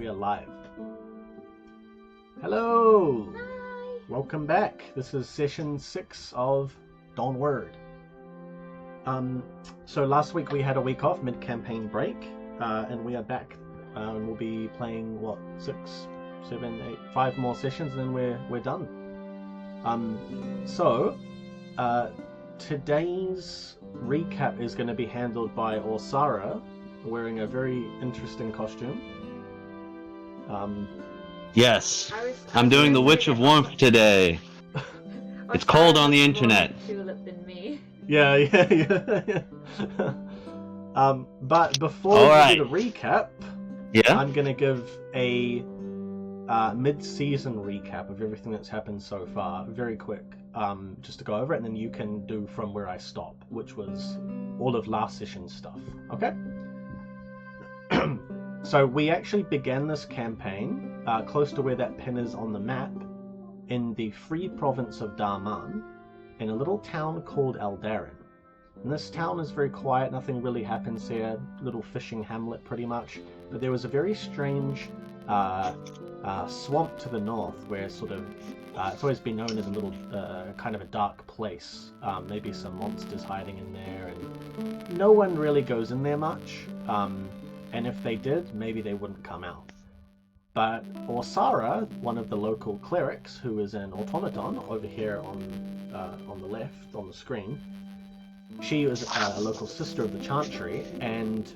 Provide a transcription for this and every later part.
We are live. Hello! Hi! Welcome back. This is session 6 of Dawnward. So last week we had a week off, mid-campaign break, and we are back. And we'll be playing, 6, 7, 8, 5 more sessions, and then we're done. Today's recap is going to be handled by Orsara, wearing a very interesting costume. Yes, I'm doing the Witch of Warmth today. It's cold on the internet. Tulip than me. Yeah. But before we do the recap, I'm going to give a mid-season recap of everything that's happened so far, very quick, just to go over it, and then you can do from where I stop, which was all of last session's stuff. Okay? So we actually began this campaign close to where that pin is on the map, in the free province of Darman, in a little town called Eldarin. And this town is very quiet, nothing really happens here, little fishing hamlet pretty much, but there was a very strange swamp to the north where sort of, it's always been known as a little, kind of a dark place, maybe some monsters hiding in there, and no one really goes in there much, and if they did, maybe they wouldn't come out. But Orsara, one of the local clerics, who is an automaton over here on the left on the screen, she was a local sister of the Chantry, and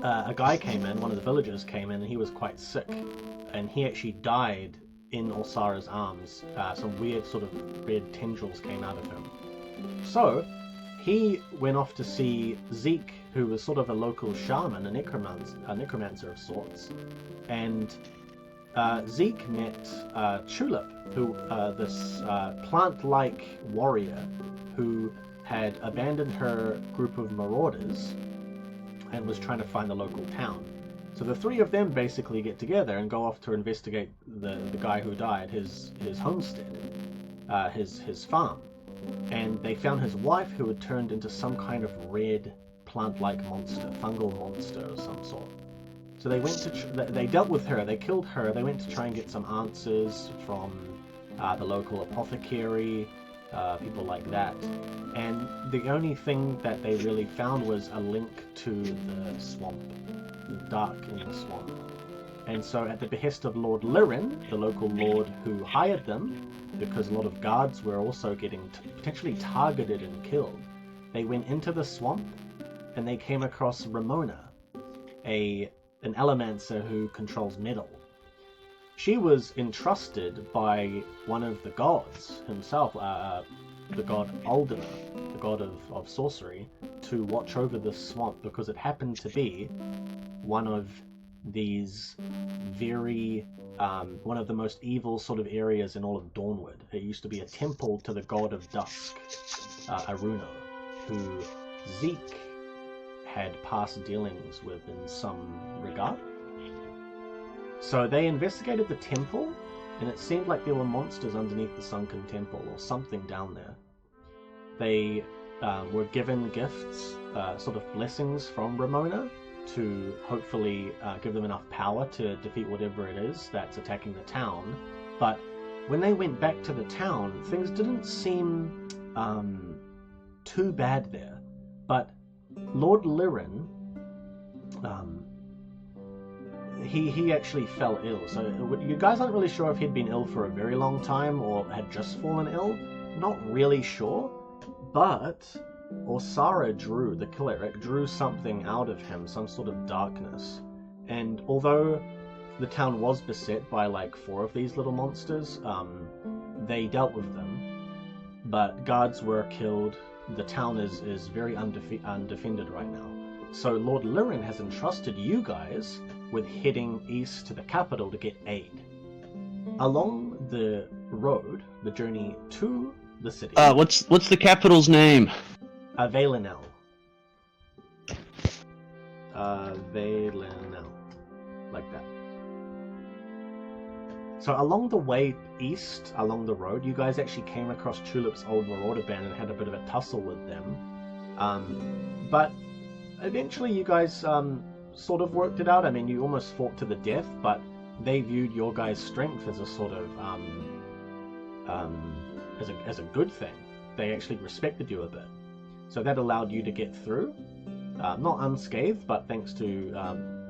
a guy came in, one of the villagers came in, and he was quite sick, and he actually died in Orsara's arms. Some weird sort of red tendrils came out of him. So he went off to see Zeke, who was sort of a local shaman, a necromancer of sorts, and Zeke met Tulip, who this plant-like warrior who had abandoned her group of marauders and was trying to find the local town. So the three of them basically get together and go off to investigate the guy who died, his homestead, his farm. And they found his wife, who had turned into some kind of red plant-like monster, fungal monster of some sort. So they went to they dealt with her, they killed her, they went to try and get some answers from the local apothecary, people like that. And the only thing that they really found was a link to the swamp, the dark in the swamp. And so at the behest of Lord Lirin, the local lord who hired them, because a lot of guards were also getting potentially targeted and killed, they went into the swamp and they came across Ramona, an Elemancer who controls metal. She was entrusted by one of the gods himself, the god Aldena, the god of sorcery, to watch over this swamp, because it happened to be one of these very, one of the most evil sort of areas in all of Dawnward. It used to be a temple to the god of dusk, Aruno, who Zeke had past dealings with in some regard. So they investigated the temple, and it seemed like there were monsters underneath the sunken temple, or something down there. They were given gifts, sort of blessings from Ramona, to hopefully give them enough power to defeat whatever it is that's attacking the town. But when they went back to the town, things didn't seem too bad there. But Lord Lirin, he actually fell ill. So you guys aren't really sure if he'd been ill for a very long time or had just fallen ill. Not really sure, but Orsara the cleric, drew something out of him, some sort of darkness. And although the town was beset by like 4 of these little monsters, they dealt with them. But guards were killed. The town is very undefended right now. So Lord Lirin has entrusted you guys with heading east to the capital to get aid. Along the road, the journey to the city... what's the capital's name? Valenel. Valenel. Like that. So along the way east, along the road, you guys actually came across Tulip's old marauder band and had a bit of a tussle with them. But eventually you guys sort of worked it out. I mean, you almost fought to the death, but they viewed your guys' strength as a sort of as a good thing. They actually respected you a bit, so that allowed you to get through, not unscathed, but thanks to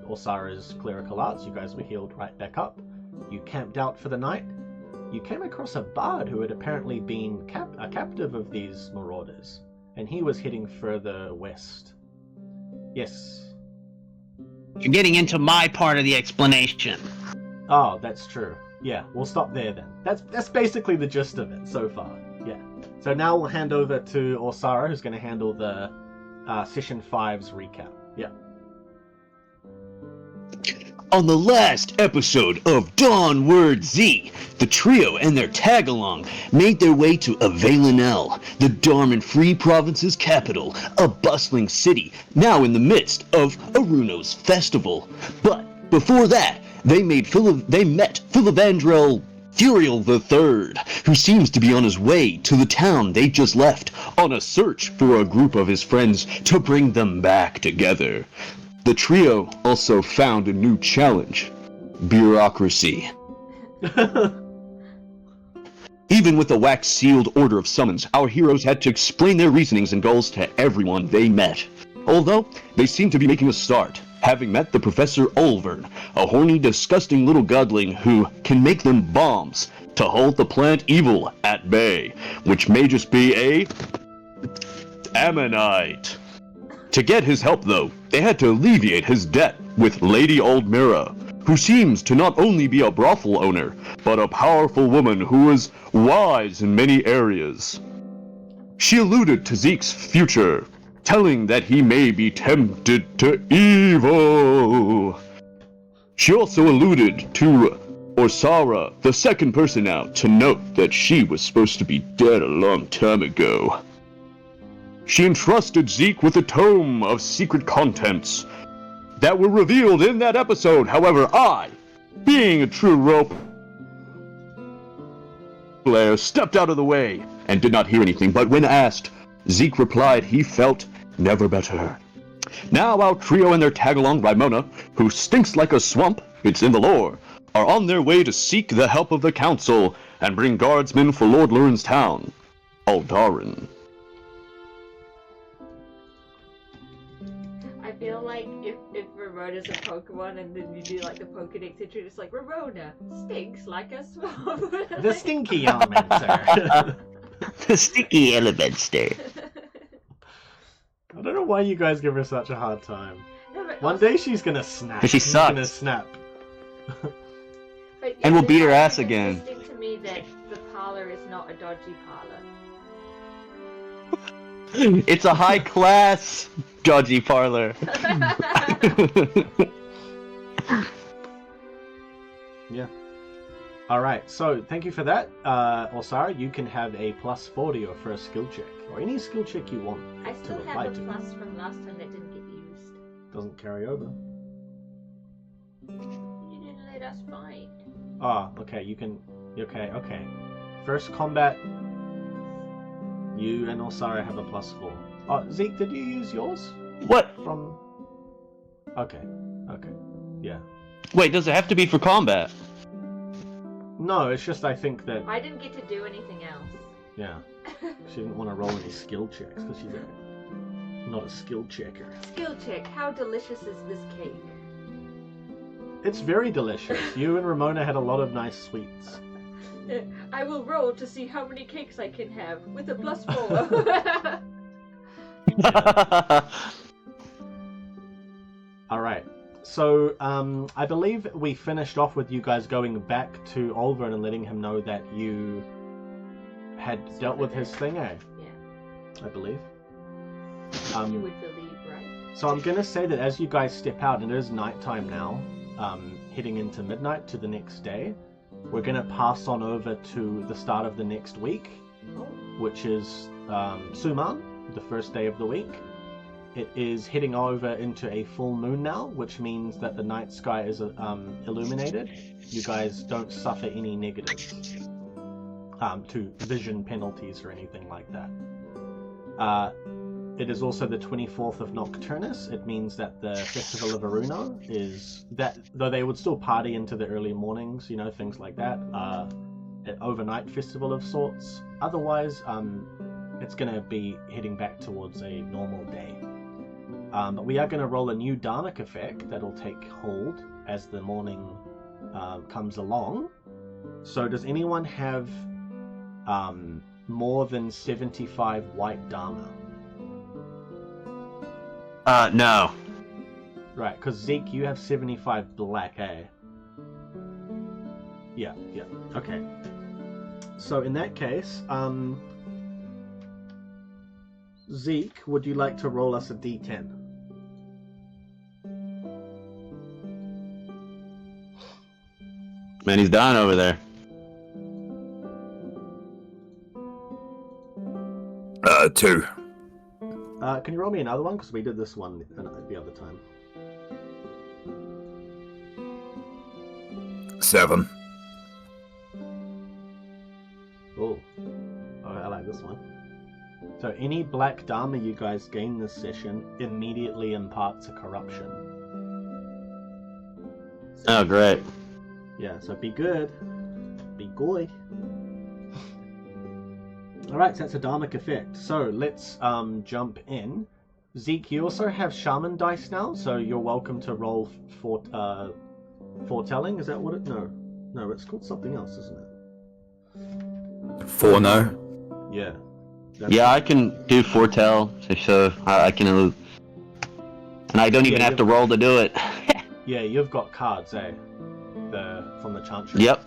Orsara's clerical arts, you guys were healed right back up. You camped out for the night. You came across a bard who had apparently been a captive of these marauders, and he was heading further west. Yes. You're getting into my part of the explanation. Oh, that's true. Yeah, we'll stop there then. That's basically the gist of it so far. Yeah. So now we'll hand over to Orsara, who's going to handle the Session 5's recap. Yeah. On the last episode of Dawnward Z, the trio and their tag-along made their way to Avalanel, the Darman Free Province's capital, a bustling city now in the midst of Aruno's festival. But before that, they met Philivandrel Furiel III, who seems to be on his way to the town they just left on a search for a group of his friends to bring them back together. The trio also found a new challenge: bureaucracy. Even with the wax-sealed order of summons, our heroes had to explain their reasonings and goals to everyone they met. Although, they seemed to be making a start, having met the Professor Olvern, a horny, disgusting little godling who can make them bombs to hold the plant evil at bay, which may just be a Ammonite. To get his help, though, they had to alleviate his debt with Lady Aldmira, who seems to not only be a brothel owner, but a powerful woman who is wise in many areas. She alluded to Zeke's future, telling that he may be tempted to evil. She also alluded to Orsara, the second person out, to note that she was supposed to be dead a long time ago. She entrusted Zeke with a tome of secret contents that were revealed in that episode. However, I, being a true role player, stepped out of the way and did not hear anything, but when asked, Zeke replied he felt never better. Now our trio and their tag-along Ramona, who stinks like a swamp, it's in the lore, are on their way to seek the help of the council and bring guardsmen for Lord Lurin's town, Aldarin. I feel like if Ramona's a Pokemon and then you do like the Pokedex entry, it's like Ramona stinks like a swamp. The stinky elementer. The sticky elementer. I don't know why you guys give her such a hard time. No, One also, day she's gonna snap. She She's sucks. gonna snap. but And we'll it's beat her like ass it's again. interesting to me that the parlor is not a dodgy parlor. It's a high-class dodgy parlor. Yeah. Alright, so thank you for that. Orsara, you can have a +4 to your first skill check, or any skill check you want I to still apply have a to. plus from last time that didn't get used. Doesn't carry over. You didn't let us find. Ah, okay, you can... Okay. First combat, you and Orsara have a +4. Oh, Zeke, did you use yours? What? From... Okay. Yeah. Wait, does it have to be for combat? No, it's just I think that... I didn't get to do anything else. Yeah. She didn't want to roll any skill checks, because she's not a skill checker. Skill check. How delicious is this cake? It's very delicious. You and Ramona had a lot of nice sweets. I will roll to see how many cakes I can have with a +4. Alright. So, I believe we finished off with you guys going back to Olvern and letting him know that you had dealt with his thing, eh? Yeah. I believe. You would believe, right? So I'm gonna say that as you guys step out, and it is nighttime now, heading into midnight to the next day, we're gonna pass on over to the start of the next week, Oh. which is Suman, the first day of the week. It is heading over into a full moon now, which means that the night sky is illuminated. You guys don't suffer any negatives to vision penalties or anything like that. it is also the 24th of Nocturnus. It means that the Festival of Aruno is that, though they would still party into the early mornings, things like that, an overnight festival of sorts. Otherwise, it's going to be heading back towards a normal day. But we are going to roll a new Dharmic effect that'll take hold as the morning comes along. So does anyone have more than 75 white Dharma? No. Right, because Zeke, you have 75 black, eh? Yeah, okay. So in that case, Zeke, would you like to roll us a d10? Man, he's dying over there. 2. Can you roll me another one? Because we did this one the other time. 7. Oh, I like this one. So any black Dharma you guys gain this session immediately imparts a corruption. Oh, great. Yeah, so be good. Be good. Alright, so that's a Dharmic effect. So let's jump in. Zeke, you also have Shaman dice now, so you're welcome to roll for foretelling. Is that what it? No, it's called something else, isn't it? 4 no. Yeah. Yeah, I can do foretell, so I can, and I don't even have to roll to do it. Yeah, you've got cards, eh? From the Chantry. Yep.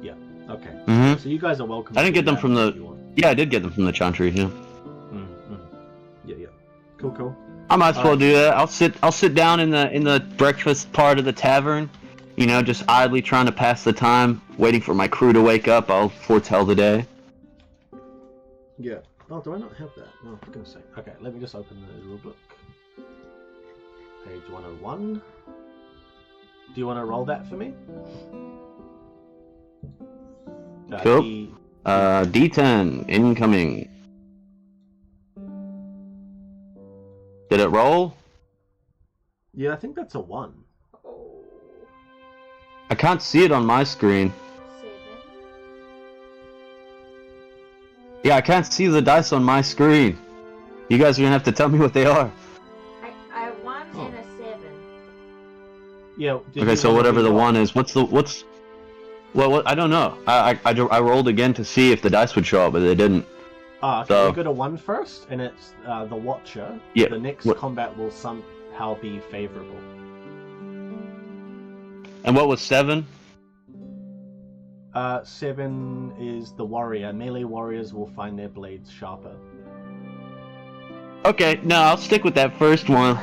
Yeah. Okay. Mm-hmm. So you guys are welcome. I didn't get them from the. if you want. Yeah, I did get them from the Chantry. Yeah. Mm-hmm. Yeah. Cool. I might as well do that. I'll sit down in the breakfast part of the tavern, just idly trying to pass the time, waiting for my crew to wake up. I'll foretell the day. Yeah. Oh, do I not have that? No, for goodness sake. Okay, let me just open the rulebook. Page 101. Do you want to roll that for me? Cool. D10 incoming. Did it roll? Yeah, I think that's a 1. Oh. I can't see it on my screen. 7. Yeah, I can't see the dice on my screen. You guys are gonna have to tell me what they are. I have 1 and a 7. Yeah. Okay, so whatever the 1 is, what? I don't know. I rolled again to see if the dice would show up, but they didn't. Okay, So- we got a 1 first, and it's the Watcher. Yeah. The next What- combat will somehow be favorable. And what was 7? 7 is the Warrior. Melee warriors will find their blades sharper. Okay, no, I'll stick with that first one.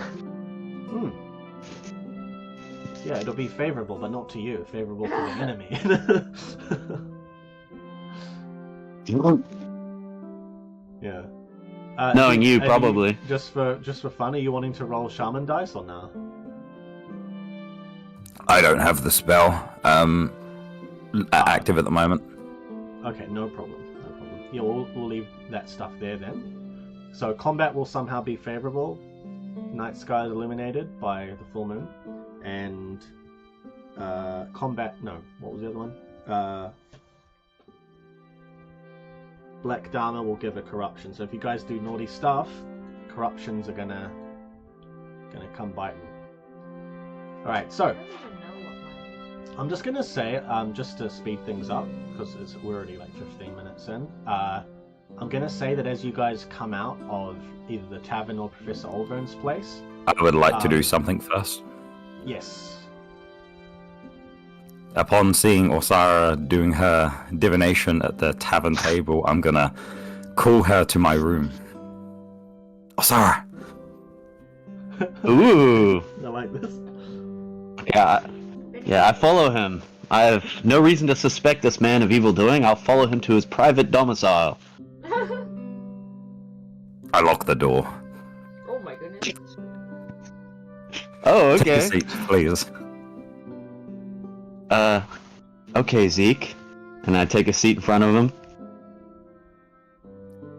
Yeah, it'll be favorable, but not to you. Favorable to the enemy. Yeah. Knowing you, are probably. Just for fun, are you wanting to roll Shaman dice or no? I don't have the spell active at the moment. Okay, no problem. Yeah, we'll leave that stuff there then. So combat will somehow be favorable. Night sky is illuminated by the full moon, and combat. No, what was the other one? Black Dharma will give a corruption. So if you guys do naughty stuff, corruptions are gonna come biting. All right, so I don't even know what mine is. I'm just gonna say, just to speed things up, because we're already like 15 minutes in. I'm gonna say that as you guys come out of either the tavern or Professor Olvern's place, I would like to do something first. yes. Upon seeing Osara doing her divination at the tavern table, I'm gonna call her to my room. Osara! Ooh. I like this. Yeah, I follow him. I have no reason to suspect this man of evil doing. I'll follow him to his private domicile. I lock the door. Oh my goodness. Oh, Take a okay. seat, please. Okay, Zeke. And I take a seat in front of him.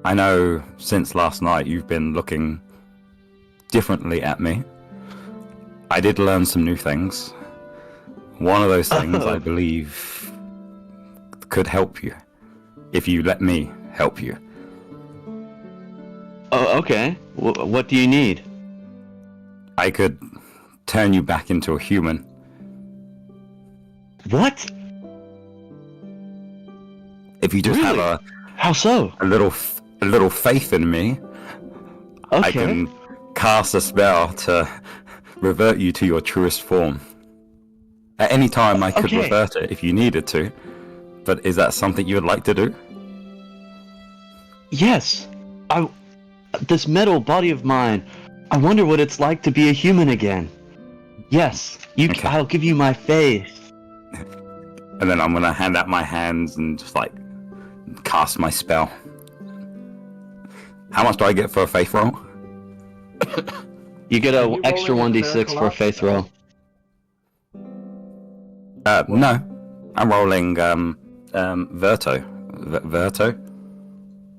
I know since last night you've been looking differently at me. I did learn some new things. One of those things I believe could help you, if you let me help you. Oh, okay. What do you need? I could turn you back into a human. What? If you just Really? have How so? a little faith in me, Okay. I can cast a spell to revert you to your truest form. At any time, I could Okay. revert it if you needed to. But is that something you would like to do? Yes. This metal body of mine. I wonder what it's like to be a human again. Yes. Okay. I'll give you my faith. And then I'm gonna hand out my hands and just like cast my spell. How much do I get for a faith roll? You get Are an you extra rolling a 1d6 clerical for a arts faith spell? roll. No, I'm rolling Verto. Verto.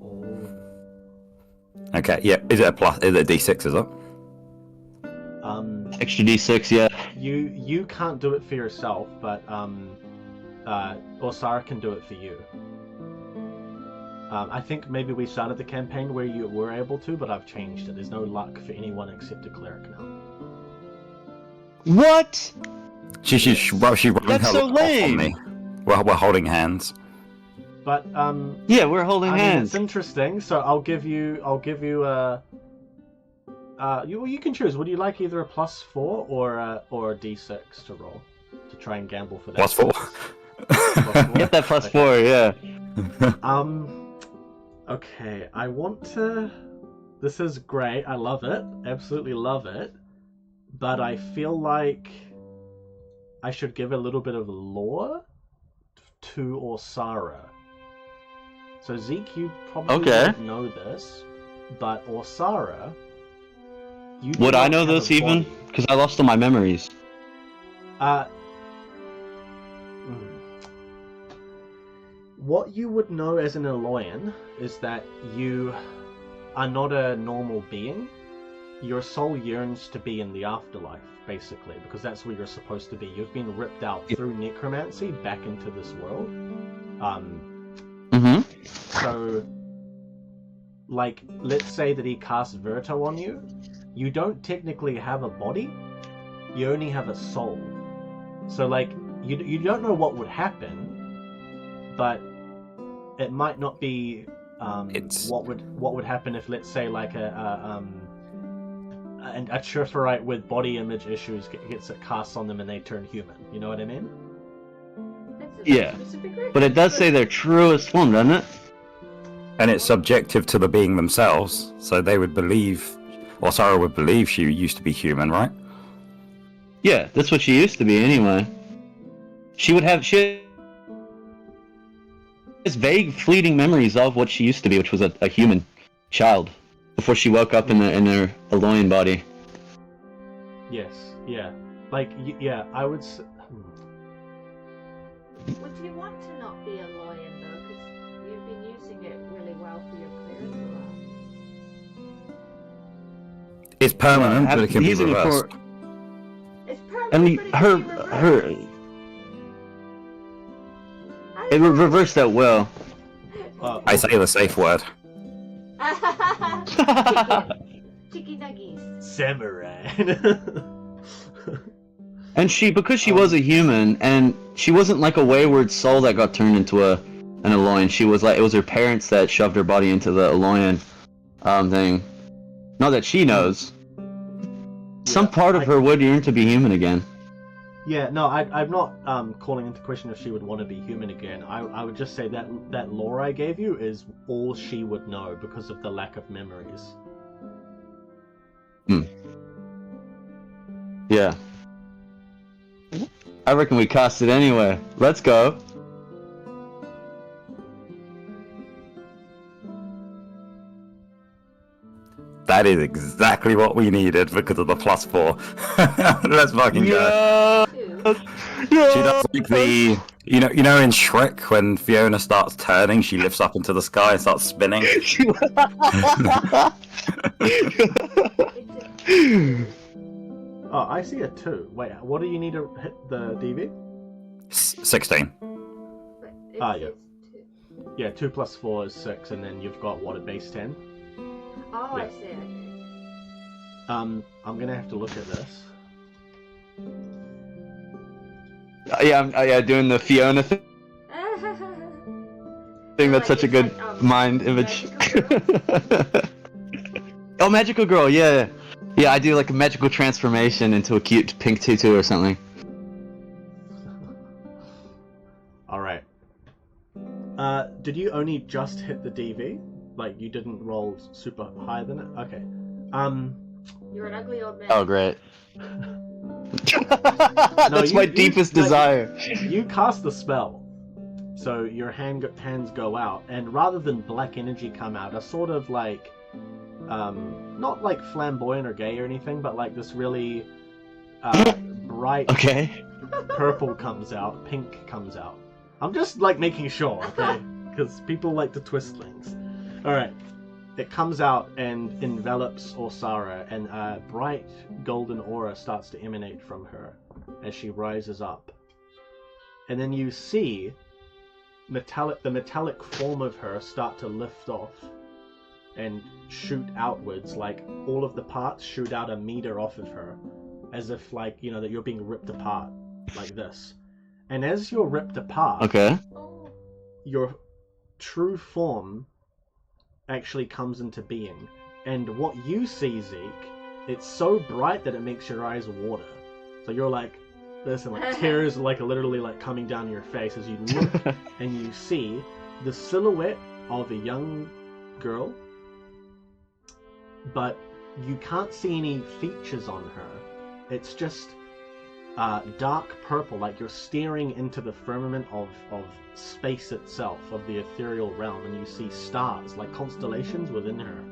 Oh. Okay, yeah. Is it a plus? Is it a D6? Is it? Extra d6, yeah. You can't do it for yourself, but Osara can do it for you. I think maybe we started the campaign where you were able to, but I've changed it. There's no luck for anyone except a cleric now. What? She's rubbing That's her so look off on lame. me. We're holding hands. But Yeah, we're holding I mean, hands. it's interesting. So I'll give you you can choose. Would you like either a +4 or a D6 to roll to try and gamble for that? +4. +4? Get that Okay. +4, yeah. Okay, I want to... This is great, I love it, absolutely love it, but I feel like I should give a little bit of lore to Orsara. So Zeke, you probably Okay. don't know this, but Orsara... you do Would I not know have a this even? body. Because I lost all my memories. What you would know as an Eloyan is that you are not a normal being. Your soul yearns to be in the afterlife, basically, because that's where you're supposed to be. You've been ripped out through necromancy back into this world. Mm-hmm. So, like, let's say that he casts Verto on you. You don't technically have a body. You only have a soul. So, like, you don't know what would happen, but it might not be what would happen if, let's say, like a Triferite with body image issues gets it cast on them and they turn human. You know what I mean? That's a Yeah. specific reference, But it does say their truest form, doesn't it? And it's subjective to the being themselves, so they would believe, or Sarah would believe she used to be human, right? Yeah, that's what she used to be anyway. She has vague, fleeting memories of what she used to be, which was a human child, before she woke up in her Eloyan body. Yes. Yeah. Like, yeah, I would... Would you want to not be a lion though? Because you've been using it really well for your clerical arts. It's permanent, but it can be Using it reversed. It's permanent, And but it can be reversed. it reversed that well. I say the safe word. Chicken nuggies. Samurai. And because she was a human, and she wasn't like a wayward soul that got turned into an Eloyan. She was like, it was her parents that shoved her body into the Eloyan thing. Not that she knows. Some part of her would yearn to be human again. Yeah, no, I'm not calling into question if she would want to be human again. I would just say that lore I gave you is all she would know because of the lack of memories. Yeah. I reckon we cast it anyway. Let's go. That is exactly what we needed because of the +4. Let's fucking go. Yeah. 2. She does like the you know in Shrek when Fiona starts turning, she lifts up into the sky and starts spinning. Oh, I see a 2. Wait, what do you need to hit the DV? 16. Ah, yeah. Yeah, 2 plus 4 is 6, and then you've got, what, a base 10? Oh, Yeah. I see. Okay. I'm gonna have to look at this. Yeah, doing the Fiona thing. That's such a good mind image. Oh, magical girl, yeah. Yeah, I do like a magical transformation into a cute pink tutu or something. Alright. Did you only just hit the DV? Like, you didn't roll super higher than it? Okay. You're an ugly old man. Oh, great. That's my deepest desire. You cast the spell, so your hands go out, and rather than black energy come out, a sort of like, not like flamboyant or gay or anything, but like this really bright purple comes out, pink comes out. I'm just like making sure, okay? Because people like to twist things. All right. It comes out and envelops Orsara, and a bright golden aura starts to emanate from her as she rises up. And then you see the metallic form of her start to lift off and shoot outwards, like all of the parts shoot out a meter off of her, as if like, you know, that you're being ripped apart, like this. And as you're ripped apart, your true form actually comes into being, and what you see, Zeke, it's so bright that it makes your eyes water. So you're like this, and like tears like literally like coming down your face as you look and you see the silhouette of a young girl, but you can't see any features on her. It's just dark purple, like you're staring into the firmament of space itself, of the ethereal realm, and you see stars, like constellations within her.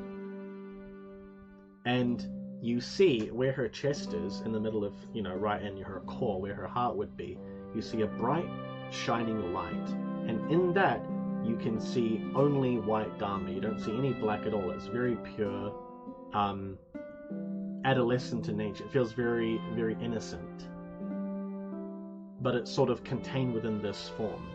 And you see where her chest is, in the middle of, you know, right in her core, where her heart would be, you see a bright, shining light. And in that, you can see only white Dharma. You don't see any black at all. It's very pure, adolescent in nature. It feels very, very innocent. But it's sort of contained within this form.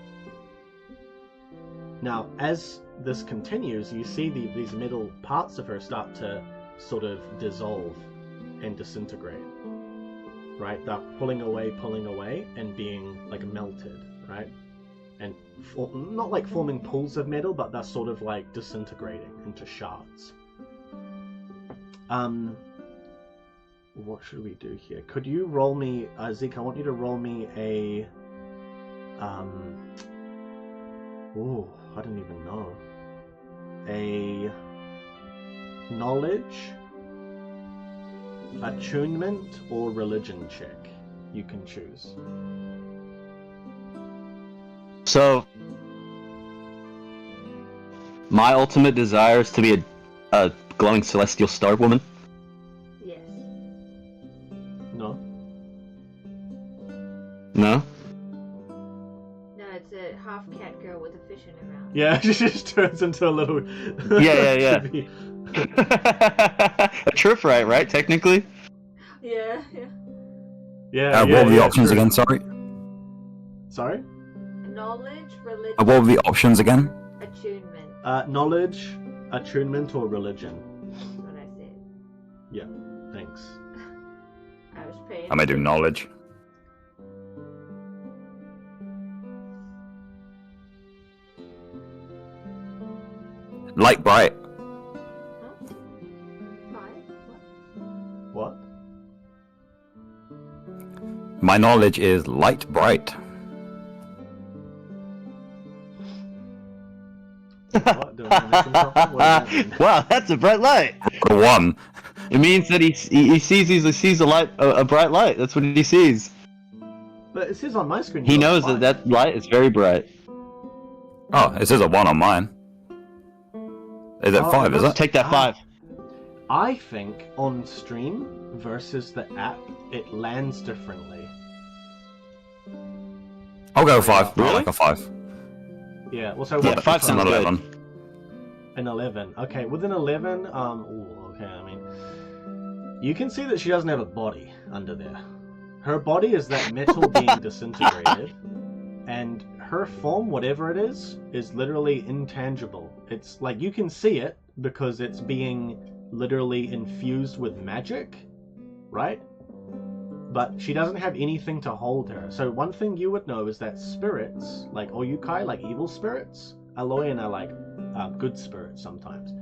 Now, as this continues, you see these middle parts of her start to sort of dissolve and disintegrate, right? They're pulling away, and being like melted, right? And not like forming pools of metal, but they're sort of like disintegrating into shards. What should we do here? Could you roll me, Zeke, I want you to roll me a, ooh, I don't even know. A knowledge, attunement, or religion check. You can choose. So, my ultimate desire is to be a glowing celestial star woman. Yes. No? No? No, it's a half cat girl with a fish in her mouth. Yeah, she just turns into a little... Yeah. A triffrite, right? Technically? Yeah. Yeah, what were the options true. again, sorry? Sorry? Knowledge, religion, What were the options again? attunement. Knowledge, attunement, or religion. That's what I said. Yeah, thanks. I was paying. I may do knowledge. Light bright. Huh? Five? What? My knowledge is light bright. What? Do I missing something? What does that mean? Wow, that's a bright light. For one. It means that he sees a light, a bright light. That's what he sees. But it says on my screen. He you got knows five. that light is very bright. Oh, it says a 1 on mine. Is it Oh, 5, is it? Take that 5. I think on stream versus the app, it lands differently. I'll go 5. I Really? like a 5. Yeah. Well, so Yeah, what's 5 the sounds An frog? good. 11. An 11. Okay, with an 11, okay, I mean, you can see that she doesn't have a body under there. Her body is that metal being disintegrated, and her form, whatever it is literally intangible. It's like you can see it because it's being literally infused with magic, right? But she doesn't have anything to hold her. So one thing you would know is that spirits, like Oyukai, like evil spirits, Aloyan are like good spirits sometimes.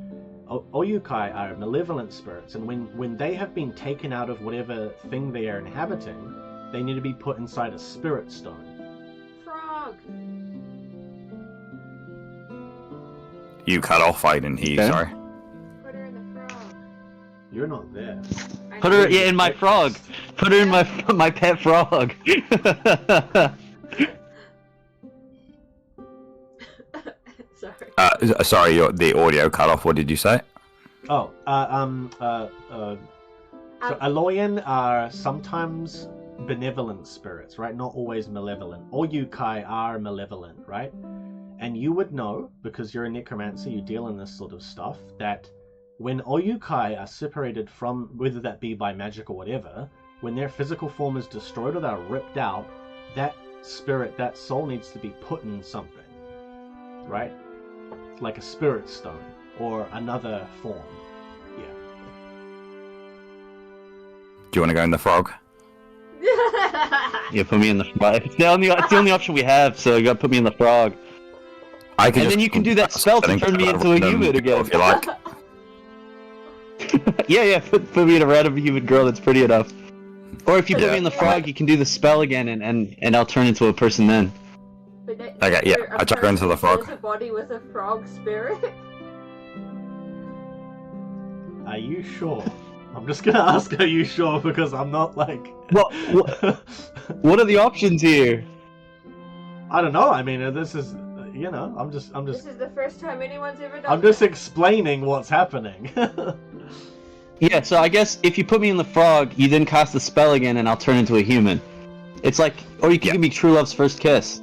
Oyukai are malevolent spirits, and when they have been taken out of whatever thing they are inhabiting, they need to be put inside a spirit stone. Frog. You cut off, I didn't hear you, Okay. sorry. Put her in the frog. You're not there. I Put know. her in my frog. Put her in my pet frog. Sorry. Sorry, the audio cut off. What did you say? So Aloyan are sometimes benevolent spirits, right? Not always malevolent. Oyukai are malevolent, right? And you would know, because you're a necromancer, you deal in this sort of stuff, that when Oyukai are separated from, whether that be by magic or whatever, when their physical form is destroyed or they're ripped out, that spirit, that soul needs to be put in something, right? Like a spirit stone or another form. Yeah. Do you want to go in the frog? Yeah, put me in the frog. It's the only option we have, so you gotta put me in the frog. I can And then you can do that spell to turn me into a human again. If you like. Yeah, put me in a random human girl, that's pretty enough. Or if you put Yeah. me in the frog, you can do the spell again, and I'll turn into a person then. But that- Okay, yeah, you're a I chuck her into the person frog. with a body with a frog spirit. Are you sure? I'm just gonna ask, are you sure? Because I'm not like... What are the options here? I don't know. I mean, this is, you know, I'm just, This is the first time anyone's ever done I'm just this. explaining what's happening. Yeah, so I guess if you put me in the frog, you then cast the spell again, and I'll turn into a human. It's like, or you can give me true love's first kiss.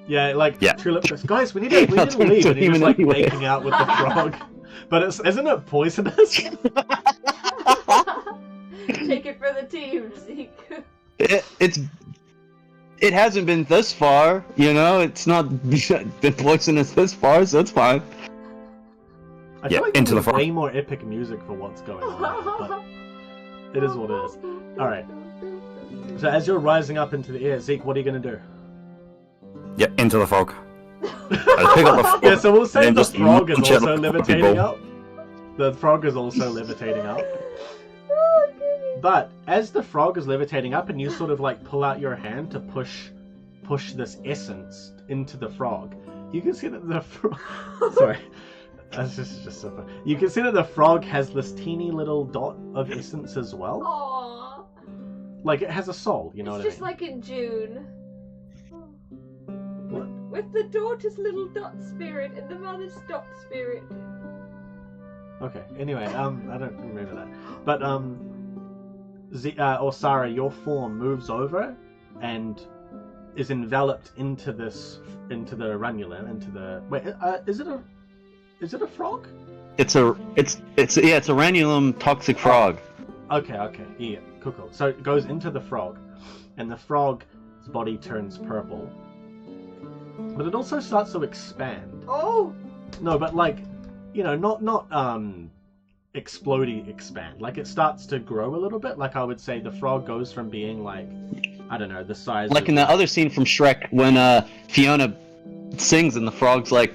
Yeah, like Yeah. Tulip goes, guys, we need to I'll turn leave, into a and he's just human like anyway. making out with the frog. But isn't it poisonous? Take it for the team, Zeke. It hasn't been this far, you know. It's not been poisonous this far, so it's fine. I Yeah, feel like into there the was frog. way more epic music for what's going on there, but it is what it is. Alright. So as you're rising up into the air, Zeke, what are you gonna do? Yeah, into the frog. I pick up the frog. Yeah, so we'll say and the just frog is launch it also like a levitating ball. up. The frog is also levitating up. Oh, goodness. But as the frog is levitating up and you sort of like pull out your hand to push this essence into the frog, you can see that the frog... Sorry. That's just so fun. You can see that the frog has this teeny little dot of essence as well. Aww. Like it has a soul, you know It's what just I mean? like in June. What? With the daughter's little dot spirit and the mother's dot spirit. Okay. Anyway, I don't remember that. But or Sarah, your form moves over and is enveloped into the ranulin, into the is it a frog? It's a ranulum toxic frog. Okay, yeah, cool. So it goes into the frog, and the frog's body turns purple. But it also starts to expand. Oh! No, but like, you know, not explodey expand. Like it starts to grow a little bit. Like I would say the frog goes from being like, I don't know, the size Like of... in the other scene from Shrek when Fiona sings and the frog's like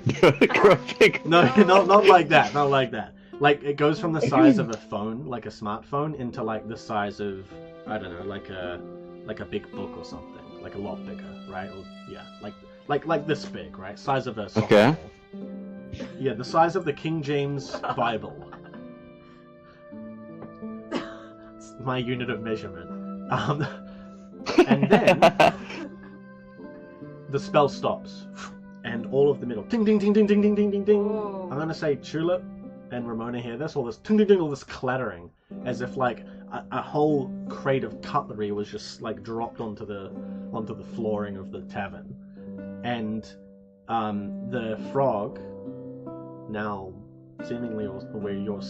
grow big. No, not like that. Not like that. Like it goes from the size of a phone, like a smartphone, into like the size of, I don't know, like a big book or something, like a lot bigger, right? Or, yeah, like this big, right? Size of a soccer Okay. ball. Yeah, the size of the King James Bible. It's my unit of measurement. And then the spell stops, and all of the middle, ding ding ding ding ding ding ding ding ding. Oh. I'm gonna say Tulip, and Ramona hear this, all this ding ding ding, all this clattering, as if like a whole crate of cutlery was just like dropped onto the flooring of the tavern, and the frog, now seemingly where your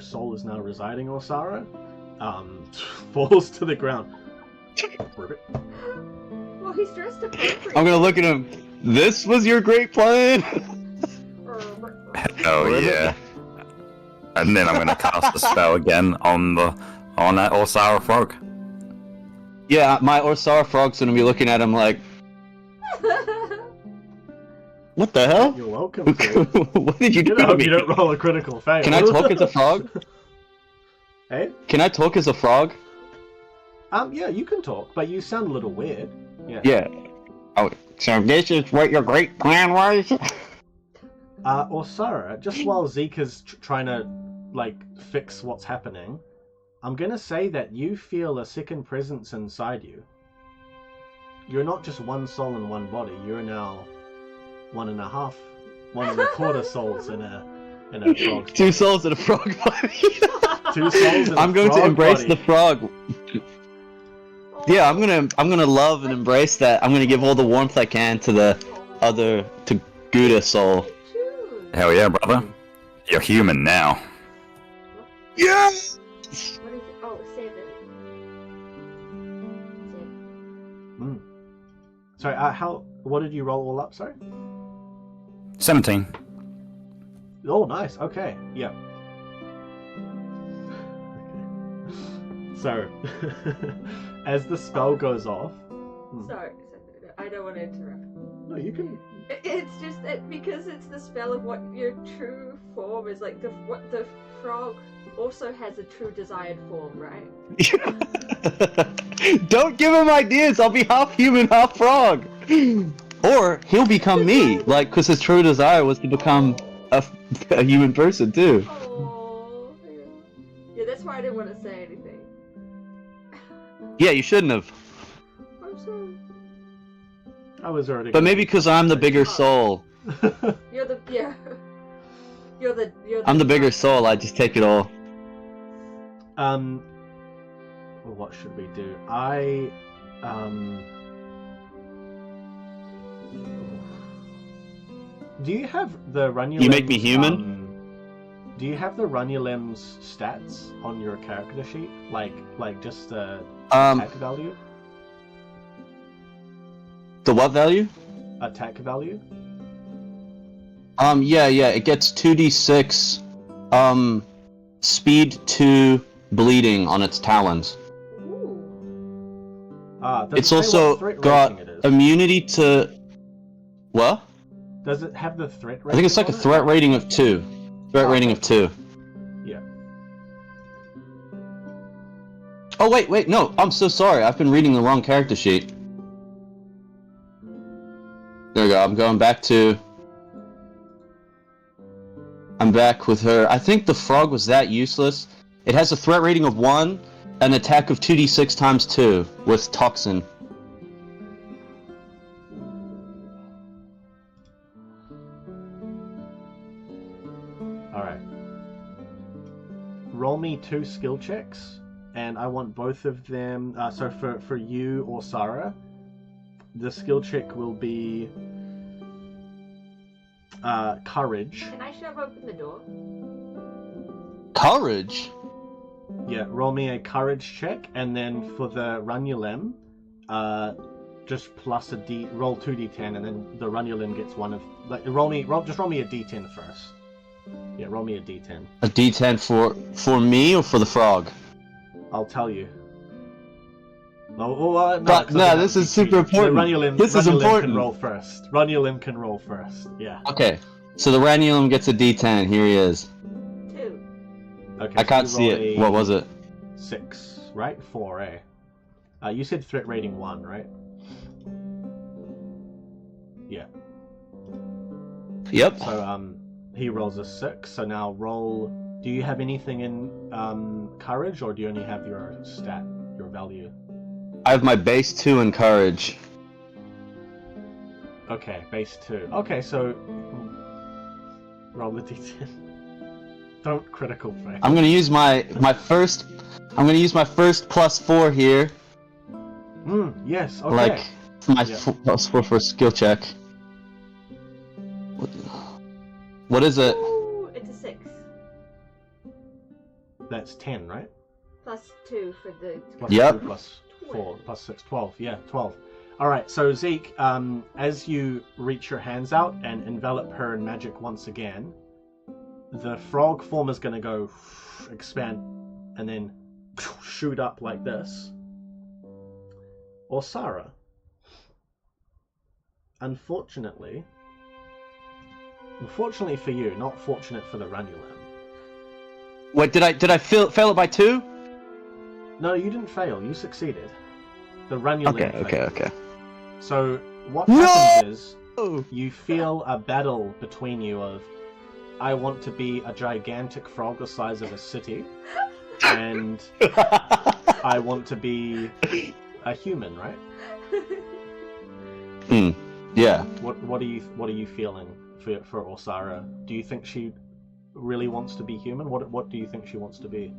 soul is now residing, Orsara, falls to the ground. Ribbit. Well, he's dressed appropriately. I'm gonna look at him. This was your great plan? Oh yeah. And then I'm gonna cast a spell again on that Orsara frog. Yeah, my Orsara frog's gonna be looking at him like, what the hell? You're welcome. What did you do I to hope me? you don't roll a critical fail. Can I talk as a frog? Hey? Can I talk as a frog? Yeah, you can talk, but you sound a little weird. Yeah. Yeah. Oh, so this is what your great plan was? Orsara, just while Zeke is trying to, like, fix what's happening, I'm gonna say that you feel a second presence inside you. You're not just one soul in one body, you're now 1.5, 1.25 souls in a frog. Two souls in a frog body. 2 souls in a I'm going to frog embrace body. the frog. Yeah, I'm gonna love and embrace that. I'm gonna give all the warmth I can to to Gouda soul. Hell yeah, brother. You're human now. Yes! What is it? Oh, 7. Sorry, what did you roll all up, sorry? 17. Oh, nice, okay, yeah. So, as the spell goes off... Sorry, I don't want to interrupt. No, you can... It's just that because it's the spell of what your true form is, like what the frog also has a true desired form, right? Don't give him ideas. I'll be half human, half frog. Or he'll become me, like, because his true desire was to become a human person too. Oh, yeah, that's why I didn't want to say anything. Yeah, you shouldn't have. I'm sorry. I was already... But maybe because I'm the bigger soul. You're the I'm the bigger soul. I just take it all. Well, what should we do? Do you have the Runulem's... You make me human? Do you have the Runulem's stats on your character sheet? Like just the attack value? The what value? Attack value? Yeah, it gets 2d6, speed 2 bleeding on its talons. Ooh. Does It's it say also what threat got rating it is? immunity to... What? Does it have the threat rating? I think it's like a on it? threat rating of 2. Threat rating of 2. Yeah. Oh, wait, no, I'm so sorry. I've been reading the wrong character sheet. There we go, I'm back with her. I think the frog was that useless. It has a threat rating of 1, an attack of 2d6 times 2 with toxin. Alright. Roll me 2 skill checks, and I want both of them... so for you or Sarah, the skill check will be... courage. Can I shove open the door? Courage? Yeah, roll me a courage check, and then for the Runulem, just plus roll 2d10, and then the Runulem gets one of... Like, just roll me a d10 first. Yeah, roll me a d10. A d10 for me or for the frog? I'll tell you. No, But, no, this is super important. This is important. Can roll first. Runulem can roll first. Yeah. Okay, so the Ranulum gets a d10. Here he is. 2. Okay. I so can't you see roll it. a What was it? 6, right? 4, eh? You said threat rating 1, right? Yeah. Yep. So he rolls a 6. So now roll. Do you have anything in courage, or do you only have your stat, your value? I have my base 2 in courage. Okay, base 2. Okay, so roll the d10. Don't critical fail. I'm gonna use my first. I'm gonna use my first +4 here. Yes. Okay. Like my Yeah. +4 for a skill check. What is it? Ooh, it's a 6. That's 10, right? Plus 2 for the... Plus Yep. 2 plus 4 plus 6, 12. Yeah, 12. Alright, so Zeke, as you reach your hands out and envelop her in magic once again, the frog form is going to go expand and then shoot up like this. Or Sarah. Unfortunately for you, not fortunate for the Ranulan. Wait, did I fail it by 2? No, you didn't fail. You succeeded. The Ranulan failed. Okay. So what No! happens is you feel a battle between you of I want to be a gigantic frog the size of a city, and I want to be a human, right? Yeah. What are you feeling for Osara? Do you think she really wants to be human? What do you think she wants to be?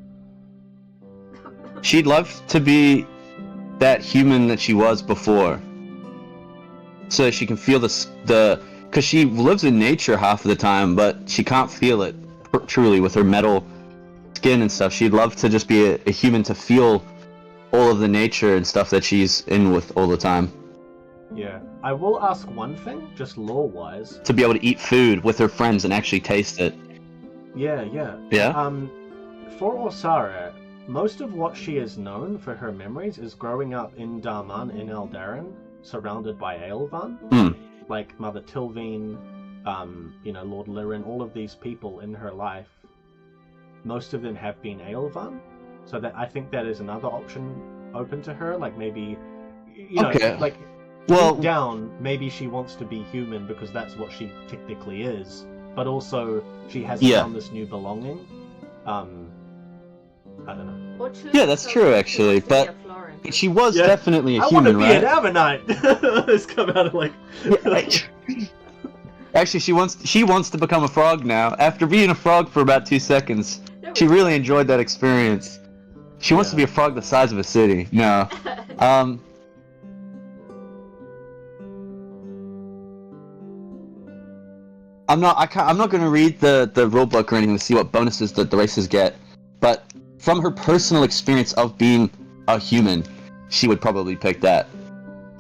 She'd love to be that human that she was before, so that she can feel because she lives in nature half of the time, but she can't feel it truly with her metal skin and stuff. She'd love to just be a human to feel all of the nature and stuff that she's in with all the time. Yeah, I will ask one thing, just lore-wise. To be able to eat food with her friends and actually taste it. Yeah. Yeah? For Osara, most of what she is known for her memories is growing up in Darman in Eldarin, surrounded by Aelvan. Like Mother Tilvine, Lord Lirin, all of these people in her life, most of them have been Aelvan. So that I think that is another option open to her. Like maybe, Okay. deep down, maybe she wants to be human because that's what she technically is. But also, she has found this new belonging. I don't know. Or choose Yeah, that's herself true, if actually, she wants to but- be a Florin. She was Yeah. definitely a I want to human, be right? an Ammonite. It's come out of like. Actually, she wants to become a frog now. After being a frog for about 2 seconds, There she we really enjoyed that experience. She wants to be a frog the size of a city. No. go. I'm not going to read the rule book or anything to see what bonuses the races get, but from her personal experience of being a human, she would probably pick that.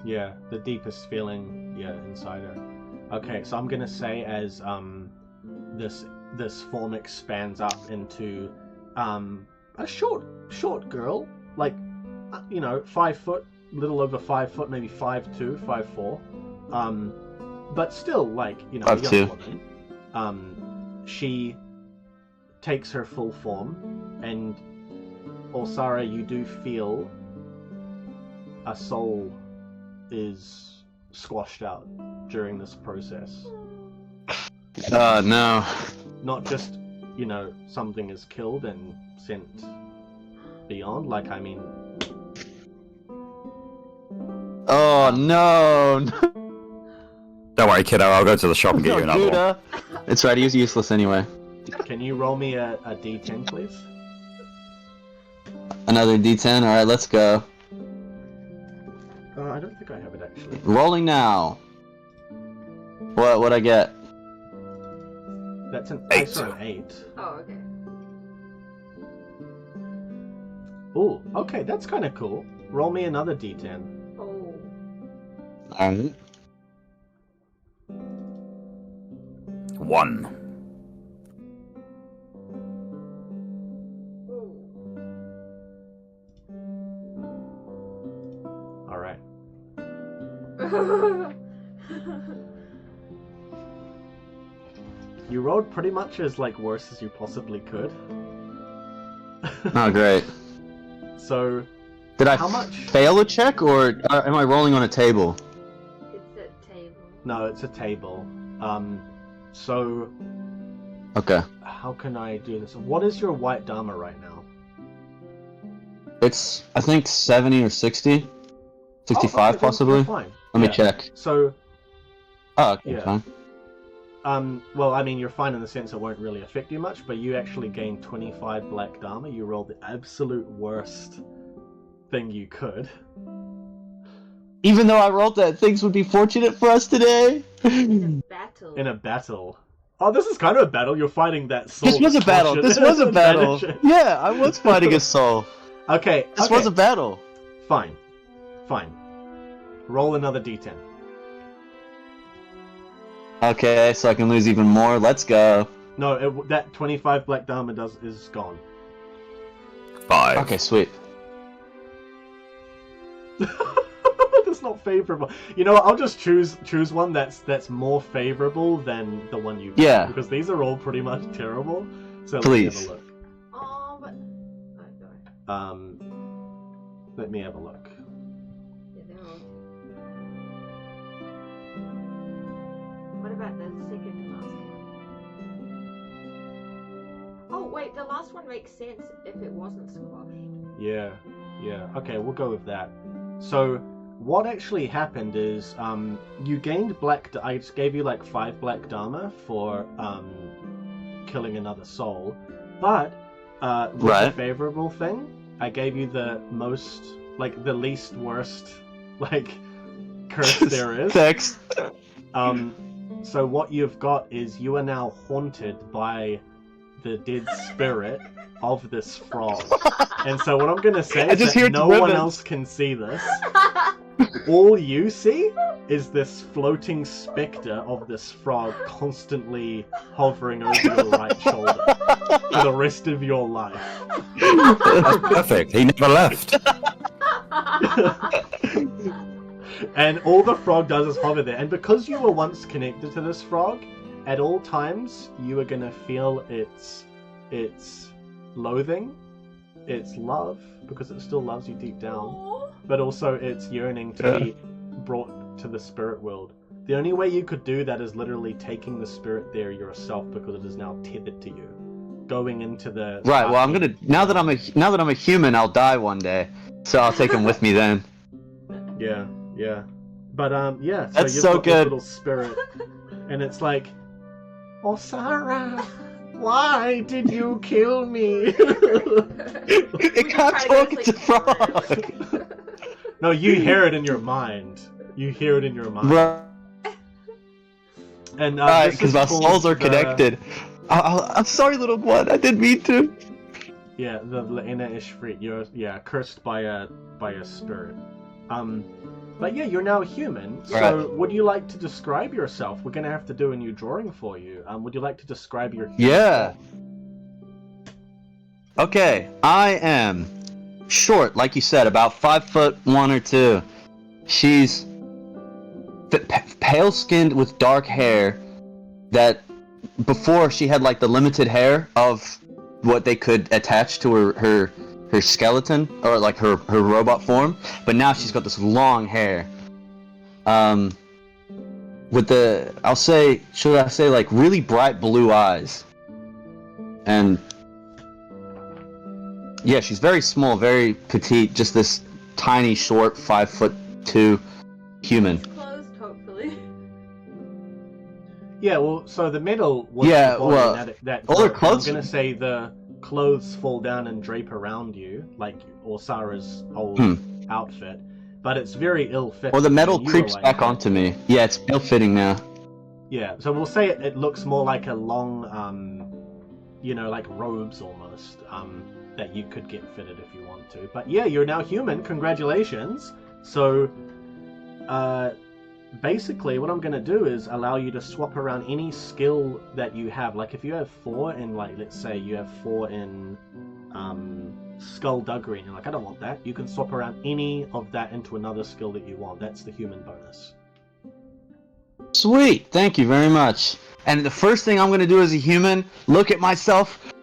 Yeah, the deepest feeling, inside her. Okay, so I'm gonna say as this form expands up into a short girl, like 5 foot, little over 5 foot, maybe 5'2", 5'4", but still like a young 5'2". woman. She takes her full form, and Osara, you do feel a soul is squashed out during this process. No. Not just, something is killed and sent beyond, Oh, no. Don't worry, kiddo. I'll go to the shop and get you another one. Gouda. It's right, he was useless anyway. Can you roll me a d10, please? Another D10, alright, let's go. I don't think I have it actually. Rolling now. What'd I get? That's an 8. ISO 8. Oh, okay. Ooh, okay, that's kind of cool. Roll me another d10. Oh. Alright. 1. Alright. You rolled pretty much as worse as you possibly could. Oh, great. So, Did I how much? fail a check, or am I rolling on a table? It's a table. No, it's a table. So Okay. how can I do this? What is your white Dharma right now? It's, I think, 70 or 60? 65, okay, then possibly? you're fine. Let me Yeah. check. So, Oh, okay, Yeah. fine. Well, I mean, you're fine in the sense it won't really affect you much, but you actually gain 25 black dharma. You rolled the absolute worst thing you could. Even though I rolled that things would be fortunate for us today. In a battle. In a battle. Oh, this is kind of a battle. You're fighting that soul. This was a battle. This was a battle. Yeah, I was fighting a soul. Okay. This was a battle. Fine. Fine. Roll another d10. Okay, so I can lose even more. Let's go. No, that 25 black dharma is gone. 5. Okay, sweet. That's not favorable. You know what? I'll just choose one that's more favorable than the one you got. Yeah. Because these are all pretty much terrible. So Please. Let me have a look. Oh, but... Oh, no. Let me have a look. Yeah, they're all... What about the second to last one? Oh, wait, the last one makes sense if it wasn't squashed. Yeah. Okay, we'll go with that. So, what actually happened is, you gained I just gave you like 5 black dharma for, killing another soul, but, with the favorable thing, I gave you the most, like, the least worst, like, curse there is. Thanks. So what you've got is you are now haunted by the dead spirit of this frog. And so what I'm going to say is that no one else can see this. All you see is this floating spectre of this frog constantly hovering over your right shoulder for the rest of your life. That's perfect. He never left. And all the frog does is hover there. And because you were once connected to this frog, at all times you are going to feel its loathing, its love, because it still loves you deep down, but also its yearning to be brought to the spirit world. The only way you could do that is literally taking the spirit there yourself, because it is now tethered to you. Going into the Right. Well, I'm gonna now that I'm a human, I'll die one day, so I'll take him with me then. Yeah. But yeah. So That's you've so got good. this little spirit, and it's like, oh Sarah, why did you kill me? It can't talk. It's a frog. No, you hear it in your mind. Right. And Right, because our souls are connected. I'm sorry, little one. I didn't mean to. Yeah, the Lena Ishfrit. You're cursed by a spirit. But yeah, you're now human. So Right. would you like to describe yourself? We're gonna have to do a new drawing for you. Would you like to describe your human Yeah. form? Okay, I am short, like you said, about 5'1" or 2. She's pale-skinned with dark hair. That before she had like the limited hair of what they could attach to her skeleton, or like her robot form, but now she's got this long hair. With should I say like really bright blue eyes. And yeah, she's very small, very petite, just this tiny, short, 5'2" human. It's closed, hopefully. Yeah, well, so the middle was Yeah, the body well, that all her broke. clothes- I'm gonna say the clothes fall down and drape around you, like Orsara's old outfit, but it's very ill-fitting. Or the metal and you creeps were like- back onto me. Yeah, it's ill-fitting now. Yeah, so we'll say it looks more like a long, like robes almost, that you could get fitted if you want to. But yeah, you're now human. Congratulations. So, basically, what I'm going to do is allow you to swap around any skill that you have. Like, if you have 4 in, like, let's say you have 4 in skullduggery, and you're like, I don't want that. You can swap around any of that into another skill that you want. That's the human bonus. Sweet, thank you very much. And the first thing I'm gonna do as a human, look at myself,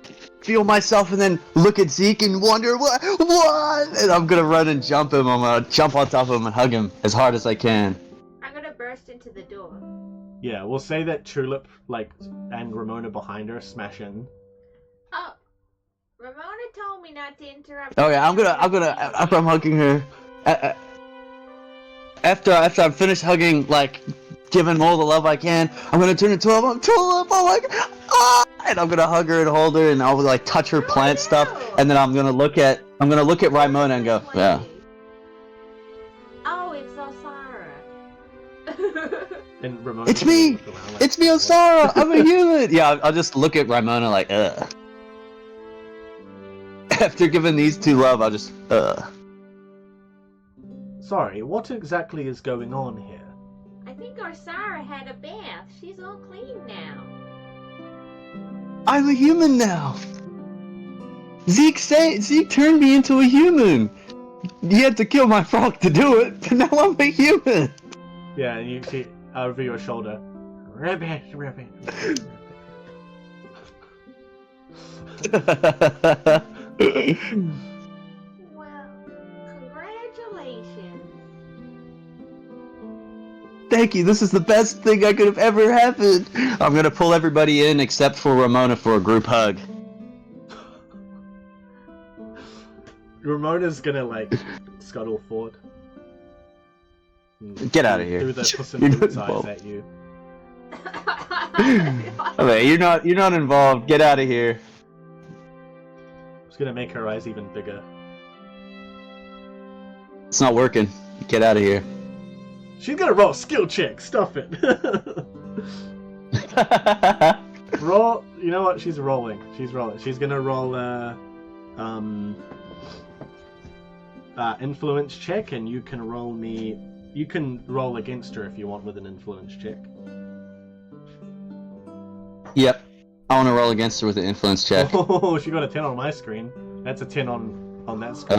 feel myself, and then look at Zeke and wonder what? And I'm gonna run and jump him. I'm gonna jump on top of him and hug him as hard as I can. I'm gonna burst into the door. Yeah, we'll say that Tulip, and Ramona behind her smash in. Oh, Ramona told me not to interrupt. Okay, I'm gonna after I'm hugging her, after I'm finished hugging, giving them all the love I can. I'm gonna turn into a tulip. Oh my god! Ah! And I'm gonna hug her and hold her, and I'll like touch her plant stuff, and then I'm gonna look at Raimona and go, yeah. Oh, it's Osara. And Ramona It's me! look around like, It's me, Osara! I'm a human! Yeah, I'll just look at Raimona like, ugh. After giving these two love, I'll just, Sorry, what exactly is going on here? I think Osara had a bath. She's all clean now. I'm a human now! Zeke turned me into a human! You had to kill my frog to do it, but now I'm a human! Yeah, and you see over your shoulder, ribbit, ribbit. Well, congratulations. Thank you, this is the best thing I could have ever happened! I'm gonna pull everybody in except for Ramona for a group hug. Ramona's gonna like scuttle forward. Get out of here. Do the Puss in You're Boots not eyes at you. Okay, you're not involved. Get out of here. It's gonna make her eyes even bigger. It's not working. Get out of here. She's gonna roll a skill check. Stuff it. Roll. You know what? She's rolling. She's rolling. She's gonna roll influence check, and you can roll me. You can roll against her if you want with an influence check. Yep. I want to roll against her with an influence check. Oh, she got a 10 on my screen. That's a 10 on that screen.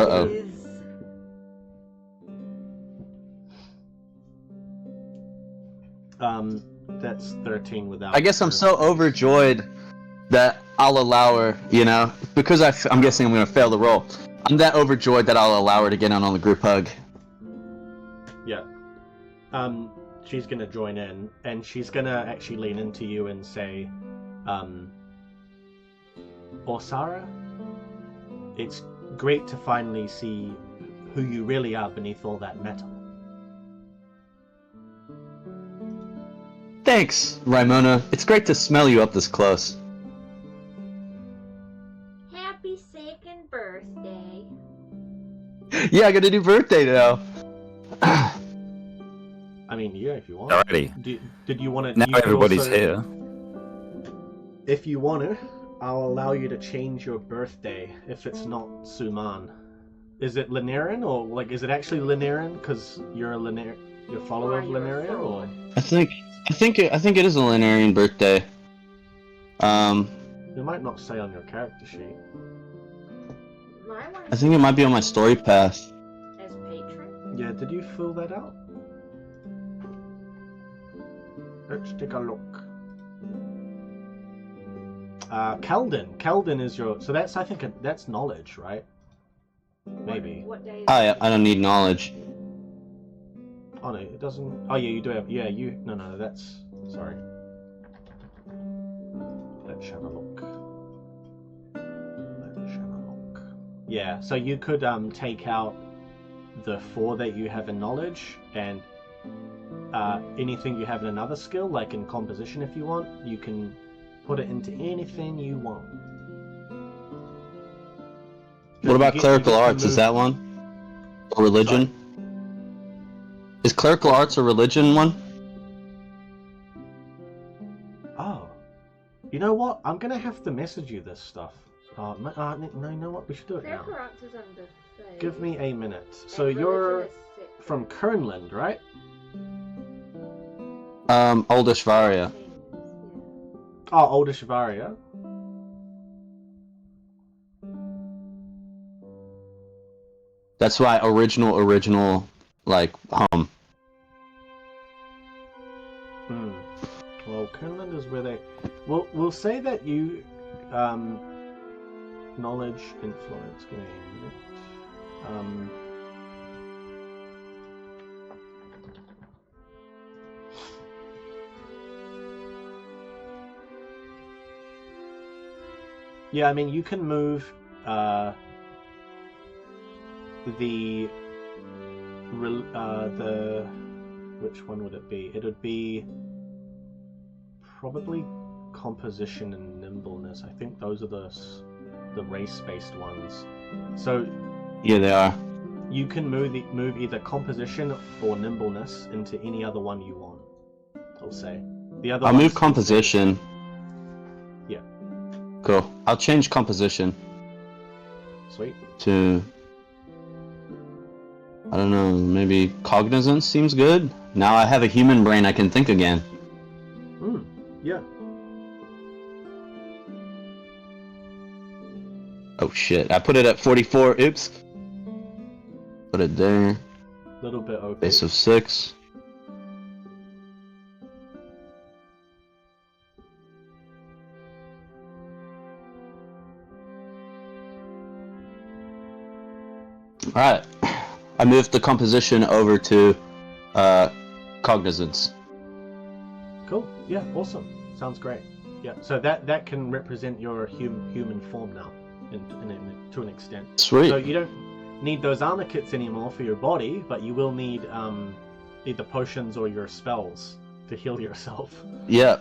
Uh-oh. That's 13 without. I guess I'm so overjoyed that I'll allow her, you know, because I'm guessing I'm going to fail the roll. I'm that overjoyed that I'll allow her to get in on the group hug. Yeah. She's gonna join in, and she's gonna actually lean into you and say, Osara, it's great to finally see who you really are beneath all that metal. Thanks, Raimona. It's great to smell you up this close. Happy second birthday. Yeah, I got a new birthday now. I mean, yeah, if you want. Alrighty. Did you want to? Now everybody's here. If you want to, I'll allow you to change your birthday if it's not Suman. Is it Linearin, or like, is it actually Linearin because you're a you're a follower of Linearin, or? I think it is a Linearian birthday. It might not say on your character sheet. My one I think it might be on my story path. as patron. Yeah, did you fill that out? Let's take a look. Keldon is your. So that's, I think, that's knowledge, right? Maybe. What day is I don't need knowledge. Oh no, it doesn't. Oh yeah, you do have. Yeah, you. No, that's. Sorry. Let's have a look. Yeah, so you could take out the 4 that you have in knowledge, and anything you have in another skill, like in composition if you want, you can put it into anything you want. What about clerical arts? Is that one? Or religion? Sorry? Is clerical arts a religion one? Oh. You know what? I'm gonna have to message you this stuff. No, you know what? We should do it now. Clerical arts is under faith. Give me a minute. So And you're religion is separate. from Kernland, right? Oldish Varia. Oh, Older Shivaria. That's why original, like, home. Well, Kernland is where they. We'll say that you, knowledge, influence. Give me a minute. Yeah, I mean, you can move the which one would it be? It would be probably composition and nimbleness. I think those are the race-based ones. So Yeah, they are. you can move either composition or nimbleness into any other one you want. I'll say the other. I'll move composition. Yeah. Cool. I'll change composition Sweet. to, I don't know, maybe cognizance seems good. Now I have a human brain, I can think again. Yeah. Oh shit, I put it at 44, oops. Put it there, Little bit OP. base of 6. Alright, I moved the composition over to cognizance. Cool. Yeah. Awesome. Sounds great. Yeah. So that can represent your human form now, to an extent. Sweet. So you don't need those armor kits anymore for your body, but you will need either potions or your spells to heal yourself. Yeah.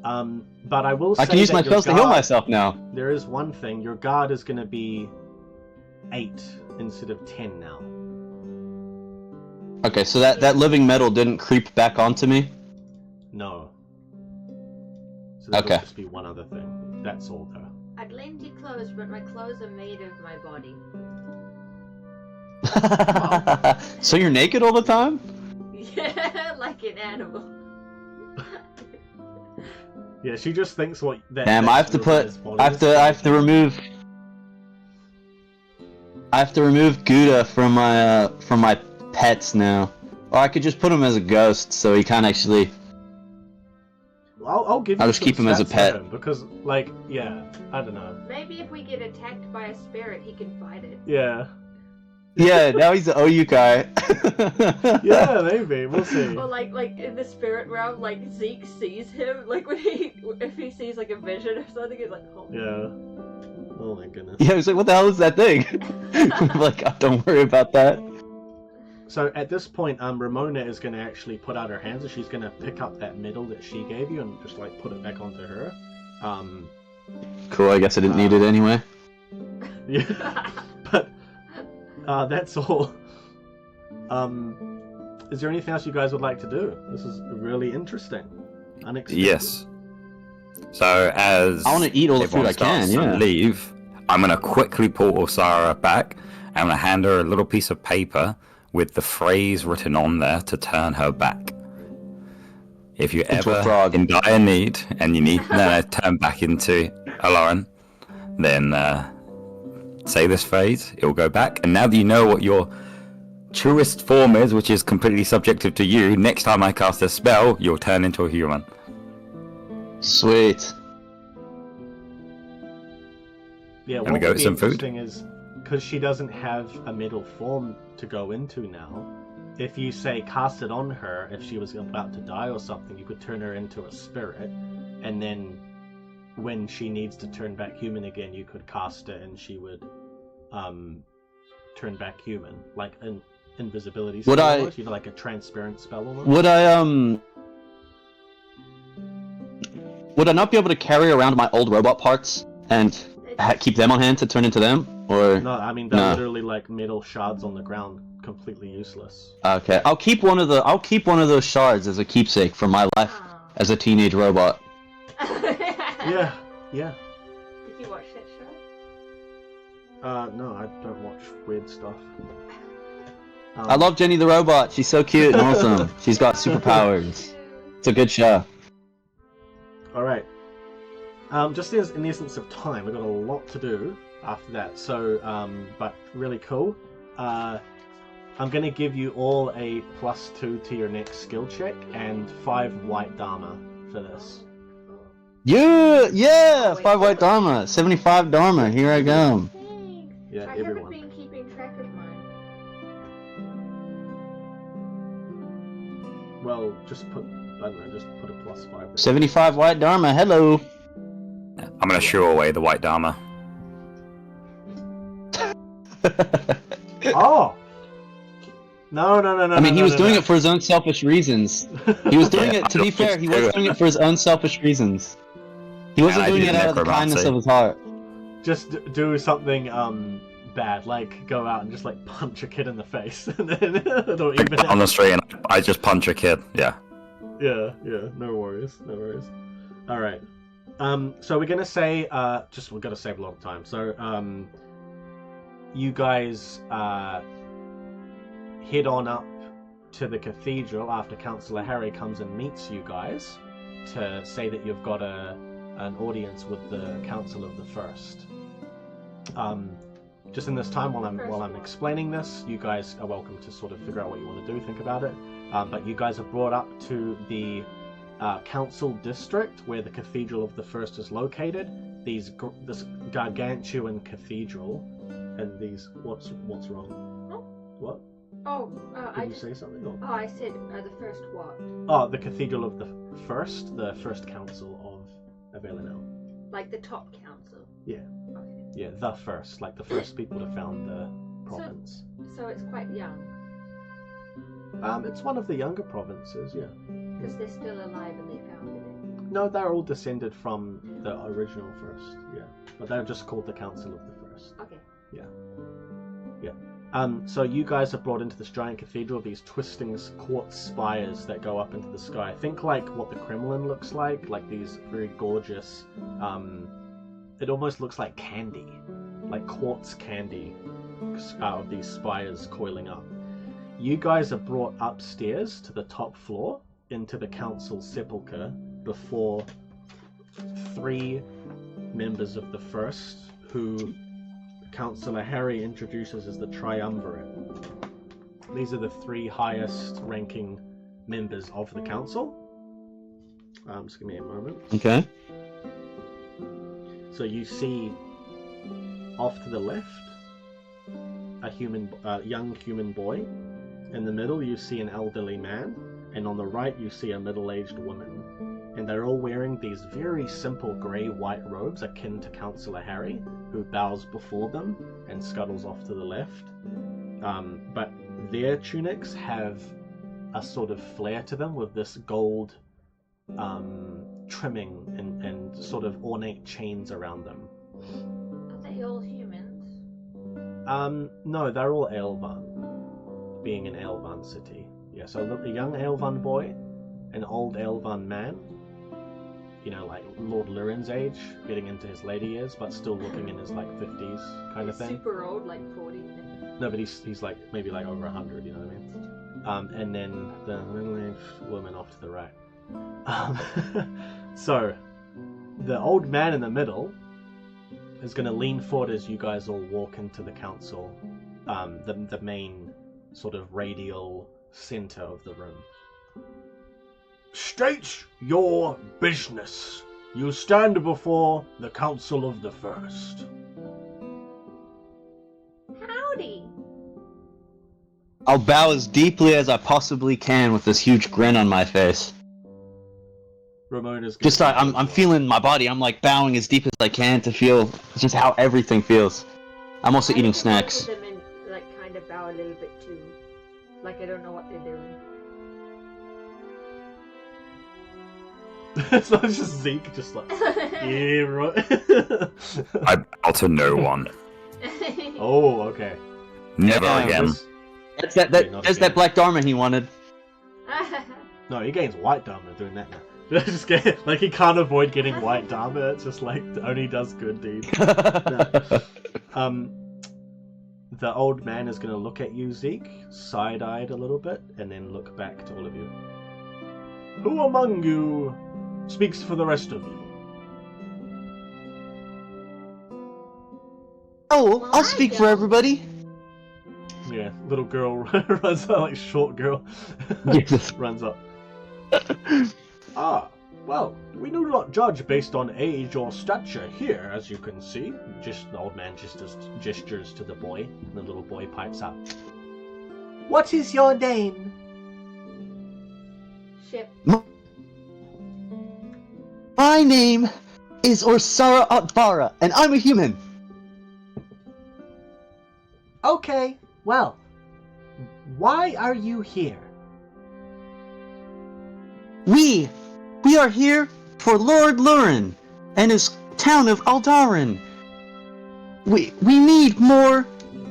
But I will say I can use that my your spells to heal guard- myself now. There is one thing. Your guard is going to be 8 instead of 10 now. Okay, so that living metal didn't creep back onto me? No. So that'll Okay. just be one other thing. That's all though. I'd lend you clothes, but my clothes are made of my body. So you're naked all the time? Yeah, like an animal. Yeah, she just thinks what that. Damn, I have to put. I have to remove. I have to remove Gouda from my pets now. Or I could just put him as a ghost, so he can't actually. I'll give you I'll just some keep him as a stats for pet. him, because, like, yeah, I don't know. Maybe if we get attacked by a spirit, he can fight it. Yeah. Yeah, now he's the OU guy. Yeah, maybe. We'll see. Or like in the spirit realm, like Zeke sees him, like if he sees like a vision or something, he's like, oh. Yeah. Oh my goodness. Yeah, he's like, what the hell is that thing? I'm like, oh, don't worry about that. So at this point, Ramona is going to actually put out her hands, and she's going to pick up that medal that she gave you and just like put it back onto her. Cool, I guess I didn't need it anyway. Yeah. But that's all. Is there anything else you guys would like to do? This is really interesting. Unexpected. Yes. So as I want to eat all the food everyone I can, starts to yeah. leave, I'm gonna quickly pull Osara back. I'm gonna hand her a little piece of paper with the phrase written on there to turn her back. If you're Into a ever frog. in dire need and you need to turn back into a Lauren, then say this phrase, it'll go back. And now that you know what your truest form is, which is completely subjective to you, next time I cast a spell, you'll turn into a human. Sweet. Yeah, Gonna what go would get be some food? interesting is, because she doesn't have a metal form to go into now, if you say cast it on her, if she was about to die or something, you could turn her into a spirit, and then when she needs to turn back human again, you could cast it and she would turn back human, like an invisibility spell Would I- almost, you know, like a transparent spell almost. Would I not be able to carry around my old robot parts and keep them on hand to turn into them? Or No, I mean they're No. literally like metal shards on the ground, completely useless. okay, I'll keep one of those shards as a keepsake from my life Oh. as a teenage robot. Yeah, yeah. Did you watch that show? No, I don't watch weird stuff. I love Jenny the robot. She's so cute and awesome. She's got superpowers. It's a good show. Alright. Just in the essence of time, we've got a lot to do after that, so, but really cool. I'm going to give you all a +2 to your next skill check, and 5 white dharma for this. Yeah, 5 white dharma, 75 dharma. Here I go. Thanks. Yeah, I everyone. haven't been keeping track of mine. Well, just put, I don't know, just put a +5 there. 75 white dharma. Hello. I'm gonna shoo away the white Dharma. Oh! No. I mean, he was doing it for his own selfish reasons. He was doing it, to be fair, he was doing it for his own selfish reasons. He wasn't And I doing did it out of the kindness necromancy. of his heart. Just do something bad, like go out and just like punch a kid in the face, and then it'll even On the out. street, and I just punch a kid. Yeah. Yeah, no worries. All right. So we're gonna say, we're gonna save a lot of time. So, you guys head on up to the cathedral after Councillor Harry comes and meets you guys to say that you've got an audience with the Council of the First. Just in this time while I'm explaining this, you guys are welcome to sort of figure out what you want to do, think about it. But you guys are brought up to the council district where the Cathedral of the First is located. This gargantuan cathedral, and these what's wrong? Oh. What? Oh, Did you say something? Or? Oh, I said the first what? Oh, the Cathedral of the First Council of Elenel. Like the top council. Yeah. Okay. Yeah, the first, like the first people to found the province. So it's quite young. It's one of the younger provinces, yeah. Because they're still alive and they founded it. No, they're all descended from the original first, yeah. But they're just called the Council of the First. Okay. So you guys are brought into this giant cathedral, these twisting quartz spires that go up into the sky. Think like what the Kremlin looks like these very gorgeous, it almost looks like candy, like quartz candy out of these spires coiling up. You guys are brought upstairs to the top floor into the council sepulchre before 3 members of the First, who Councillor Harry introduces as the Triumvirate. These are the 3 highest ranking members of the council. Just give me a moment. Okay. So you see off to the left a young human boy. In the middle you see an elderly man, and on the right you see a middle-aged woman. And they're all wearing these very simple grey-white robes akin to Councillor Harry, who bows before them and scuttles off to the left. But their tunics have a sort of flair to them with this gold trimming and sort of ornate chains around them. Are they all humans? No, they're all Elvan, being an Elvan city. Yeah, so a young Elvan boy, an old Elvan man, you know, like Lord Lurin's age, getting into his later years, but still looking in his like 50s kind of thing. Super old, like 40. No, but he's like maybe like over 100, you know what I mean? And then the middle-aged woman off to the right. So the old man in the middle is going to lean forward as you guys all walk into the council, the main sort of radial center of the room. State your business. You stand before the Council of the First. Howdy! I'll bow as deeply as I possibly can with this huge grin on my face. Ramona's Just like I'm feeling my body. I'm like bowing as deep as I can to feel just how everything feels. I'm also eating snacks. Them and like kind of bow a little bit too. Like I don't know what they're doing. So it's just Zeke, just like, yeah, right. I bow to no one. Oh, okay. Never Yeah, again. That's not there's again. that black Dharma he wanted. No, he gains white Dharma doing that now. Just get, like, he can't avoid getting white Dharma. It's just like only does good deeds. The old man is going to look at you, Zeke, side-eyed a little bit, and then look back to all of you. Who among you speaks for the rest of you? Oh, Well, I'll I speak for don't. everybody. Yeah, little girl runs up, like short girl Yes. runs up. Ah, well, we do not judge based on age or stature here, as you can see. Just the old man gestures to the boy, and the little boy pipes up. What is your name? Ship. My name is Orsara Atbara, and I'm a human. Okay, well, Why are you here? We are here for Lord Lurin and his town of Aldarin. We need more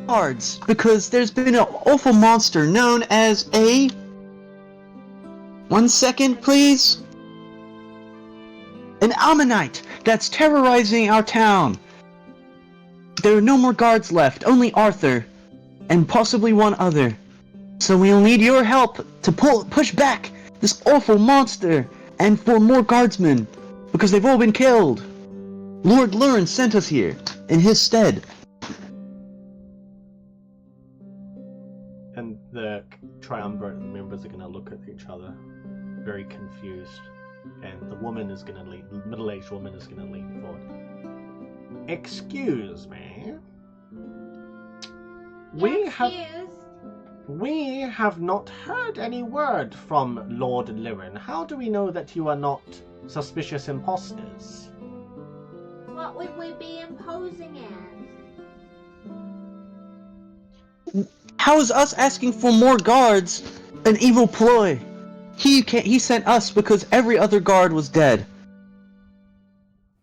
guards because there's been an awful monster known as a... 1 second, please. An Ammonite that's terrorizing our town. There are no more guards left, only Arthur, and possibly one other. So we'll need your help to push back this awful monster, and for more guardsmen, because they've all been killed. Lord Lurin sent us here, in his stead. And the triumvirate members are going to look at each other, very confused. And the woman is going to lean, the middle-aged woman is going to lean forward. Excuse me. We have not heard any word from Lord Lirin. How do we know that you are not suspicious imposters? What would we be imposing as? How is us asking for more guards an evil ploy? He sent us because every other guard was dead.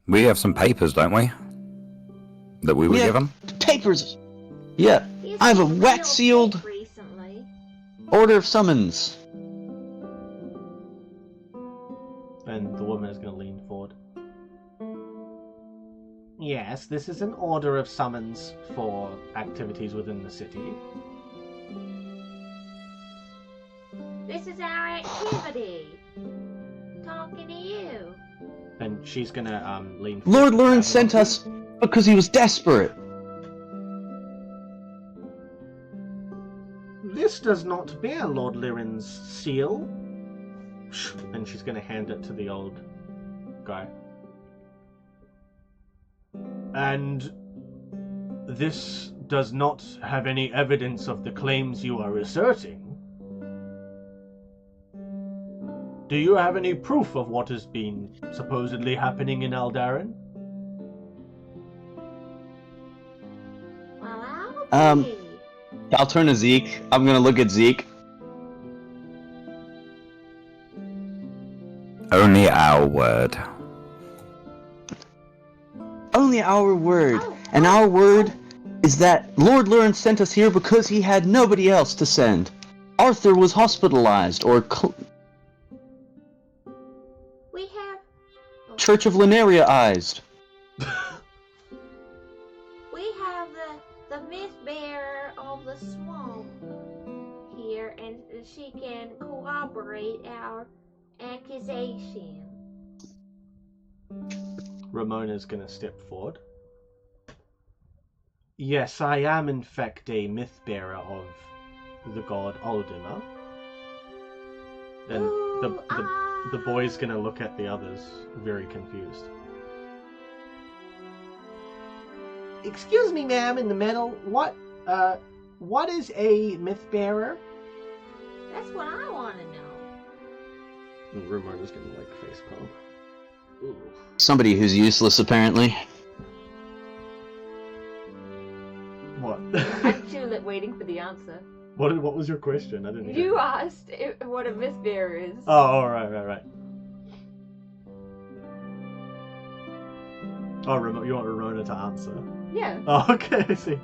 We have some papers, don't we? That we were given? Papers! Yeah, I have a wax-sealed recently. order of summons. And the woman is going to lean forward. Yes, this is an order of summons for activities within the city. This is our activity. Talking to you. And she's going to lean Lord forward. Lurin sent us because he was desperate. This does not bear Lord Lirin's seal. And she's going to hand it to the old guy. And this does not have any evidence of the claims you are asserting. Do you have any proof of what has been supposedly happening in Aldarin? Well, I'll turn to Zeke. I'm gonna look at Zeke. Only our word. Only our word. And our word is that Lord Lurin sent us here because he had nobody else to send. Arthur was hospitalized, or we have... Church of Lineria-ized. We have the myth bearer of the swamp here, and she can corroborate our accusation. Ramona's going to step forward. Yes, I am in fact a myth-bearer of the god Aldima. And the boy's going to look at the others, very confused. Excuse me, ma'am, in the middle. What is a myth-bearer? That's what I want to know. And Ramona's going to, facepalm. Ooh. Somebody who's useless, apparently. What? I'm too waiting for the answer. What was your question? I didn't hear. You asked what a myth bearer is. Oh, right. Oh, you want Ramona to answer? Yeah. Oh, okay, I see.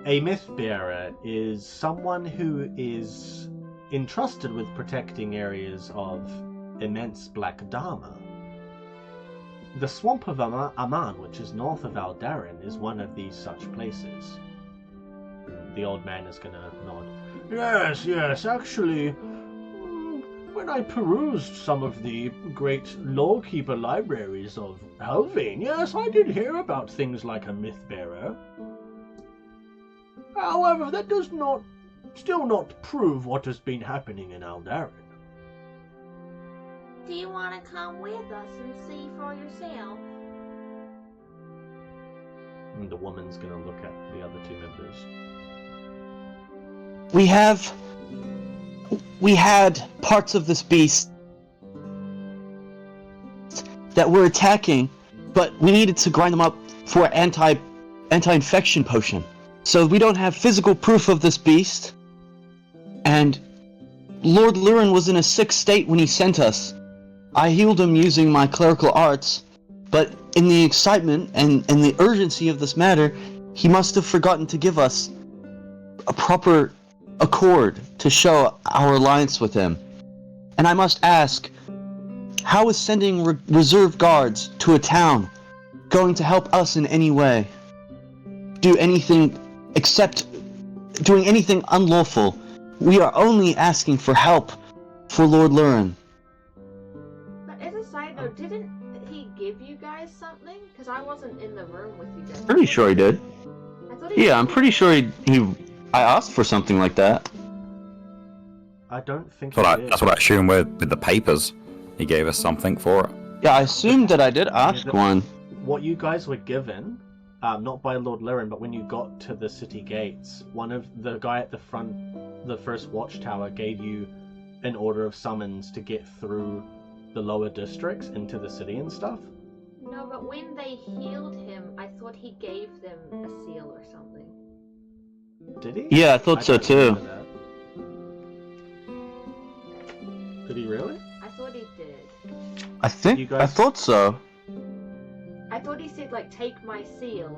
A myth-bearer is someone who is entrusted with protecting areas of immense black dharma. The swamp of Aman, which is north of Aldarin, is one of these such places. The old man is going to nod. Yes, actually, when I perused some of the great lawkeeper libraries of Helvane, yes, I did hear about things like a myth-bearer. However, that does still not prove what has been happening in Aldarin. Do you want to come with us and see for yourself? And the woman's going to look at the other two members. We had parts of this beast that were attacking, but we needed to grind them up for anti-infection potion. So we don't have physical proof of this beast, And Lord Lurin was in a sick state when he sent us. I healed him using my clerical arts, but in the excitement and the urgency of this matter, he must have forgotten to give us a proper accord to show our alliance with him. And I must ask, how is sending reserve guards to a town going to help us in any way? Do anything except doing anything unlawful. We are only asking for help for Lord Lurin. But as a side note, didn't he give you guys something? Because I wasn't in the room with you guys. Pretty sure he did. I thought he Yeah, I'm pretty sure I asked for something like that. I don't think That's what I assume with the papers. He gave us something for it. Yeah, I assumed that I did ask one. What you guys were given, not by Lord Lirin, but when you got to the city gates, one of the guy at the front, the first watchtower, gave you an order of summons to get through the lower districts into the city and stuff. No, but when they healed him, I thought he gave them a seal or something. Did he? Yeah, I thought so don't too. remember that. Did he really? I thought he did. I thought so. I thought he said, like, take my seal,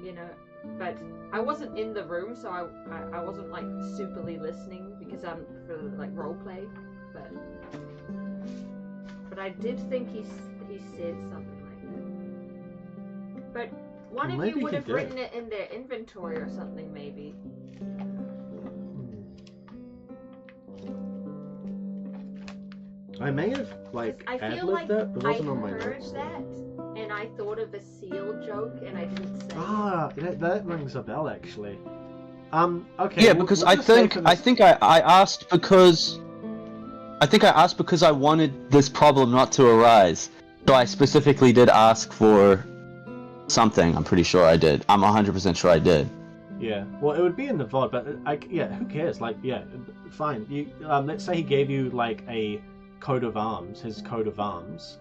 you know, but I wasn't in the room, so I wasn't, like, superly listening, because I'm for, like, roleplay, but I did think he said something like that. But one of Maybe you would he have did. written it in their inventory or something, maybe. I may have, like, I feel ad-libbed like that. It I wasn't on my heard notes. that, and I thought of a seal joke, and I didn't say it. Ah, that rings a bell, actually. Okay. Yeah, we'll- because we'll I just say think for I this- think I asked because I wanted this problem not to arise. So I specifically did ask for something. I'm pretty sure I did. I'm 100% sure I did. Yeah, well, it would be in the VOD, but who cares? Like, yeah, fine. You, let's say he gave you like a coat of arms, his coat of arms,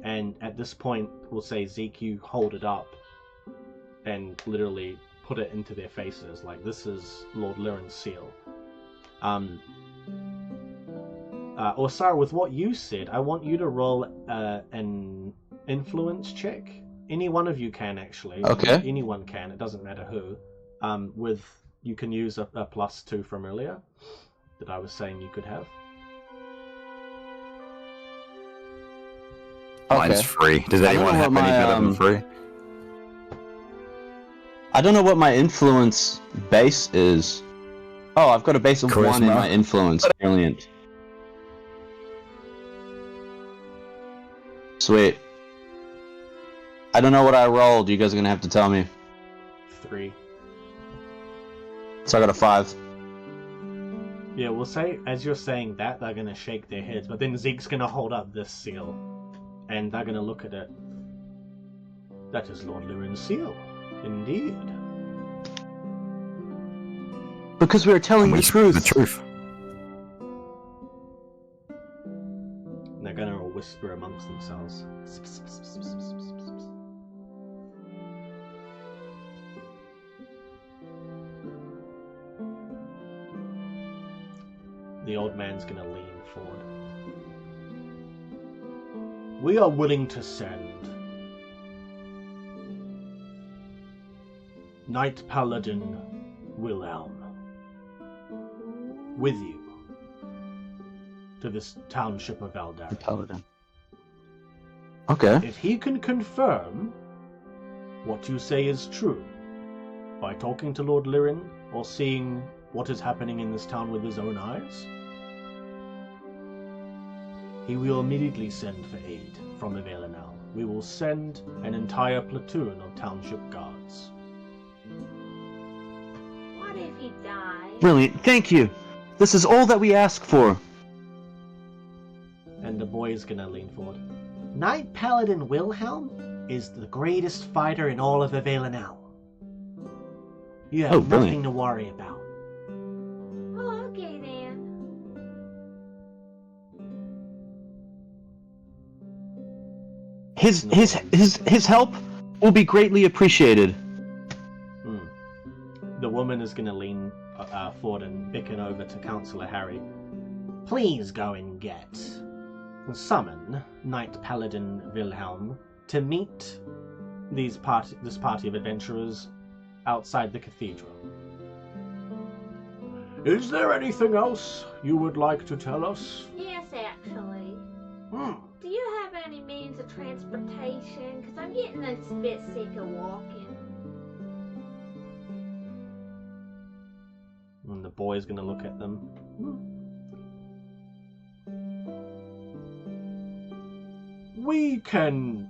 and at this point, we'll say Zeke, you hold it up, and literally put it into their faces, like this is Lord Lirin's seal. Or Sarah, with what you said, I want you to roll an influence check. Any one of you can actually. Okay. Anyone can. It doesn't matter who. You can use a +2 from earlier that I was saying you could have. Mine's free. Does I don't anyone know have what any my, better than free? I don't know what my influence base is. Oh, I've got a base of 1 in Charisma. my influence. Brilliant. Sweet. I don't know what I rolled. You guys are gonna have to tell me. 3. So I got a 5. Yeah, we'll say, as you're saying that, they're going to shake their heads, but then Zeke's going to hold up this seal, and they're going to look at it. That is Lord Lirin's seal. Indeed. Because we are telling We the speak truth. The truth. And they're going to whisper amongst themselves. The old man's going to lean forward. We are willing to send Knight Paladin Wilhelm with you to this township of Eldar. Paladin. Okay. If he can confirm what you say is true by talking to Lord Lirin or seeing what is happening in this town with his own eyes, he will immediately send for aid from Avelanel. We will send an entire platoon of township guards. What if he died? Brilliant. Thank you. This is all that we ask for. And the boy is gonna lean forward. Knight Paladin Wilhelm is the greatest fighter in all of Avelanel. You have Oh, brilliant. nothing to worry about. Oh, okay then. His help will be greatly appreciated. the woman is going to lean forward and beckon over to Councillor Harry. Please go and summon Knight Paladin Wilhelm to meet this party of adventurers outside the cathedral. Is there anything else you would like to tell us? Yes, actually. Do you have any means of transportation? Because I'm getting a bit sick of walking. And the boy's going to look at them. We can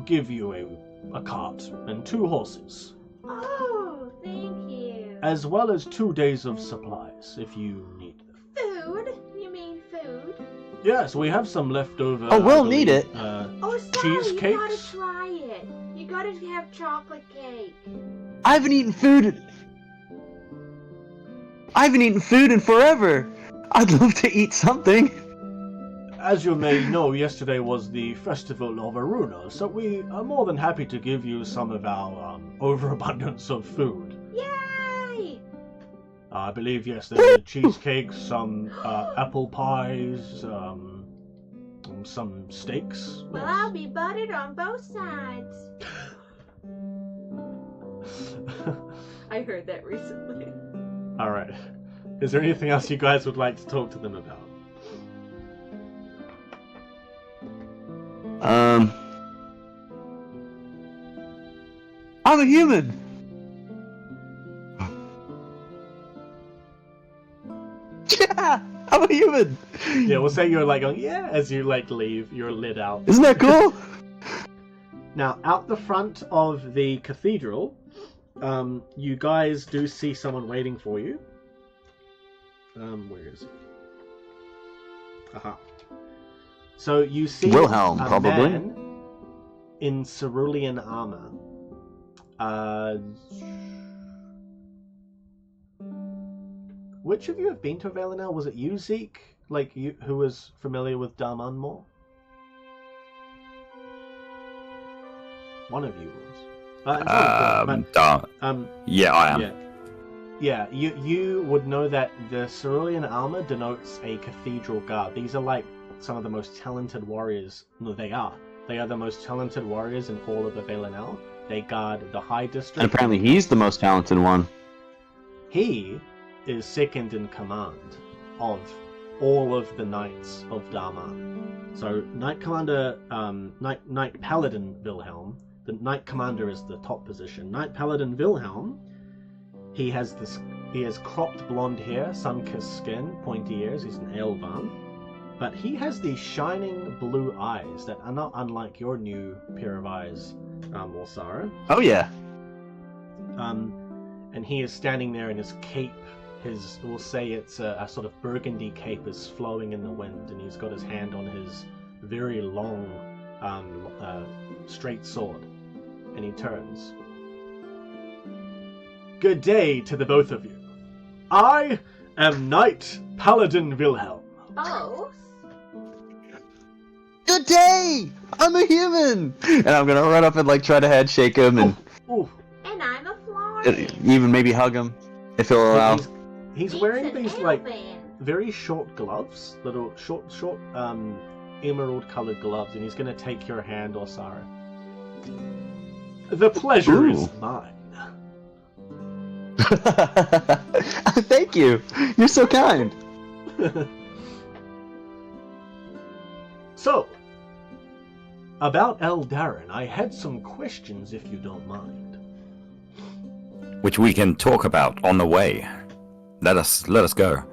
give you a cart and 2 horses. Oh, thank you. As well as 2 days of supplies, if you need them. Food? You mean food? Yes, we have some leftover. Oh, we'll need it. Oh, sorry, Cheesecakes? you gotta try it. You gotta have chocolate cake. I haven't eaten food in forever. I'd love to eat something. As you may know, yesterday was the festival of Aruna, so we are more than happy to give you some of our overabundance of food. Yay! I believe, yes, there's cheesecakes, some apple pies, some steaks. Well, I'll be buttered on both sides. I heard that recently. Alright. Is there anything else you guys would like to talk to them about? I'm a human. Yeah, I'm a human. Yeah, we'll say you're like going, yeah, as you like leave, you're lit out. Isn't that cool? Now, out the front of the cathedral, you guys do see someone waiting for you. Where is it? Aha. So you see Wilhelm, a probably. man in cerulean armor. Which of you have been to Valinor? Was it you, Zeke? Like, you who was familiar with Daman more? One of you was. Yeah, I am. Yeah, you would know that the cerulean armor denotes a cathedral guard. These are like some of the most talented warriors. No, they are. They are the most talented warriors in all of the Valinor. They guard the High District. And apparently he's the most talented one. He is second in command of all of the Knights of Dharma. So Knight Commander, Knight Paladin Wilhelm. The Knight Commander is the top position. Knight Paladin Wilhelm. He has cropped blonde hair, sun-kissed skin, pointy ears. He's an Elvan. But he has these shining blue eyes that are not unlike your new pair of eyes, Orsara. Oh yeah. And he is standing there in his cape. We'll say it's a sort of burgundy cape is flowing in the wind, and he's got his hand on his very long, straight sword. And he turns. Good day to the both of you. I am Knight Paladin Wilhelm. Both? Good day! I'm a human! And I'm gonna run up and like try to handshake him and Ooh. And I'm a Florian. even maybe hug him if he'll allow. He's It's wearing an these like Elven. very short gloves, little short emerald colored gloves, and he's gonna take your hand, Orsara. The pleasure is Ooh. mine. Thank you. You're so kind. So, about Eldarin, I had some questions if you don't mind. Which we can talk about on the way. Let us go.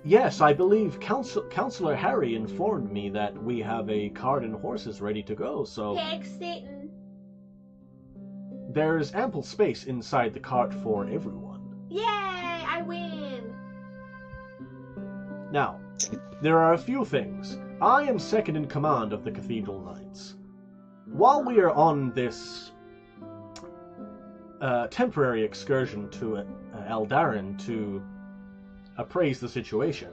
Yes, I believe Councillor Harry informed me that we have a cart and horses ready to go, so Peg sitting. there's ample space inside the cart for everyone. Yay! I win. Now, there are a few things. I am second in command of the Cathedral Knights. While we are on this temporary excursion to Eldarin to appraise the situation,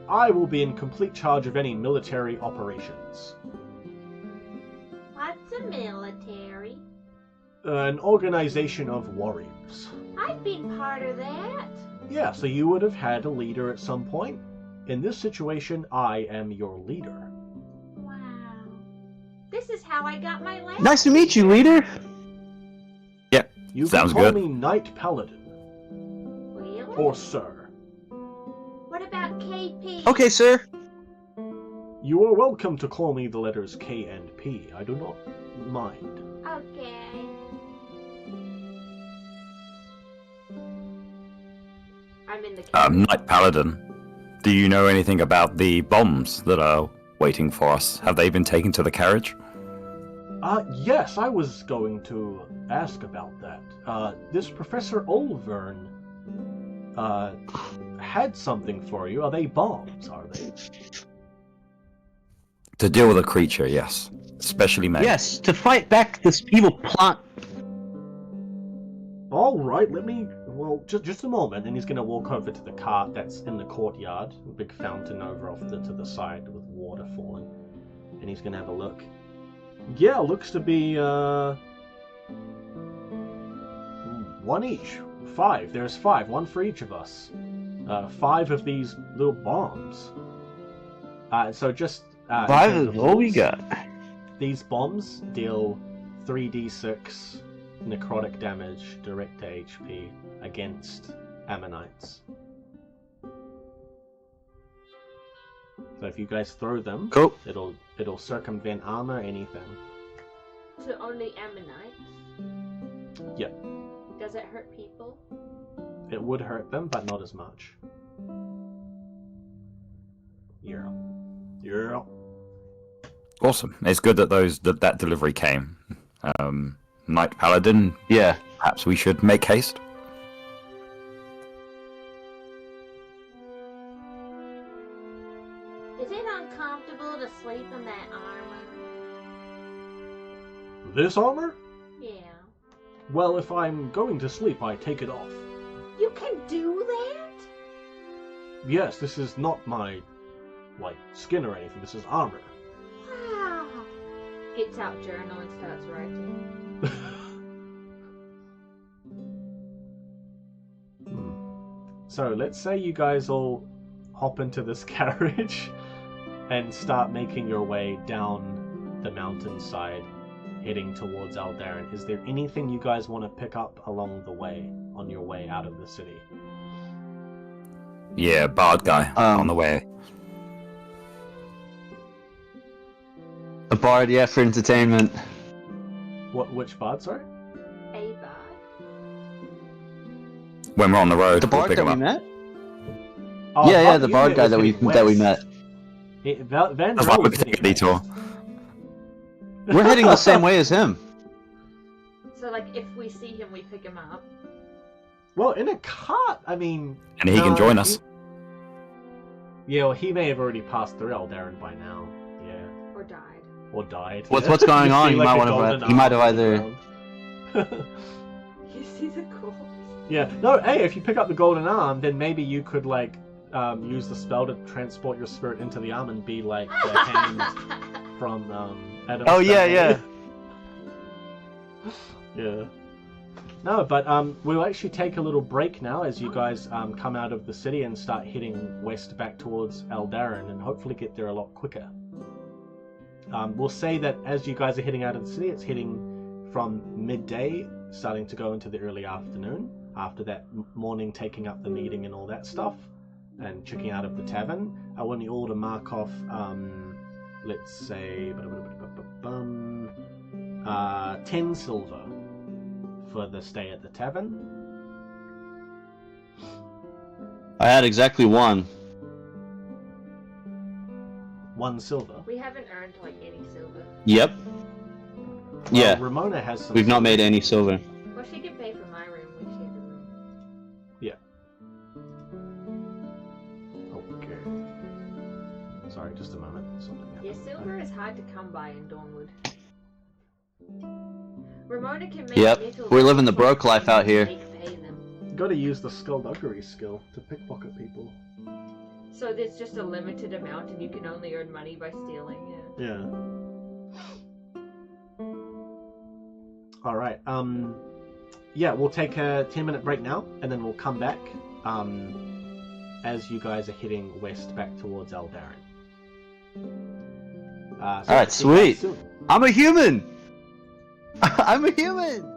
I will be in complete charge of any military operations. What's a military? An organization of warriors. I've been part of that. Yeah, so you would have had a leader at some point. In this situation, I am your leader. Wow. This is how I got my last. Nice to meet you, leader. You Sounds can call good. me Knight Paladin, Really? or Sir. What about KP? Okay, sir. You are welcome to call me the letters K and P. I do not mind. Okay. I'm in the carriage. Knight Paladin, do you know anything about the bombs that are waiting for us? Have they been taken to the carriage? Yes, I was going to ask about that. This Professor Olvern, had something for you. Are they bombs, are they? To deal with a creature, yes. Specially made. Yes, to fight back this evil plot. Alright, well, just a moment, and he's gonna walk over to the cart that's in the courtyard. A big fountain over to the side with water falling. And he's gonna have a look. Yeah, looks to be, one each. 5. There's 5. One for each of us. 5 of these little bombs. So just... in 5 terms is of all we rules, got. These bombs deal 3d6 necrotic damage direct to HP against Ammonites. So if you guys throw them, Cool. it'll circumvent armor, anything. So only Ammonites? Yep. Does it hurt people? It would hurt them, but not as much. Yeah. Yeah. Awesome. It's good that that delivery came. Knight Paladin, Yeah. perhaps we should make haste. Is it uncomfortable to sleep in that armor? This armor? Yeah. Well, if I'm going to sleep, I take it off. You can do that? Yes, this is not my, skin or anything. This is armor. Wow. Gets out journal and starts writing. So, let's say you guys all hop into this carriage and start making your way down the mountainside, heading towards Aldaran. Is there anything you guys want to pick up along the way, on your way out of the city? Yeah, bard guy on the way. A bard, yeah, for entertainment. Which bard, sorry? A bar. When we're on the road, The we'll bard pick that him we up. met? Oh, yeah, the bard guy was that we heading met. west. Van That's Dro why we was could take a heading detour. west. We're heading the same way as him. So, if we see him, we pick him up. Well, in a cart, I mean... And he can join us. Yeah, well, he may have already passed through Aldaran by now. Yeah. Or died. Or died. What's going You on? see, He like, might a wanna- golden he might arm have on the either- ground. You see the corpse? Yeah. No, hey, if you pick up the golden arm, then maybe you could, use the spell to transport your spirit into the arm and be like the hand from, Adam's Oh, yeah, Family. yeah. Yeah. No, but we'll actually take a little break now as you guys come out of the city and start heading west back towards Aldaran and hopefully get there a lot quicker. We'll say that as you guys are heading out of the city, it's heading from midday, starting to go into the early afternoon, after that morning taking up the meeting and all that stuff, and checking out of the tavern. I want you all to mark off, let's say, 10 silver for the stay at the tavern. I had exactly 1. 1 silver. We haven't earned, any silver. Yep. Well, Yeah. Ramona has some We've not silver. made any silver. Well, she can pay for my room when she has a room. Okay. Sorry, just a moment. Something Yeah, happened. silver is hard to come by in Dawnward. Ramona can make Yep, metal we're living the but broke life out here. Pay them. Gotta use the skullduggery skill to pickpocket people. So there's just a limited amount and you can only earn money by stealing, yeah. Yeah. All right. Yeah, we'll take a 10-minute break now, and then we'll come back as you guys are heading west back towards Eldarin. So Alright, see you guys sweet. soon. I'm a human! I'm a human!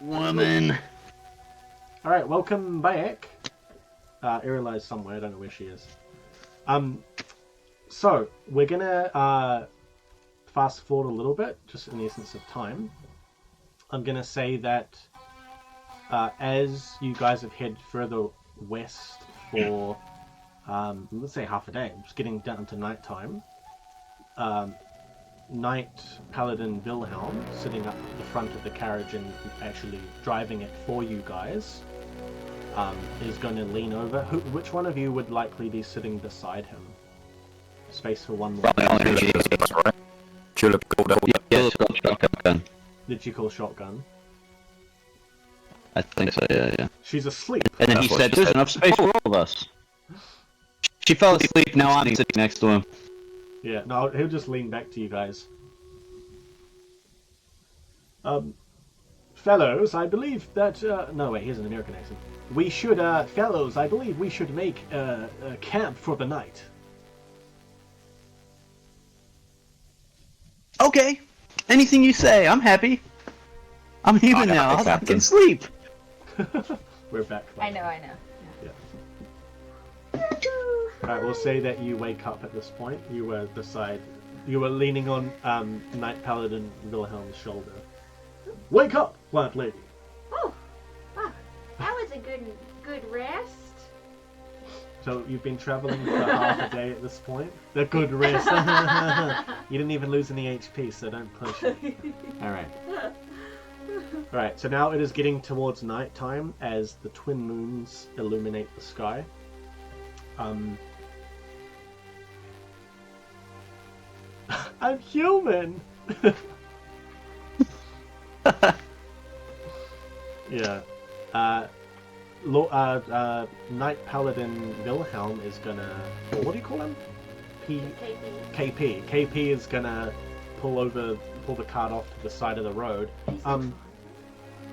Woman. All right, welcome back. Ariel's somewhere. I don't know where she is. So we're gonna fast forward a little bit, just in the essence of time. I'm gonna say that as you guys have headed further west for, let's say half a day, just getting down to nighttime. Knight Paladin Wilhelm, sitting up at the front of the carriage and actually driving it for you guys, is going to lean over. Which one of you would likely be sitting beside him? Space for one more. Tulip called out. Yes, shotgun. Did she call shotgun? I think so, yeah. She's asleep. And then That's he what said, she there's said. enough space for all of us. She fell asleep, now I'm sitting next to him. Yeah, no, he'll just lean back to you guys. Fellows, I believe that... no, wait, here's an American accent. We should, fellows, I believe we should make a camp for the night. Okay, anything you say, I'm happy. I'm human Aye, now, aye, I can Captain. sleep. I We're back. Fine. know. Alright, we'll say that you wake up at this point. You were leaning on Knight Paladin Wilhelm's shoulder. Wake up, plant lady! Oh, wow. That was a good rest. So you've been traveling for half a day at this point? The good rest. You didn't even lose any HP, so don't push it. Alright, so now it is getting towards night time as the twin moons illuminate the sky. I'm human! Yeah. Knight Paladin Wilhelm is gonna... What do you call him? KP. KP is gonna pull the cart off to the side of the road.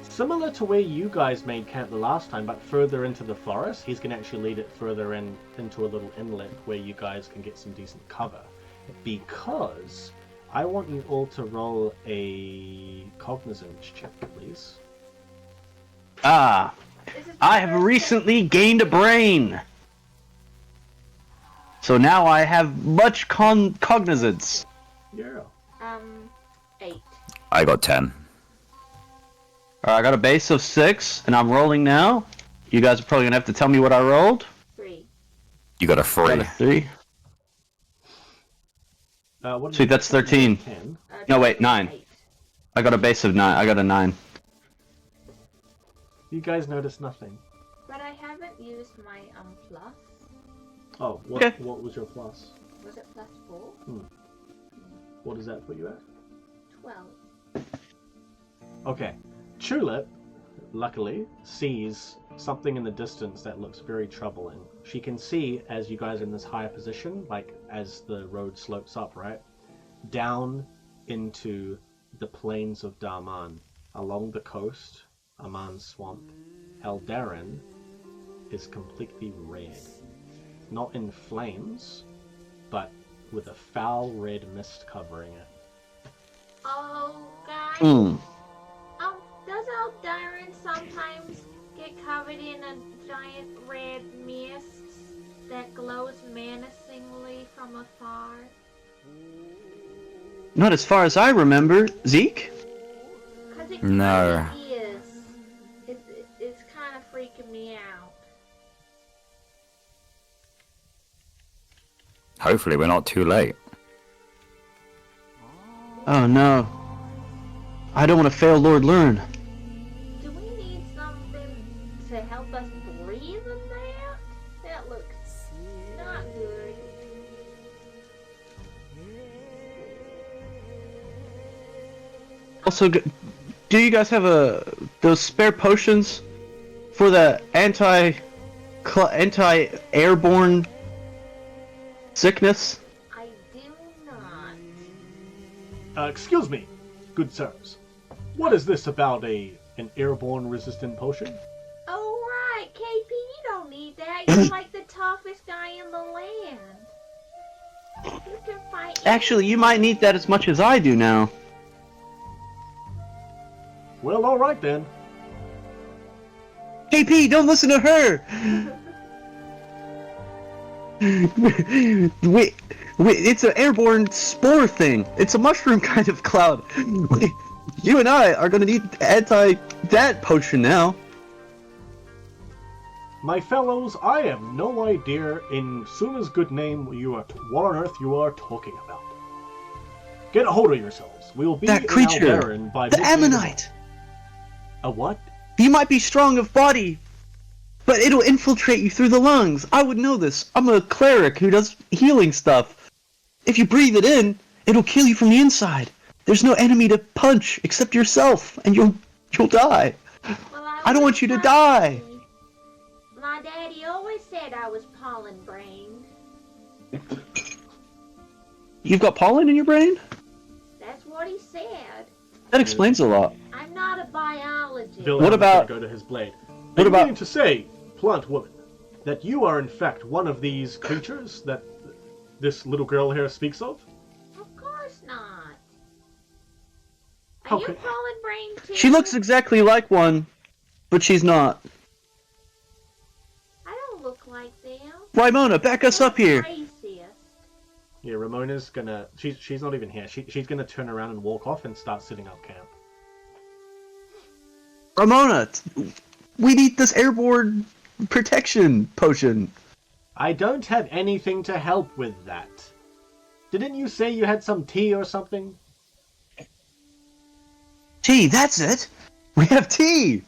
Similar to where you guys made camp the last time, but further into the forest. He's gonna actually lead it further into a little inlet where you guys can get some decent cover. Because I want you all to roll a cognizance check, please. Ah, I have recently gained a brain. So now I have much cognizance. Yeah. 8. I got 10. Alright, I got a base of 6, and I'm rolling now. You guys are probably gonna have to tell me what I rolled. 3. You got a I 3. got a 3. What Sweet, that's 13. 10. No, wait, 9. 8. I got a base of 9. I got a 9. You guys notice nothing. But I haven't used my plus. Oh, Okay. What was your plus? Was it plus 4? What does that put you at? 12. Okay. Tulip, luckily, sees something in the distance that looks very troubling. She can see, as you guys are in this higher position, like as the road slopes up, right? Down into the plains of Darman, along the coast, Aman Swamp. Eldarin is completely red. Not in flames, but with a foul red mist covering it. Oh, guys. Does Aldarin sometimes get covered in a giant red mist that glows menacingly from afar? Not as far as I remember. Zeke? 'Cause it No. kinda is. It's kind of freaking me out. Hopefully we're not too late. Oh no. I don't want to fail Lord Learn. Do we need something to help us breathe in that? That looks not good. Also, do you guys have those spare potions for the anti-airborne sickness? I do not. Excuse me, good sirs. What is this about an airborne resistant potion? Oh right, KP, you don't need that. You're like the toughest guy in the land. You can fight. Actually, you might need that as much as I do now. Well, alright then. KP, don't listen to her! Wait, it's an airborne spore thing. It's a mushroom kind of cloud. You and I are gonna need anti-that potion now. My fellows, I have no idea in Suma's good name what on earth you are talking about. Get a hold of yourselves. We will be That in creature, Alderan by the midday Ammonite. tomorrow. A what? You might be strong of body, but it'll infiltrate you through the lungs. I would know this. I'm a cleric who does healing stuff. If you breathe it in, it'll kill you from the inside. There's no enemy to punch except yourself, and you'll die. Well, I don't want you to die. My daddy always said I was pollen-brained. You've got pollen in your brain? That's what he said. That explains a lot. I'm not a biologist. Bill What Elm's gonna about- go to his blade? what I'm about- meaning to say, plant woman, that you are in fact one of these creatures that this little girl here speaks of? Of course not. Are How you could- pollen-brained too? She looks exactly like one, but she's not. I don't look like them. Raimona, back us up here. Racist. Yeah, Ramona's gonna. She's not even here. She's gonna turn around and walk off and start setting up camp. Ramona, we need this airborne protection potion. I don't have anything to help with that. Didn't you say you had some tea or something? Tea, that's it. We have tea.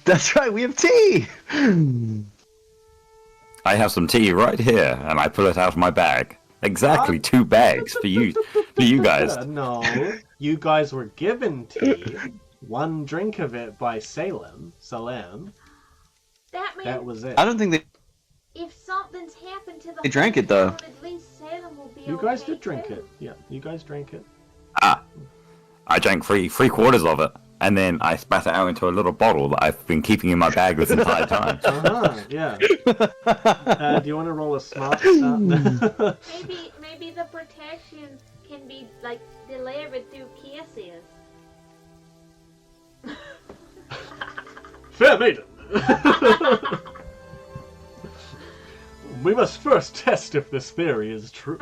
That's right, we have tea. I have some tea right here, and I pull it out of my bag. Exactly 2 bags for you guys. No, you guys were given tea. 1 drink of it by Salem. That means That was it. I don't think if something's happened to the They drank it, though. town, at least Salem will be You guys okay, did drink too. it. Yeah, you guys drank it. I drank three-quarters of it, and then I spat it out into a little bottle that I've been keeping in my bag this entire time. Yeah. Do you want to roll a smart start? Maybe the protection can be like delivered through kisses. Fair maiden. We must first test if this theory is true.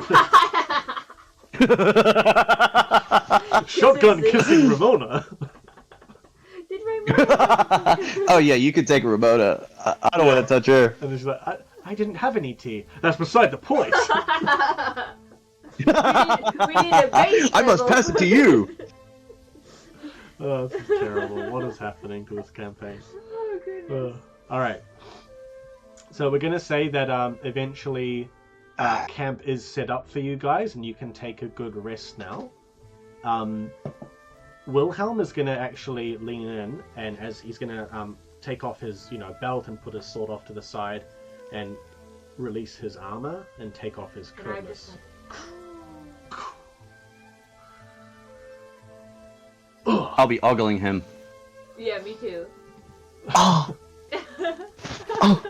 Shotgun kissing Ramona. Did Raymond? Oh yeah, you could take Ramona. I don't want to touch her. And she's like, I didn't have any tea. That's beside the point. we need a base I must level. pass it to you. Oh, this is terrible. What is happening to this campaign? Oh goodness. Alright. So we're going to say that eventually camp is set up for you guys and you can take a good rest now. Wilhelm is going to actually lean in, and as he's going to take off his belt and put his sword off to the side and release his armor and take off his And I cutlass. just I'll be ogling him. yeah, me too. Oh, oh.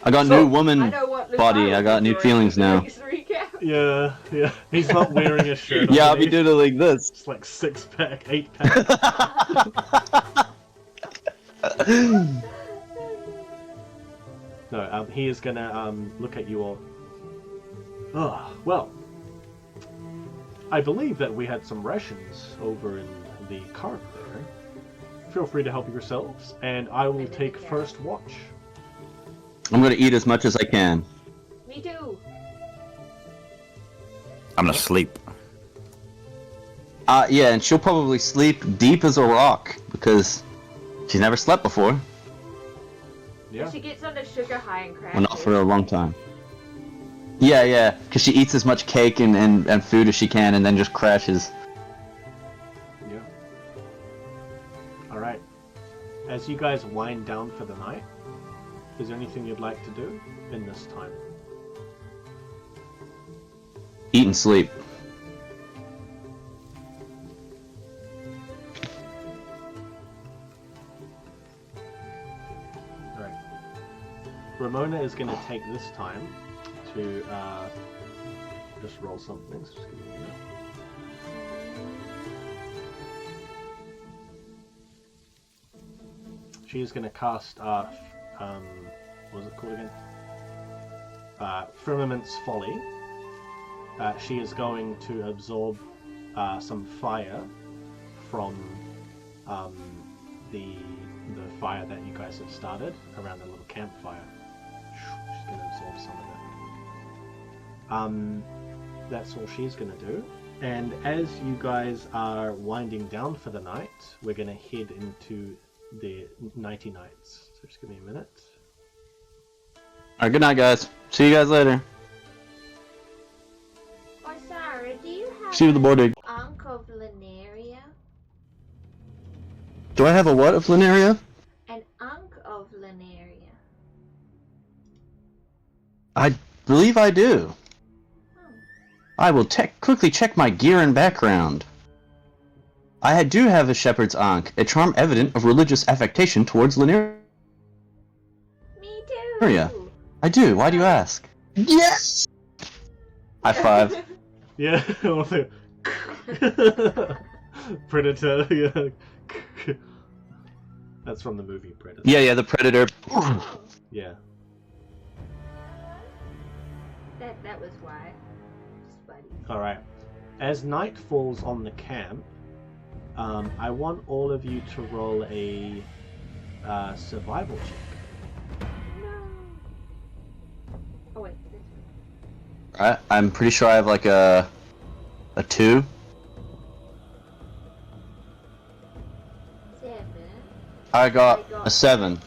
I got So- new woman I know what Luke body. I Island got is new doing. feelings now. Next recap. Yeah. He's not wearing a shirt. Yeah, I'll be underneath. doing like this. It's like 6-pack, 8-pack. No, he is gonna look at you all. Ah, well, I believe that we had some rations over in the cart there. Feel free to help yourselves, and I will take first watch. I'm gonna eat as much as I can. Me too. I'm gonna sleep. Yeah, and she'll probably sleep deep as a rock because she's never slept before. Yeah. She gets on the sugar high and crashes. Well, not for a long time. Yeah, because she eats as much cake and food as she can and then just crashes. Yeah. Alright. As you guys wind down for the night, is there anything you'd like to do in this time? Eat and sleep. Alright. Ramona is going to take this time to just roll something. So just give me a minute. she is going to cast what was it called again? Firmament's Folly. She is going to absorb some fire from the fire that you guys have started around the little campfire. She's going to absorb some of it. That's all she's going to do. And as you guys are winding down for the night, we're going to head into the nighty nights. So just give me a minute. Alright, good night, guys. See you guys later. Oh, sorry, do you have See you with the board dig. Uncle of Lineria? Do I have a what of Lineria? An Unk of Lineria. I believe I do. Oh. I will quickly check my gear and background. I do have a Shepherd's Ankh, a charm evident of religious affectation towards Lineria. Me too. Lineria. I do. Why do you ask? Yes! High five. Yeah, also Predator. Yeah, that's from the movie Predator. Yeah, the Predator. Yeah. That was why. Just buddies. All right. As night falls on the camp, I want all of you to roll a survival check. No. Oh wait. Alright, I'm pretty sure I have like a 2. 7. I got a 7. 15.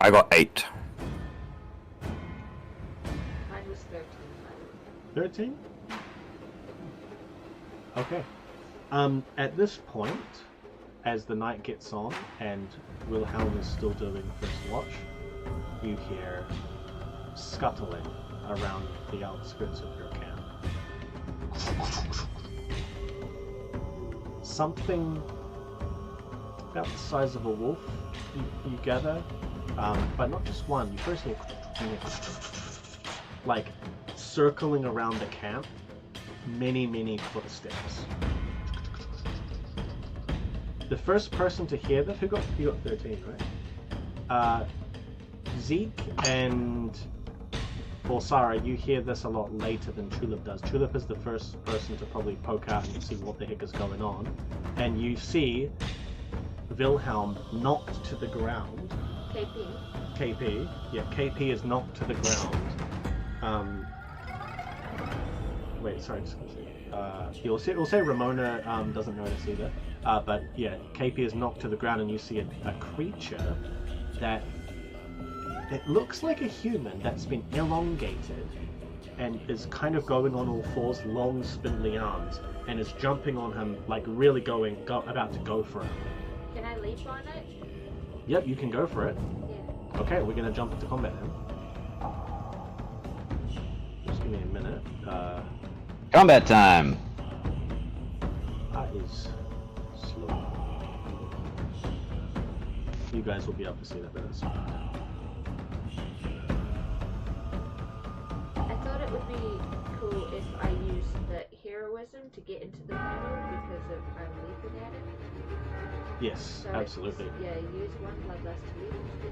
I got 8. Mine was 13. 13? Okay. At this point, as the night gets on and Wilhelm is still doing first watch, you hear scuttling around the outskirts of your camp. Something about the size of a wolf you gather, but not just one. You first hear like circling around the camp, many footsteps. The first person to hear that, you got 13, right? Zeke and Bolsara, you hear this a lot later than Tulip does. Tulip is the first person to probably poke out and see what the heck is going on. And you see Wilhelm knocked to the ground. KP, yeah, KP is knocked to the ground. Wait, sorry, just gonna say. We'll say Ramona doesn't notice either. But yeah, KP is knocked to the ground, and you see a creature that it looks like a human that's been elongated and is kind of going on all fours, long spindly arms, and is jumping on him, like really about to go for him. Can I leap on it? Yep, you can go for it. Yeah. Okay, we're gonna jump into combat then. Just give me a minute. Combat time! That is slow. You guys will be able to see that better. I thought it would be cool if I used the heroism to get into the middle because of I'm leaping at it. Yes, So absolutely. Yeah, use one bloodlust to leap into the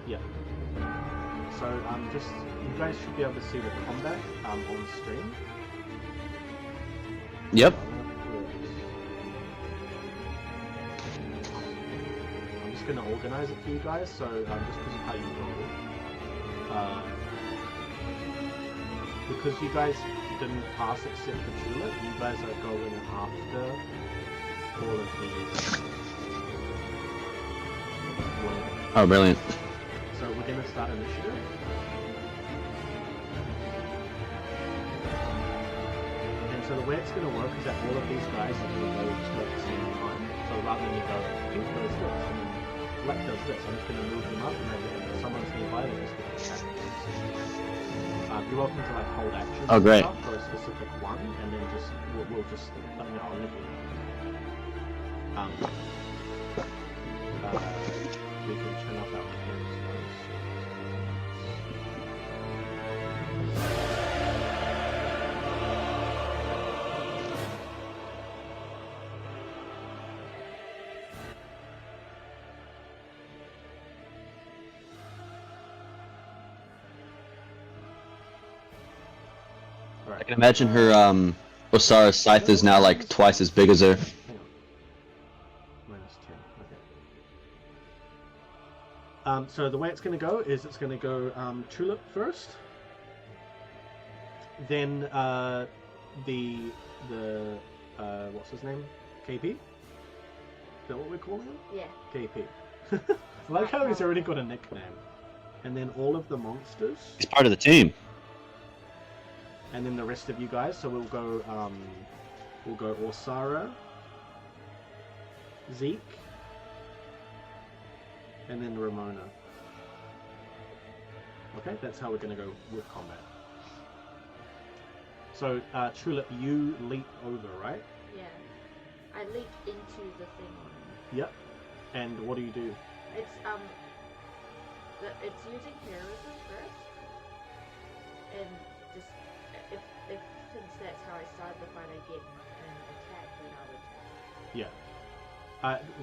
Yeah. So just you guys should be able to see the combat on stream. Yep. I'm just gonna organize it for you guys. So just because of how you roll, because you guys didn't pass except for Tulip, you guys are going after all of these. Oh, brilliant. So we're gonna start initiative. And so the way it's gonna work is that all of these guys are gonna go at the same time. So rather than you go, Pink does this, and then Black does this, I'm just gonna move them up, and then if someone's nearby, they're just gonna attack them. You're welcome to like hold actions Oh, great. for a specific one, and then just we'll just I'll let you. We can turn off our cameras I can imagine her, Osara's scythe is now like twice as big as her. Hang on. -10. Okay. So the way it's going to go is it's going to go Tulip first, then the what's his name? KP? Is that what we're calling him? Yeah. KP. I like how he's already got a nickname. And then all of the monsters, He's part of the team. and then the rest of you guys. So we'll go Orsara, Zeke, and then Ramona. Okay, that's how we're going to go with combat. So, Tulip, you leap over, right? Yeah. I leaped into the thing on him. Yep. And what do you do? It's it's using heroism first, and just if since that's how I started the fight, I get an attack, then I'll attack. Yeah.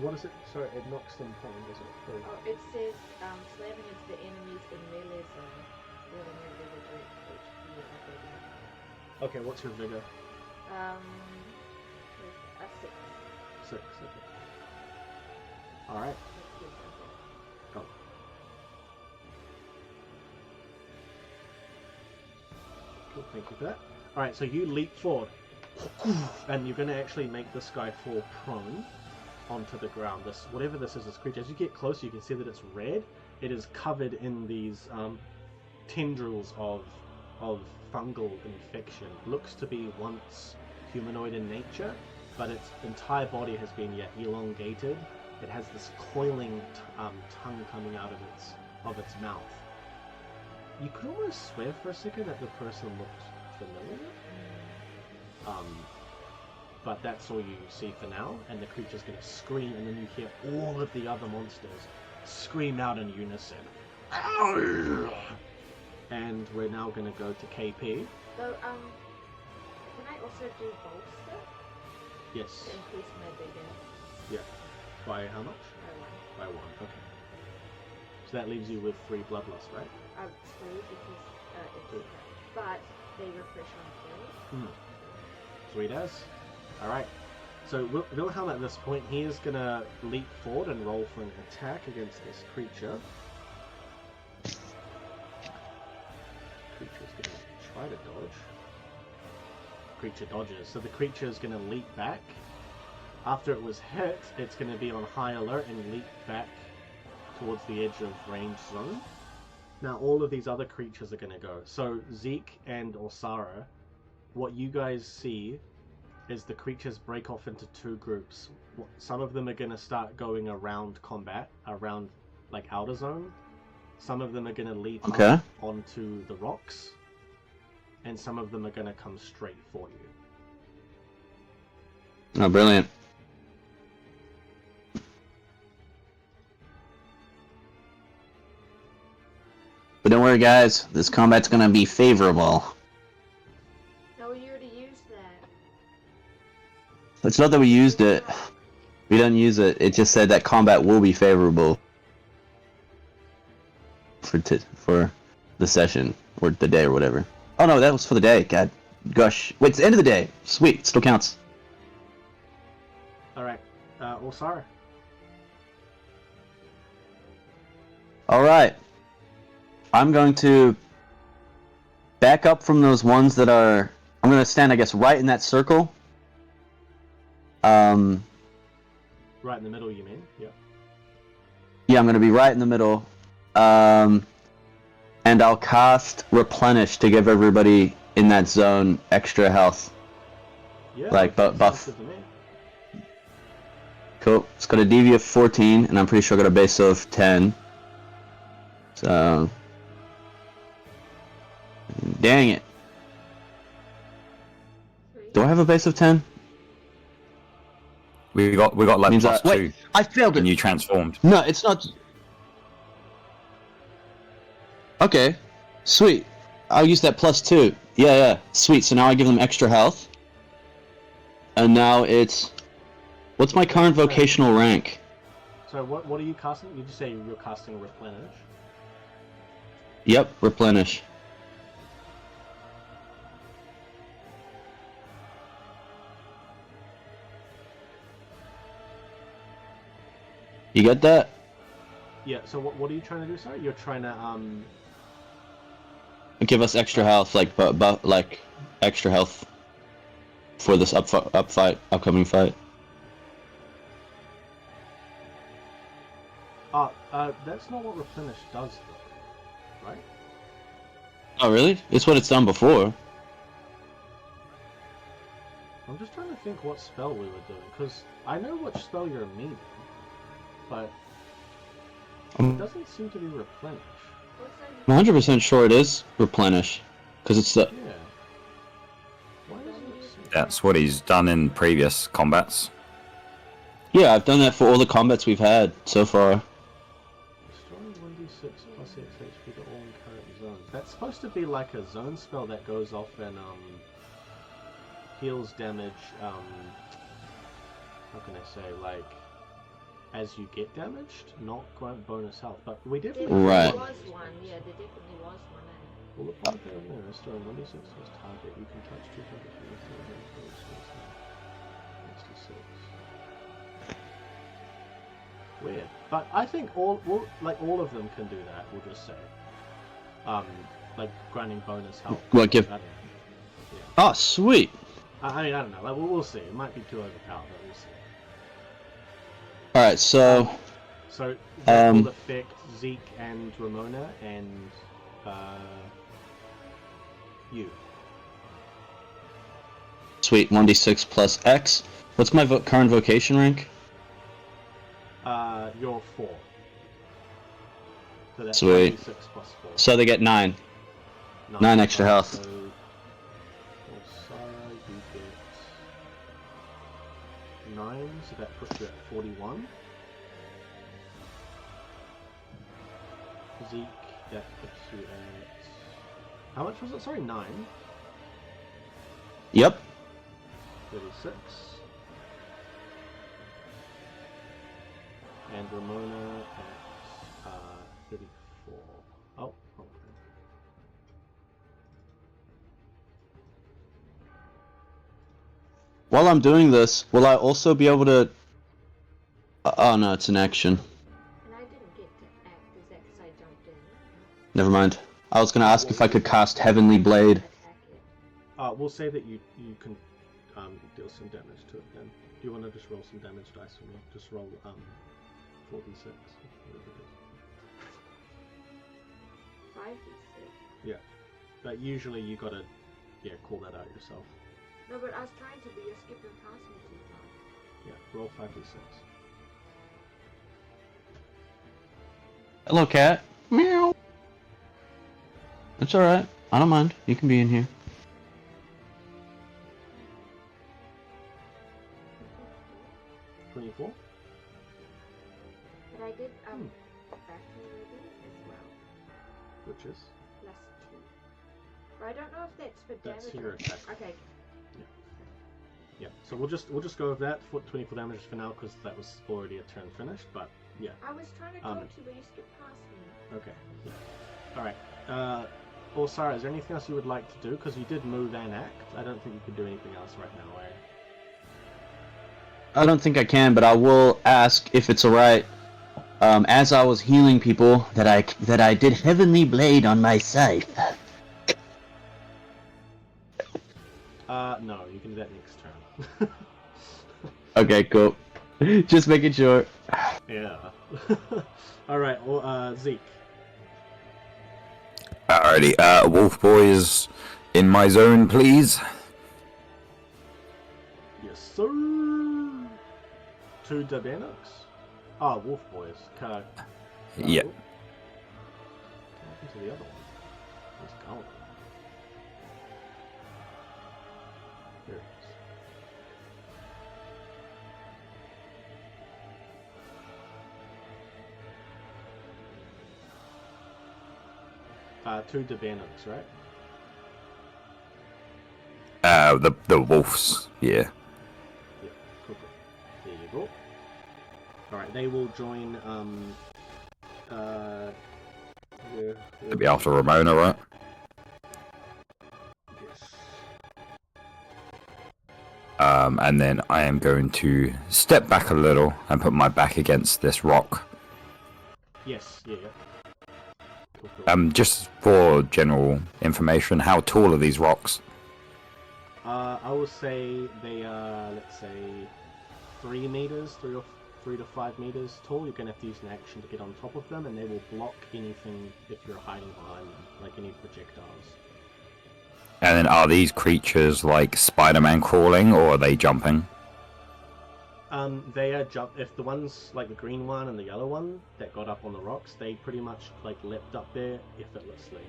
What is it? Sorry, it knocks them prone, does it? Or- Oh, it says slamming into the enemies in melee zone, dealing a vigor direct HP and upgrading. Okay, what's your vigor? A 6. 6. Okay. All right. Go. Cool, thank you for that. All right, so you leap forward, and you're going to actually make this guy fall prone onto the ground. This whatever this is, this creature. As you get closer, you can see that it's red. It is covered in these tendrils of fungal infection. Looks to be once humanoid in nature, but its entire body has been elongated. It has this coiling tongue coming out of its mouth. You could almost swear for a second that the person looked familiar. But that's all you see for now, and the creature's going to scream, and then you hear all of the other monsters scream out in unison. And we're now going to go to KP. So, can I also do bolster Yes. to increase my vigor Yeah. By how much? by 1? By 1. Okay. So that leaves you with 3 bloodlust, right? 2 because it's but they refresh on kill. Sweet as. Alright. So Wilhelm at this point, he is going to leap forward and roll for an attack against this creature. Creature's going to try to dodge. Creature dodges. So the creature is going to leap back. After it was hit, it's going to be on high alert and leap back towards the edge of range zone. Now all of these other creatures are going to go. So Zeke and Orsara, what you guys see is the creatures break off into 2 groups. Some of them are going to start going around combat, around like outer zone. Some of them are going to leap up onto the rocks. And some of them are going to come straight for you. Oh, brilliant. But don't worry, guys. This combat's gonna be favorable. No, you already used that. It's not that we used it. We didn't use it. It just said that combat will be favorable for the session or the day or whatever. Oh no, that was for the day. God, gosh. Wait, it's the end of the day. Sweet, still counts. All right, Orsara. All right. I'm going to back up from those ones that are. I'm going to stand, I guess, right in that circle. Right in the middle, you mean? Yeah. Yeah, I'm going to be right in the middle. And I'll cast Replenish to give everybody in that zone extra health. Yeah. Like, that buff. sounds good to me. Cool. It's got a DV of 14, and I'm pretty sure I got a base of 10. So. Dang it. Do I have a base of 10? We got like Means plus wait, 2 I failed it. and you transformed. No, it's not. Okay, sweet. I'll use that +2. Yeah, sweet. So now I give them extra health. And now it's... What's my current vocational rank? So what are you casting? Did you say you're casting replenish? Yep, replenish. You get that? Yeah. So what are you trying to do? Sorry, you're trying to Give us extra health, like like extra health for this upcoming fight. That's not what replenish does, though, right? Oh, really? It's what it's done before. I'm just trying to think what spell we were doing, because I know which spell you're meaning, but it doesn't seem to be replenish. I'm 100% sure it is replenish, because it's the. Yeah. Why doesn't it seem... That's what he's done in previous combats. Yeah, I've done that for all the combats we've had so far. Restoring 1d6 plus 6 HP to all in current zones. That's supposed to be like a zone spell that goes off and heals damage. How can I say, like, as you get damaged, not quite bonus health. But we definitely Right. There was one, yeah, there definitely was one. Well, upon failure, restoring 1d6 plus target, you can touch 2 targets from the third and fourth space. 66. Weird, but I think all of them can do that. We'll just say, like granting bonus health. What give? I don't know. Oh, sweet. I mean, I don't know. Like, we'll see. It might be too overpowered, but we'll see. All right, so. So that will affect Zeke and Ramona and you. Sweet, 1d6 plus X. What's my current vocation rank? You're 4. So that's Sweet. 1d6 plus 4. So they get 9. 9 extra health. So, Sarah, you get 9, so that puts you at 41. Zeke, that puts you at... How much was it? Sorry, 9. Yep. 36. And Ramona at 34. Oh, okay. While I'm doing this, will I also be able to... oh no, it's an action. And I didn't get to act, is that because I jumped in? Never mind. I was gonna ask if I could cast Heavenly Blade. Attack it. We'll say that you can deal some damage to it then. Do you want to just roll some damage dice for me? Just roll 4d6. 5d6. Yeah. But usually you gotta call that out yourself. No, but I was trying to, but you're skipping past me too far. Yeah, roll 5d6. Hello, cat. Meow. It's alright. I don't mind. You can be in here. $24? But I did battle already as well. Which is? Plus 2. But I don't know if that's for damage. That's your attack. Okay. Yeah, so we'll just go with that for 24 damage for now because that was already a turn finished. But yeah, I was trying to go to, but you skipped past me. okay. Yeah. All right. Well, Sarah, is there anything else you would like to do? Because you did move and act. I don't think you could do anything else right now, eh? I don't think I can, but I will ask if it's alright. As I was healing people, that I did Heavenly Blade on my scythe. No, you can do that next turn. Okay, cool. Just making sure. Yeah. All right. Well, Zeke. Alrighty, Wolf Boys, in my zone, please. Yes, sir. 2 Dabanoks. Ah, Wolf Boys. Yeah. What happened to the other one? Where's it going? Here it is. 2 Debanos, right? The wolves, yeah. Yeah, cool. There you go. Alright, they will join, To be after Ramona, right? Yes. And then I am going to step back a little and put my back against this rock. Yes, yeah. Cool. Just for general information, how tall are these rocks? I will say they are, let's say, 3 meters, 3 to 5 meters tall. You're going to have to use an action to get on top of them, and they will block anything if you're hiding behind them, like any projectiles. And then are these creatures like Spider-Man crawling, or are they jumping? They are if the ones like the green one and the yellow one that got up on the rocks, they pretty much like leapt up there effortlessly.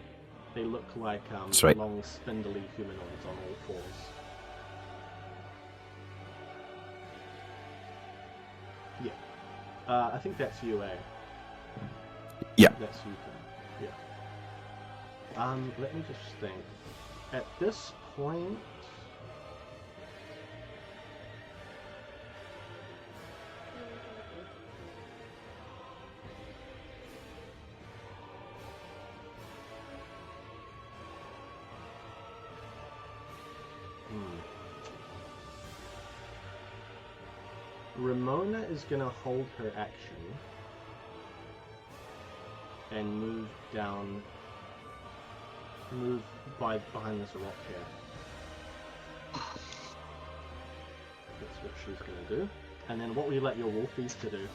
They look like Sweet. long, spindly humanoids on all fours. Yeah. I think that's you, eh? Yeah. That's you, Tim. Yeah. Let me just think. At this point... Ramona is going to hold her action and move behind this rock here. That's what she's going to do. And then what will you let your wolfies to do?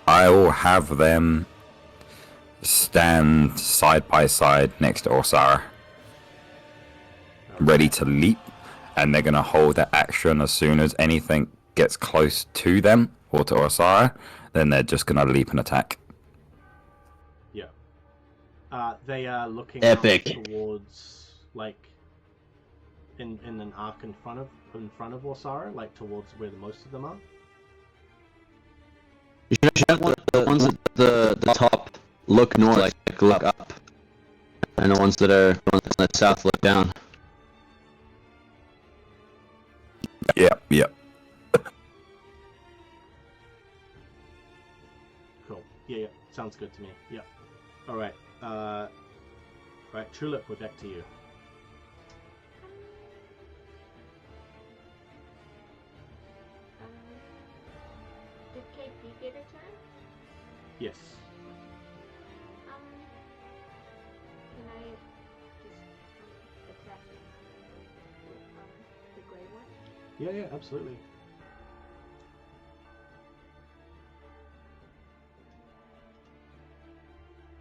I will have them stand side by side next to Orsara, ready to leap, and they're going to hold their action as soon as anything gets close to them or to Orsara, then they're just going to leap and attack. Yeah. They are looking Epic. towards, like, in an arc in front of Orsara, like towards where the most of them are. You should have the ones at the top look north, like look up, and the ones that are on the south look down. Yeah. Cool. Yeah. Sounds good to me. Yeah. Alright. Right, Tulip, we're back to you. Did KP get a turn? Yes. Can I just attack the gray one? Yeah, absolutely.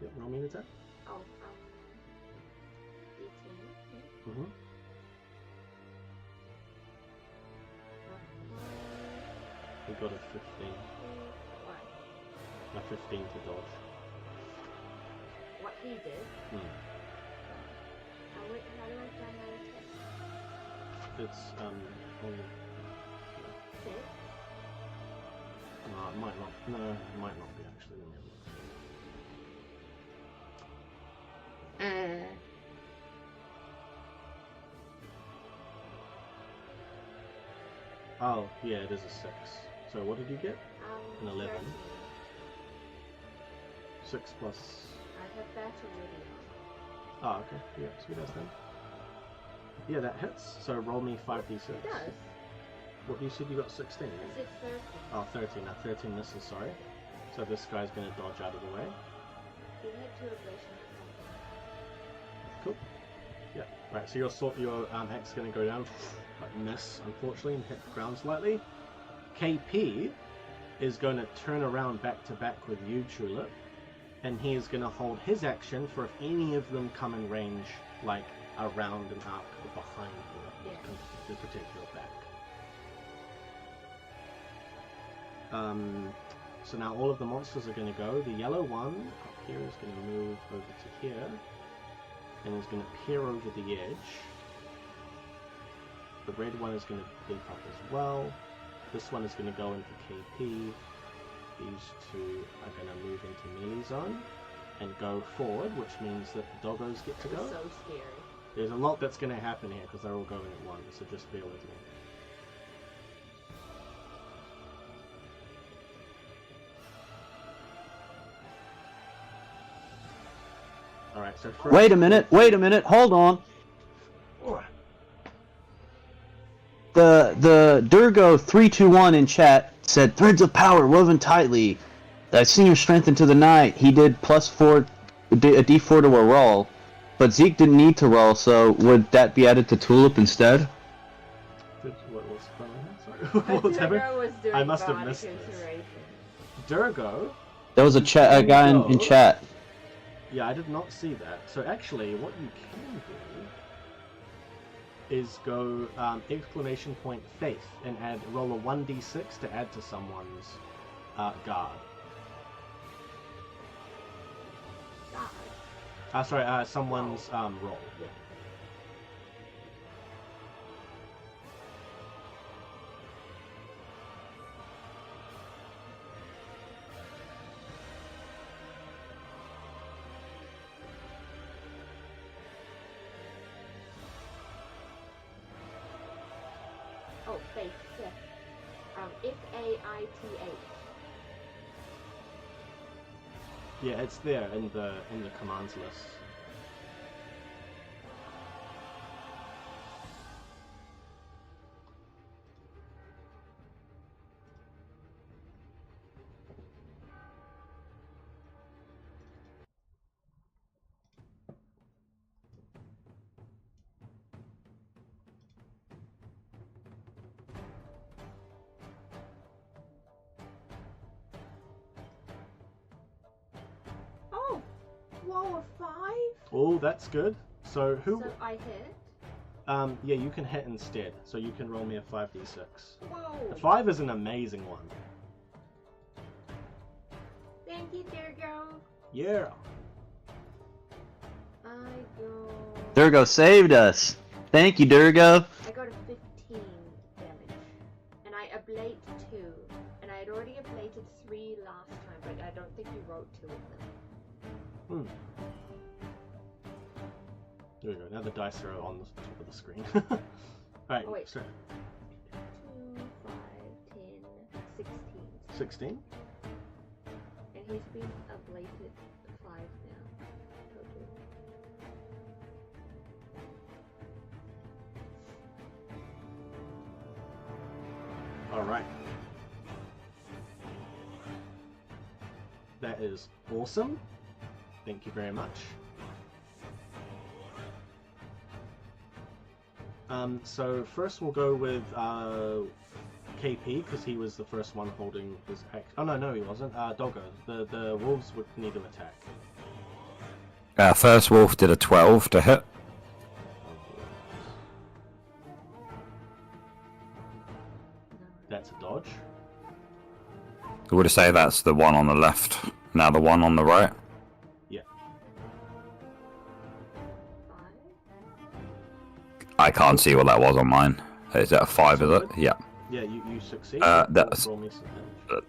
Yep, roll me an attack. Oh, 18. Mm-hmm. We got a 15. What? A 15 to dodge. What he did? How do I find my attack? It's, only... 6? No, it might not. No, it might not be actually. Let me have a look. Oh, yeah, it is a 6. So what did you get? An 11. 13. 6 plus... I have battle already on. Oh, okay. Yeah, sweet as then. Yeah, that hits. So roll me 5d6. It does. What, you said you got 16? I said 13. Oh, 13. Now 13 misses, sorry. So this guy's going to dodge out of the way. He had 2 aggression. Cool. Yeah. Right, so your axe is going to go down, but miss, unfortunately, and hit the ground slightly. KP is going to turn around back to back with you, Tulip, and he is going to hold his action for if any of them come in range, like around an arc or behind you, Yeah. to protect your back. So now all of the monsters are going to go. The yellow one up here is going to move over to here, and is going to peer over the edge. The red one is going to leap up as well. This one is going to go into KP, these two are going to move into melee zone and go forward, which means that the doggos get to That go. was so scary. There's a lot that's going to happen here because they're all going at once, so just bear with me. Alright, so first... Wait a minute, hold on. The Durgo 321 in chat said threads of power woven tightly. I seen your strength into the night. He did +4 a D4 to a roll, but Zeke didn't need to roll, so would that be added to Tulip instead? What was Sorry, what was happening? Durgo was doing I must have body missed this. consideration. Durgo? There was a guy in chat. Yeah, I did not see that. So actually, what you can do is go exclamation point faith and roll a 1d6 to add to someone's guard. Someone's roll. Yeah. Oh, faith. F-A-I-T-H. Yeah, it's there in the commands list. Oh, whoa, a 5? Oh, that's good. So who? So I hit. Yeah, you can hit instead. So you can roll me a 5d6. Whoa. The 5 is an amazing one. Thank you, Durgo. Yeah. I go. Durgo saved us. Thank you, Durgo. I go to 15 damage. And I ablate 2. And I had already ablated 3 last time, but I don't think you wrote 2 of them. There we go. Now the dice are on the top of the screen. Alright, Oh, wait. so 2, 5, 10, 16. 16. And he's been ablated 5 now. Total. Alright. That is awesome. Thank you very much. So first we'll go with KP because he was the first one holding his axe. Oh no, he wasn't. Doggo. The wolves would need to attack. First wolf did a 12 to hit. That's a dodge. I would say that's the one on the left. Now the one on the right. Yeah. 5. I can't see what that was on mine. Is that a 5, is it? Yeah. Yeah, you succeed. That's- Roll me some damage.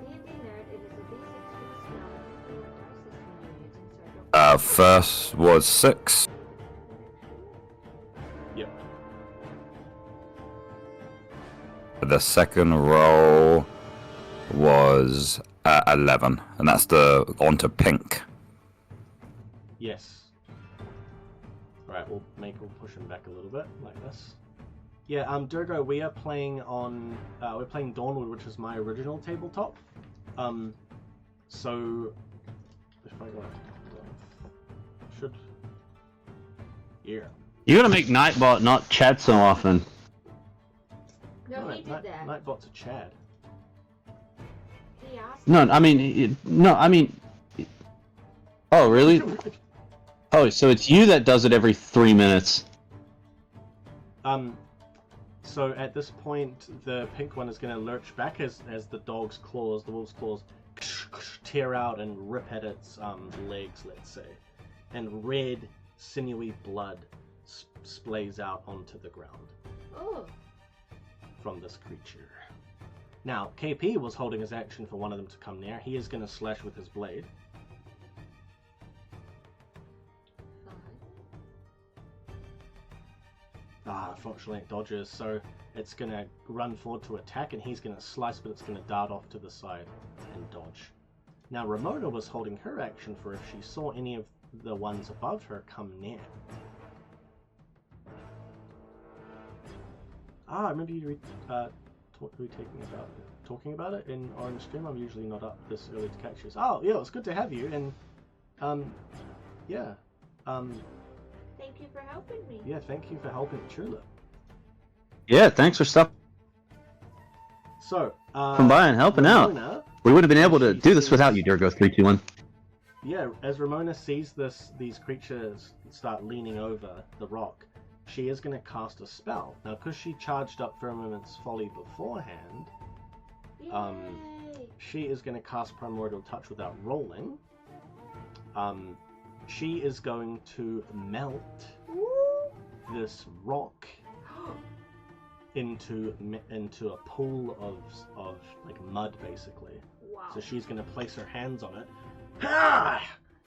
D&D nerd, it is a D6 for the spell. What dice system you're using, so I don't First was 6. Yep. The second roll was 11, and that's the onto pink. Yes. Alright, we'll push him back a little bit, like this. Yeah, Durgo, we are playing on, we're playing Dawnward, which is my original tabletop. So, if I go, should, yeah. You gotta make Nightbot not chat so often. No, he did that. Nightbot's a Chad. He asked No, I mean, oh, really? Oh, so it's you that does it every 3 minutes. So at this point, the pink one is going to lurch back as the wolf's claws tear out and rip at its legs, let's say, and red, sinewy blood splays out onto the ground. Oh, from this creature. Now, KP was holding his action for one of them to come near. He is going to slash with his blade. Unfortunately it dodges, so it's going to run forward to attack, and he's going to slice, but it's going to dart off to the side and dodge. Now, Ramona was holding her action for if she saw any of the ones above her come near. I remember you talking about it in Orange Stream. I'm usually not up this early to catch you. Oh, yeah, it's good to have you, and, yeah, Thank you for helping me. yeah, thank you for helping Tulip. Yeah, thanks for stopping by and helping out. Ramona, We would have been able to do this without you, Durgo321. yeah, as Ramona sees these creatures start leaning over the rock, she is going to cast a spell. Now, because she charged up Firmament's Folly beforehand, Yay! she is going to cast Primordial Touch without rolling. She is going to melt this rock into a pool of like mud, basically. Wow. So she's going to place her hands on it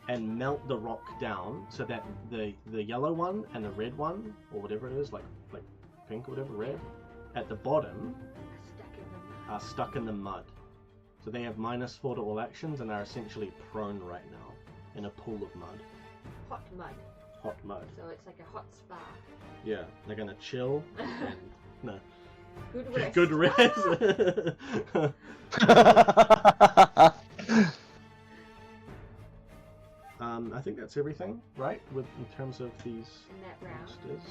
and melt the rock down so that the yellow one and the red one, or whatever it is, like pink or whatever, red, at the bottom are stuck in the mud. So they have -4 to all actions and are essentially prone right now in a pool of mud. Hot mud. Hot mud. So it's like a hot spa. Yeah, they're gonna chill and no. Good rest. Good rest. I think that's everything, right? In terms of these In that round. monsters.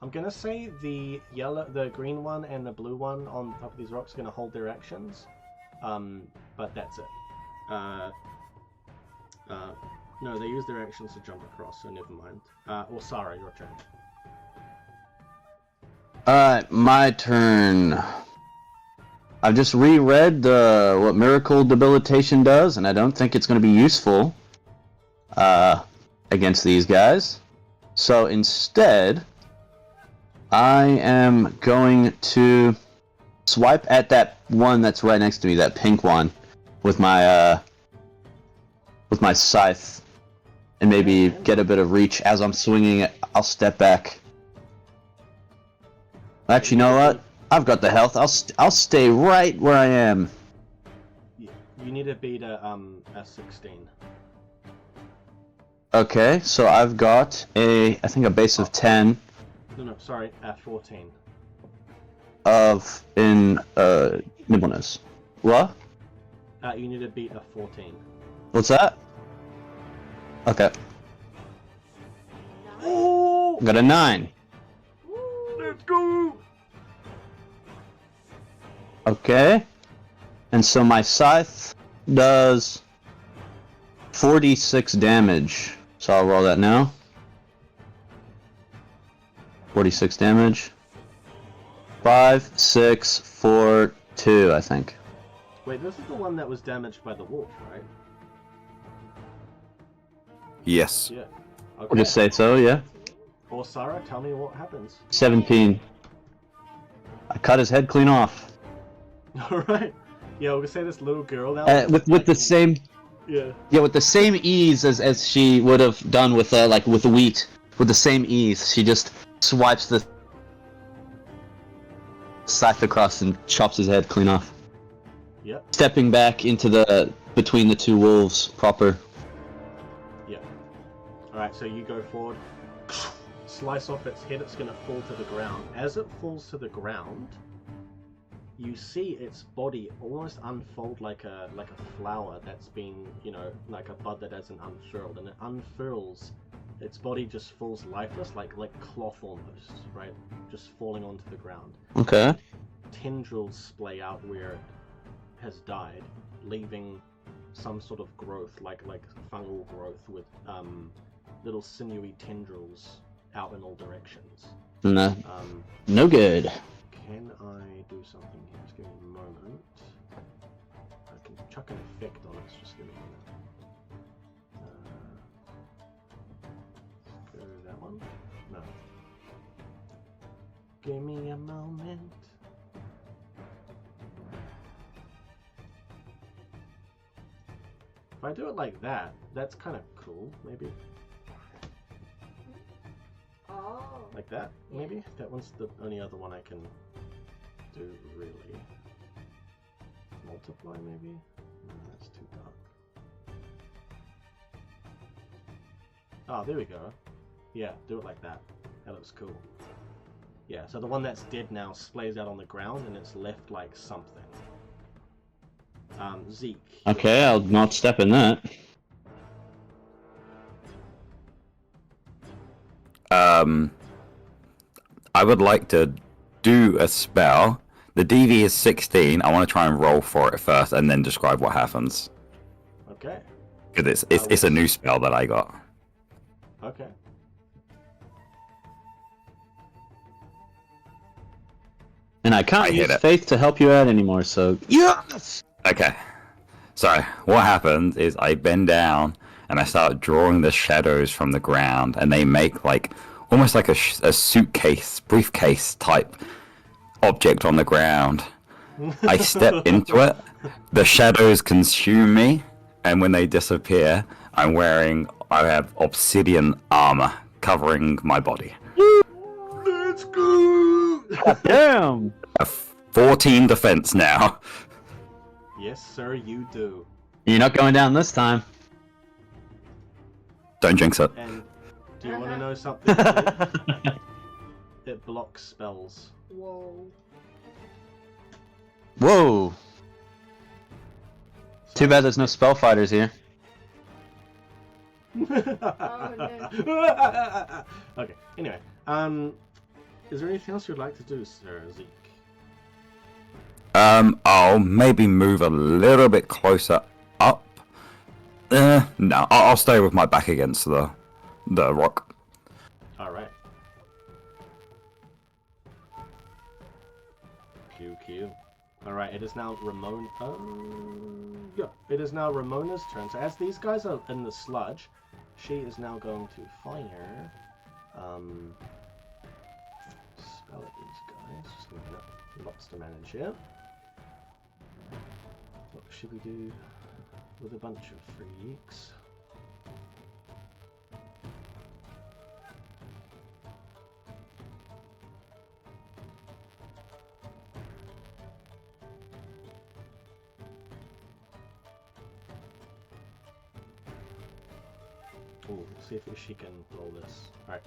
I'm gonna say the green one and the blue one on top of these rocks are gonna hold their actions. But that's it. No, they use their actions to jump across, so never mind. Or Sarah, your turn. Alright, my turn. I've just reread what Miracle Debilitation does, and I don't think it's going to be useful against these guys. So instead, I am going to swipe at that one that's right next to me, that pink one, with my scythe, and maybe get a bit of reach as I'm swinging it. I'll step back. Actually, you know what? I've got the health. I'll stay right where I am. You need to beat a 16. Okay, so I've got I think a base of 10 No, sorry, 14. in nimbleness. What? You need to beat a 14. What's that? Okay, Oh! got a 9. Let's go! Okay, and so my scythe does 46 damage. So I'll roll that now. 46 damage. 5, 6, 4, 2, I think. Wait, this is the one that was damaged by the wolf, right? Yes. Yeah. Okay. We'll just say so, yeah. Or Sarah, tell me what happens. 17. I cut his head clean off. Alright. Yeah, we'll say this little girl now. With the same with the same ease as she would have done with with wheat. With the same ease, she just swipes the scythe across and chops his head clean off. Yep. Stepping back into between the two wolves proper. Yep. Alright, so you go forward, slice off its head, it's gonna fall to the ground. As it falls to the ground, you see its body almost unfold like a flower that's been, like a bud that hasn't unfurled, and it unfurls. Its body just falls lifeless, like cloth almost, right? Just falling onto the ground. Okay. Tendrils splay out where it has died, leaving some sort of growth, like fungal growth with little sinewy tendrils out in all directions. No. No good. Can I do something here? Just give me a moment. I can chuck an effect on it. Just give me a moment. Go that one? No. give me a moment. If I do it like that, that's kind of cool, maybe. Oh. Like that, Yeah. maybe? That one's the only other one I can do, really. Multiply, maybe? No, that's too dark. Oh, there we go. Yeah, do it like that. That looks cool. Yeah, so the one that's dead now splays out on the ground and it's left like something. Zeke. Okay, I'll not step in that. I would like to do a spell. The DV is 16. I want to try and roll for it first, and then describe what happens. Okay. Because it's a new spell that I got. Okay. And I can't I hit use it. faith to help you out anymore, so yes! Okay. So what happens is I bend down and I start drawing the shadows from the ground, and they make like almost like a suitcase, briefcase type object on the ground. I step into it, the shadows consume me, and when they disappear, I have obsidian armor covering my body. Let's go! Damn! A 14 defense now. Yes, sir, you do. You're not going down this time. Don't jinx it. And do you want to know something? It blocks spells. Whoa. Whoa! Too bad there's no spell fighters here. Okay. Anyway, is there anything else you'd like to do, Sir Zeke? I'll maybe move a little bit closer up. No, I'll stay with my back against the rock. All right. QQ. All right. It is now Ramon. Yeah. It is now Ramona's turn. So as these guys are in the sludge, she is now going to fire. Spell at these guys. Just looking at lots to manage here. What should we do with a bunch of freaks? Ooh, see if she can roll this. Alright.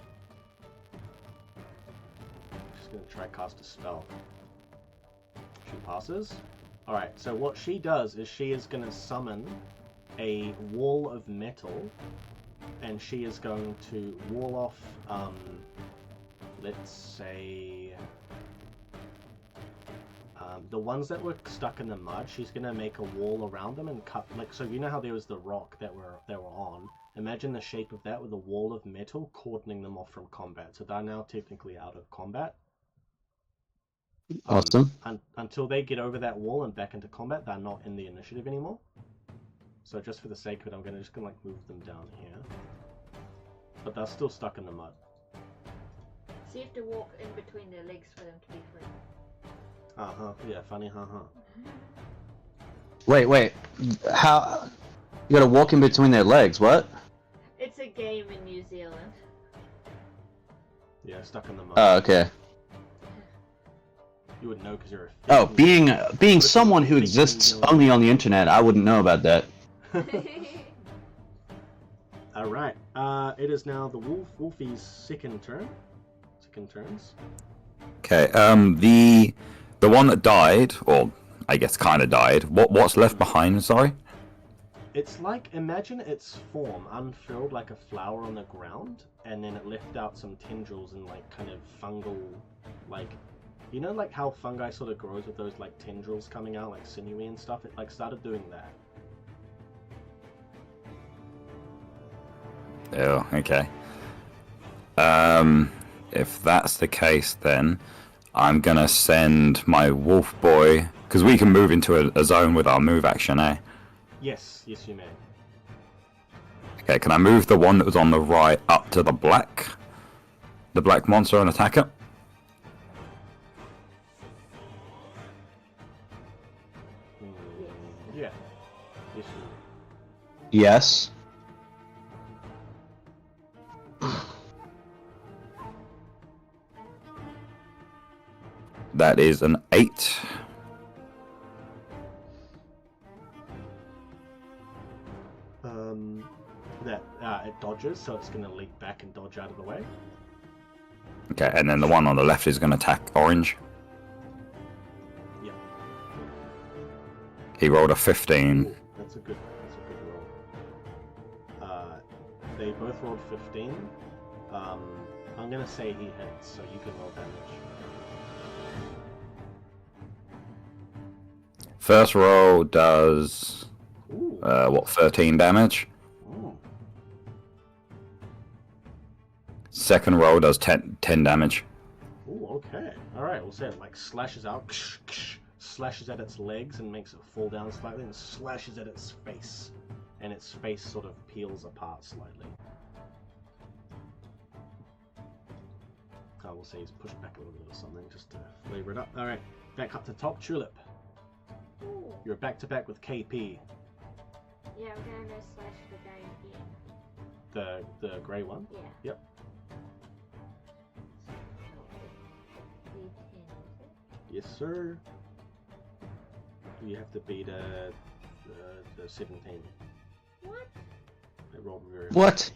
She's gonna try cast a spell. She passes. Alright, so what she does is she is gonna summon a wall of metal, and she is going to wall off, let's say, the ones that were stuck in the mud. She's gonna make a wall around them and cut, like, so you know how there was the rock that they were on? Imagine the shape of that with a wall of metal cordoning them off from combat. So they're now technically out of combat. Awesome. Until they get over that wall and back into combat, they're not in the initiative anymore. So just for the sake of it, I'm just gonna like move them down here. But they're still stuck in the mud. So you have to walk in between their legs for them to be free. Yeah, funny, Wait. How? You gotta walk in between their legs, what? It's a game in New Zealand. Yeah, stuck in the mud. Oh, okay. You would know because you're a Oh, fictional- being someone who exists only on the internet, I wouldn't know about that. Alright, it is now the Wolfie's second turn. Second turns. Okay. The one that died, or I guess kind of died. What's left behind? Sorry. It's like, imagine its form unfurled like a flower on the ground, and then it left out some tendrils and like kind of fungal, like, you know, like how fungi sort of grows with those like tendrils coming out, like sinewy and stuff. It like started doing that. Oh, okay. If that's the case, then I'm gonna send my wolf boy, because we can move into a zone with our move action, eh? Yes, you may. Okay, can I move the one that was on the right up to the black monster and attack it? Yeah. Yes, Yes. That is an 8. That it dodges, so it's gonna leap back and dodge out of the way. Okay, and then the one on the left is going to attack orange. Yeah. He rolled a 15. That's a good roll. They both rolled 15. I'm gonna say he hits, so you can roll damage. First roll does, Ooh. 13 damage. Ooh. Second roll does 10 damage. Ooh, okay. Alright, we'll say it like slashes out, slashes at its legs and makes it fall down slightly, and slashes at its face. And its face sort of peels apart slightly. I will say he's pushed back a little bit or something just to flavor it up. Alright, back up to top, Tulip. Ooh. You're back to back with KP. Yeah, I'm gonna slash the guy again. The grey one. Yeah. Yep. D10, Yes, sir. You have to beat the 17. What? They rolled very What?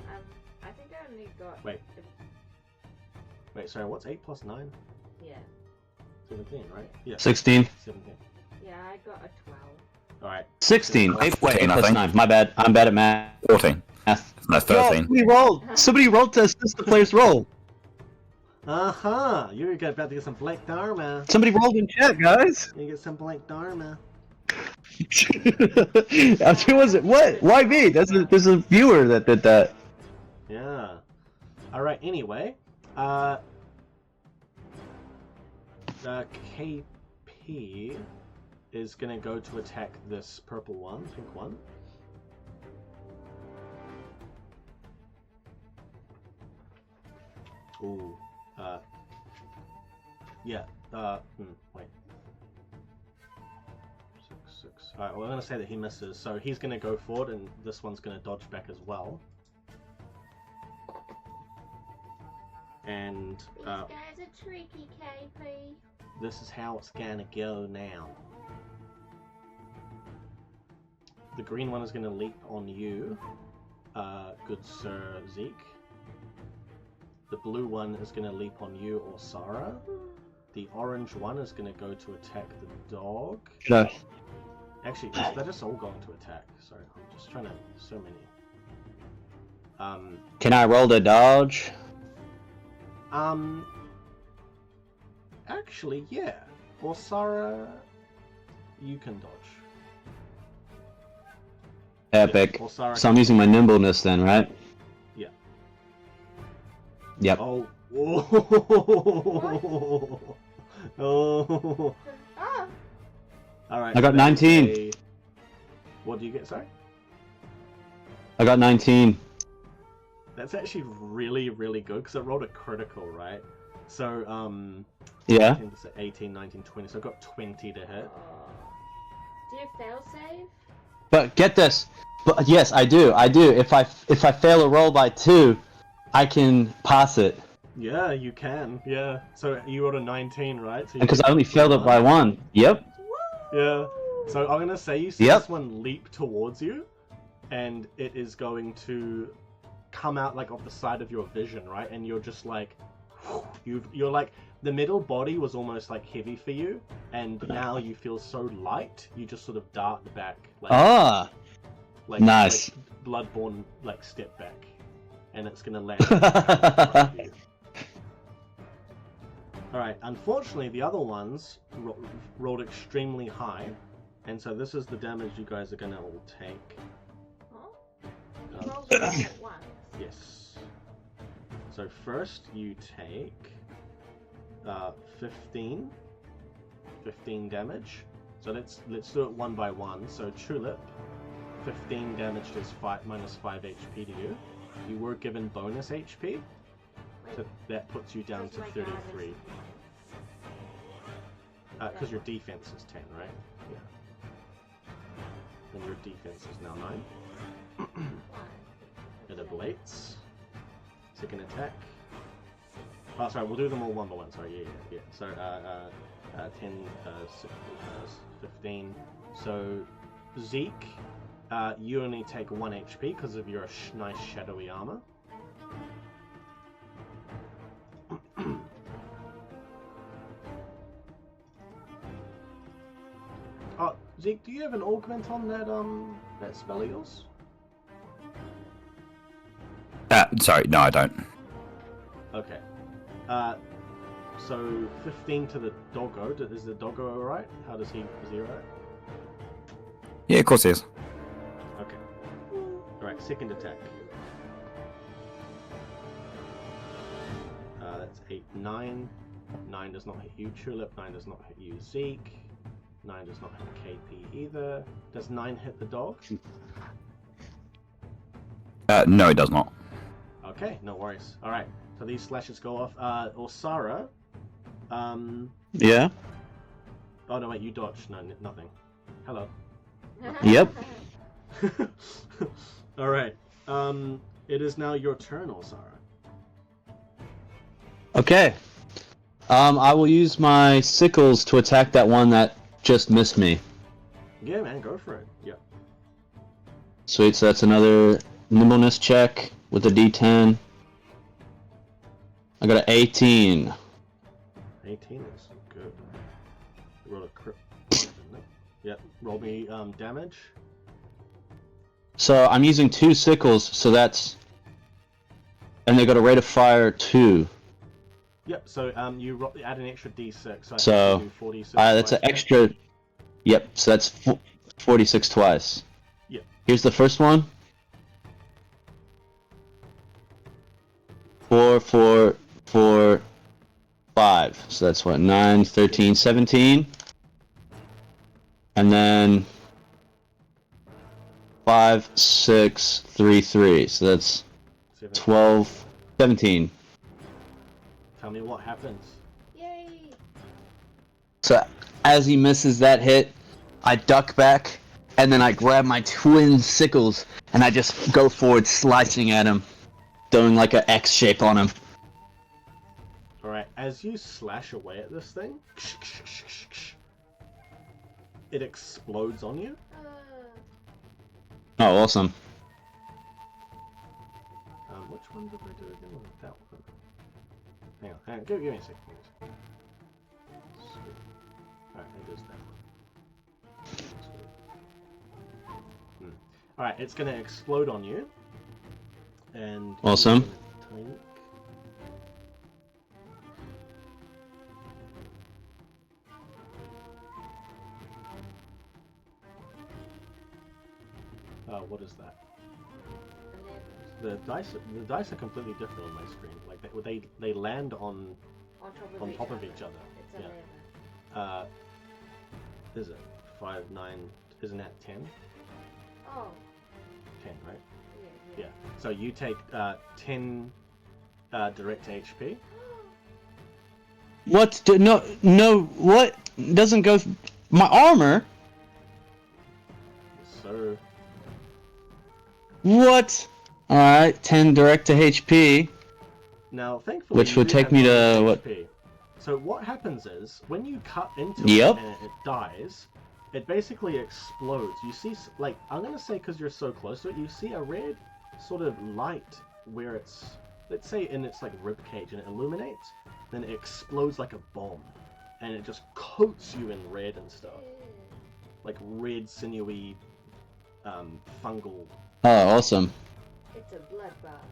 I think I only got. Wait. Wait, sorry, what's 8 plus 9? Yeah. 17, right? Yeah. 16. 17. Yeah, I got a 12. Alright. 16. 8 14, I plus think. 9. My bad. I'm bad at math. 14. No, 13. Somebody rolled. Somebody rolled to assist the player's roll. Uh-huh! You're about to get some Black Dharma. Somebody rolled in chat, guys. You get some Black Dharma. Who was it? What? Why me? There's a viewer that did that. Yeah. Alright, anyway. KP is gonna go to attack this purple one, pink one. Ooh. Yeah. Wait. 6. Alright, well, I'm gonna say that he misses, so he's gonna go forward, and this one's gonna dodge back as well. And These guys are tricky, KP. this is how it's gonna go now. The green one is gonna leap on you, good Sir Zeke. The blue one is gonna leap on you or Sarah. The orange one is gonna go to attack the dog. Should Actually, they're just all going to attack. Sorry, I'm just trying to. So many. Can I roll to dodge? Actually, yeah. Or Sarah, you can dodge. Epic. Or Sarah So I'm using my nimbleness then, right? Yeah. Yep. Oh. Oh. Ah! Alright. I got 19. What do you get, sorry? I got 19. That's actually really, really good because it rolled a critical, right? So, Yeah. 18, 19, 20. So I got 20 to hit. Do you fail save? But get this. But yes, I do. If I fail a roll by 2, I can pass it Yeah, you can. Yeah. So you rolled a 19, right? So you because get I only failed it by 1. Yep. Yeah. So I'm gonna say you see Yep. this one leap towards you, and it is going to come out like off the side of your vision, right? And you're just like, you're like the middle body was almost like heavy for you, and now you feel so light. You just sort of dart back, like Ah. like Nice. like bloodborne like step back, and it's gonna land. in front of you. All right. Unfortunately, the other ones rolled extremely high, and so this is the damage you guys are gonna all take. Huh? You rolled it all at once. Yes. So first you take 15 damage. So let's do it one by one. So Tulip, 15 damage is minus 5 HP to you. You were given bonus HP, so that puts you down to 33. Because your defense is 10, right? Yeah. and your defense is now 9. It ablates. Second attack. Oh, sorry, we'll do them all one by one. Sorry, yeah. So, 10, 15. So, Zeke, you only take 1 HP because of your nice shadowy armor. Oh, Zeke, do you have an augment on that spell of yours? Sorry, no, I don't. Okay. So 15 to the doggo. Is the doggo alright? Is he alright? Yeah, of course he is. Okay. Alright, second attack. That's 8, 9. 9 does not hit you, Tulip. 9 does not hit you, Zeke. 9 does not hit KP either. Does 9 hit the dog? No, it does not. Okay, no worries. Alright, so these slashes go off. Osara. Yeah. Oh no, wait, you dodged. No, nothing. Hello. Yep. Alright. It is now your turn, Osara. Okay. I will use my sickles to attack that one that just missed me. Yeah, man, go for it. Yeah. Sweet, so that's another nimbleness check with a D10. I got an 18. 18 is good. Roll a crit. Didn't it? Yep. Roll me damage. So I'm using 2 sickles, so that's... And they got a rate of fire 2. Yep. So you add an extra D6. So, you do 46. that's an twice. extra... Yep, so that's 46 twice. Yep. Here's the first one. 4, 4, 4, 5. So that's what, 9, 13, 17. And then 5, 6, 3, 3. So that's 12, 17. Tell me what happens. Yay! So as he misses that hit, I duck back, and then I grab my twin sickles, and I just go forward, slicing at him, doing like an X shape on him. Alright, as you slash away at this thing, it explodes on you. Oh, awesome. Which one did I do again? That one. Hang on, give me a second. Sweet. Alright, it is that one. Alright, it's gonna explode on you. And Awesome. What is that? The dice are completely different on my screen. Like they land on top of each other. It's Yeah. Is it 5, 9? Isn't that 10? Oh, 10, right? yeah. Yeah. So you take 10 direct HP. What? No, what? Doesn't go... My armor? So What? Alright, 10 direct to HP. now, thankfully, Which you would do take have me to, bonus what? HP. So what happens is when you cut into Yep. it and it dies, it basically explodes. You see, like, I'm gonna say because you're so close to it, you see a red sort of light where it's, let's say, in its like rib cage, and it illuminates. Then it explodes like a bomb, and it just coats you in red and stuff, like red, sinewy, fungal. Oh, awesome. It's a bloodbath.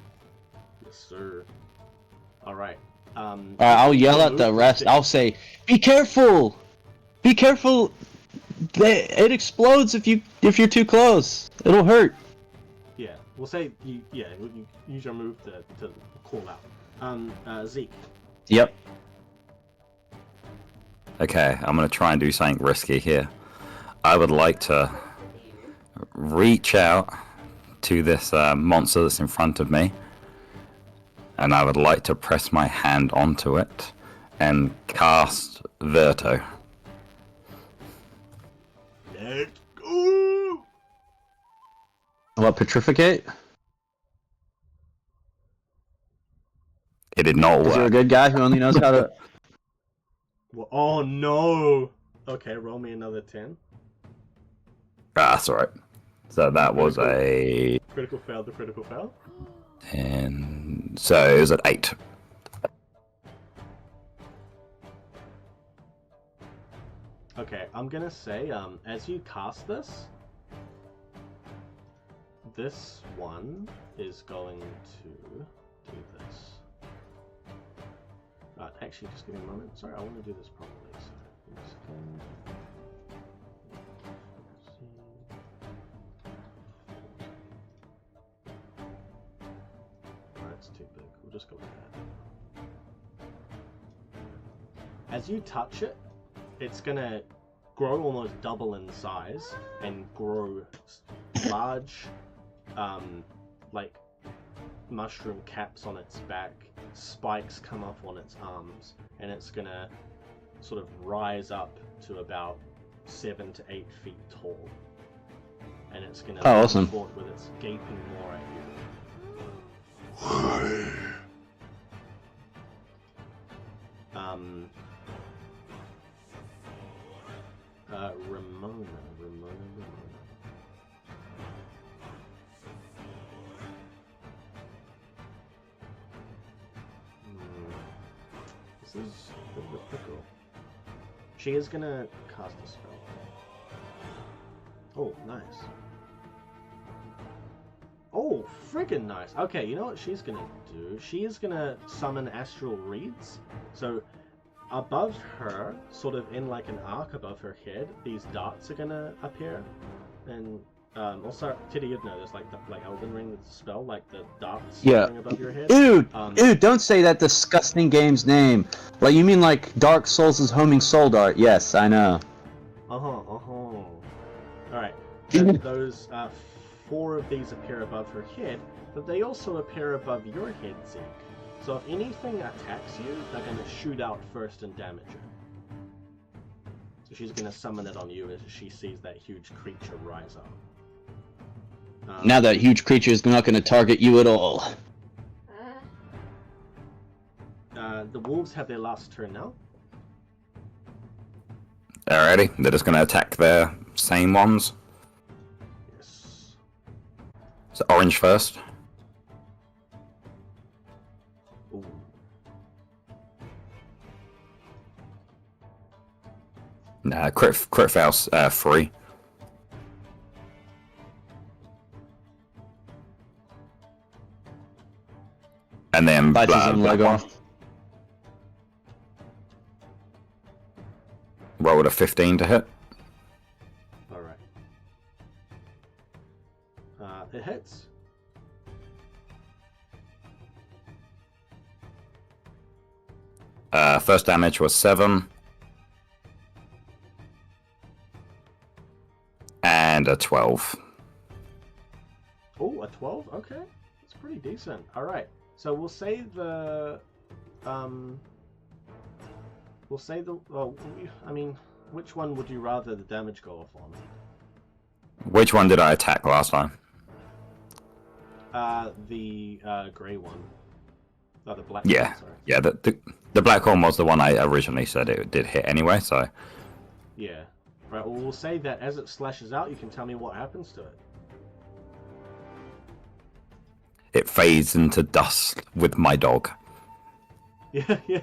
Yes, sir. All right. Alright, I'll yell at the rest. I'll say, "Be careful! Be careful! It explodes if you're too close. It'll hurt." Yeah, we'll say you use your move to call out. Zeke. Yep. Okay, I'm gonna try and do something risky here. I would like to reach out to this monster that's in front of me, and I would like to press my hand onto it and cast Verto. Let's go! What, petrificate? It did not Because you're a work. good guy who only knows how to... Well, oh no! Okay, roll me another 10. Ah, that's alright. So that was a... Critical fail, the critical fail. And so it was at 8. Okay, I'm gonna say, as you cast this, this one is going to do this. Actually, just give me a moment. Sorry, I want to do this properly. So, give me a second. Let's see. Oh, that's too big. We'll just go with that. As you touch it, it's gonna grow almost double in size and grow large, like mushroom caps on its back. Spikes come up on its arms, and it's gonna sort of rise up to about 7 to 8 feet tall. And it's gonna Oh, awesome. forward with its gaping maw at you. Ramona. This is a bit of a pickle. She is gonna cast a spell. Oh, nice. Oh, friggin' nice. Okay, you know what she's gonna do? She is gonna summon astral reeds. So, above her, sort of in like an arc above her head, these darts are gonna appear. And also, Titty, you'd know this, like Elden Ring, the spell, like the darts appearing above your head. Dude, don't say that disgusting game's name. Like, you mean like Dark Souls' homing soul dart? Yes, I know. Alright, those 4 of these appear above her head, but they also appear above your head, Zeke. So if anything attacks you, they're going to shoot out first and damage you. So she's going to summon it on you as she sees that huge creature rise up. Now that huge creature is not going to target you at all. The wolves have their last turn now. Alrighty, they're just going to attack their same ones. Yes. So orange first. Ooh. Nah, crit fails 3. And then Bites his own leg one. off. Roll with a 15 to hit. Alright. It hits. First damage was 7. And a 12. Oh, a 12? Okay. That's pretty decent. Alright. So we'll say the... Well, I mean, which one would you rather the damage go off on? Which one did I attack last time? The grey one. Oh, the black Yeah, one, sorry. yeah. The black one was the one I originally said it did hit anyway. So Yeah. Right, well, we'll say that as it slashes out, you can tell me what happens to it. it fades into dust with my dog. Yeah, yeah.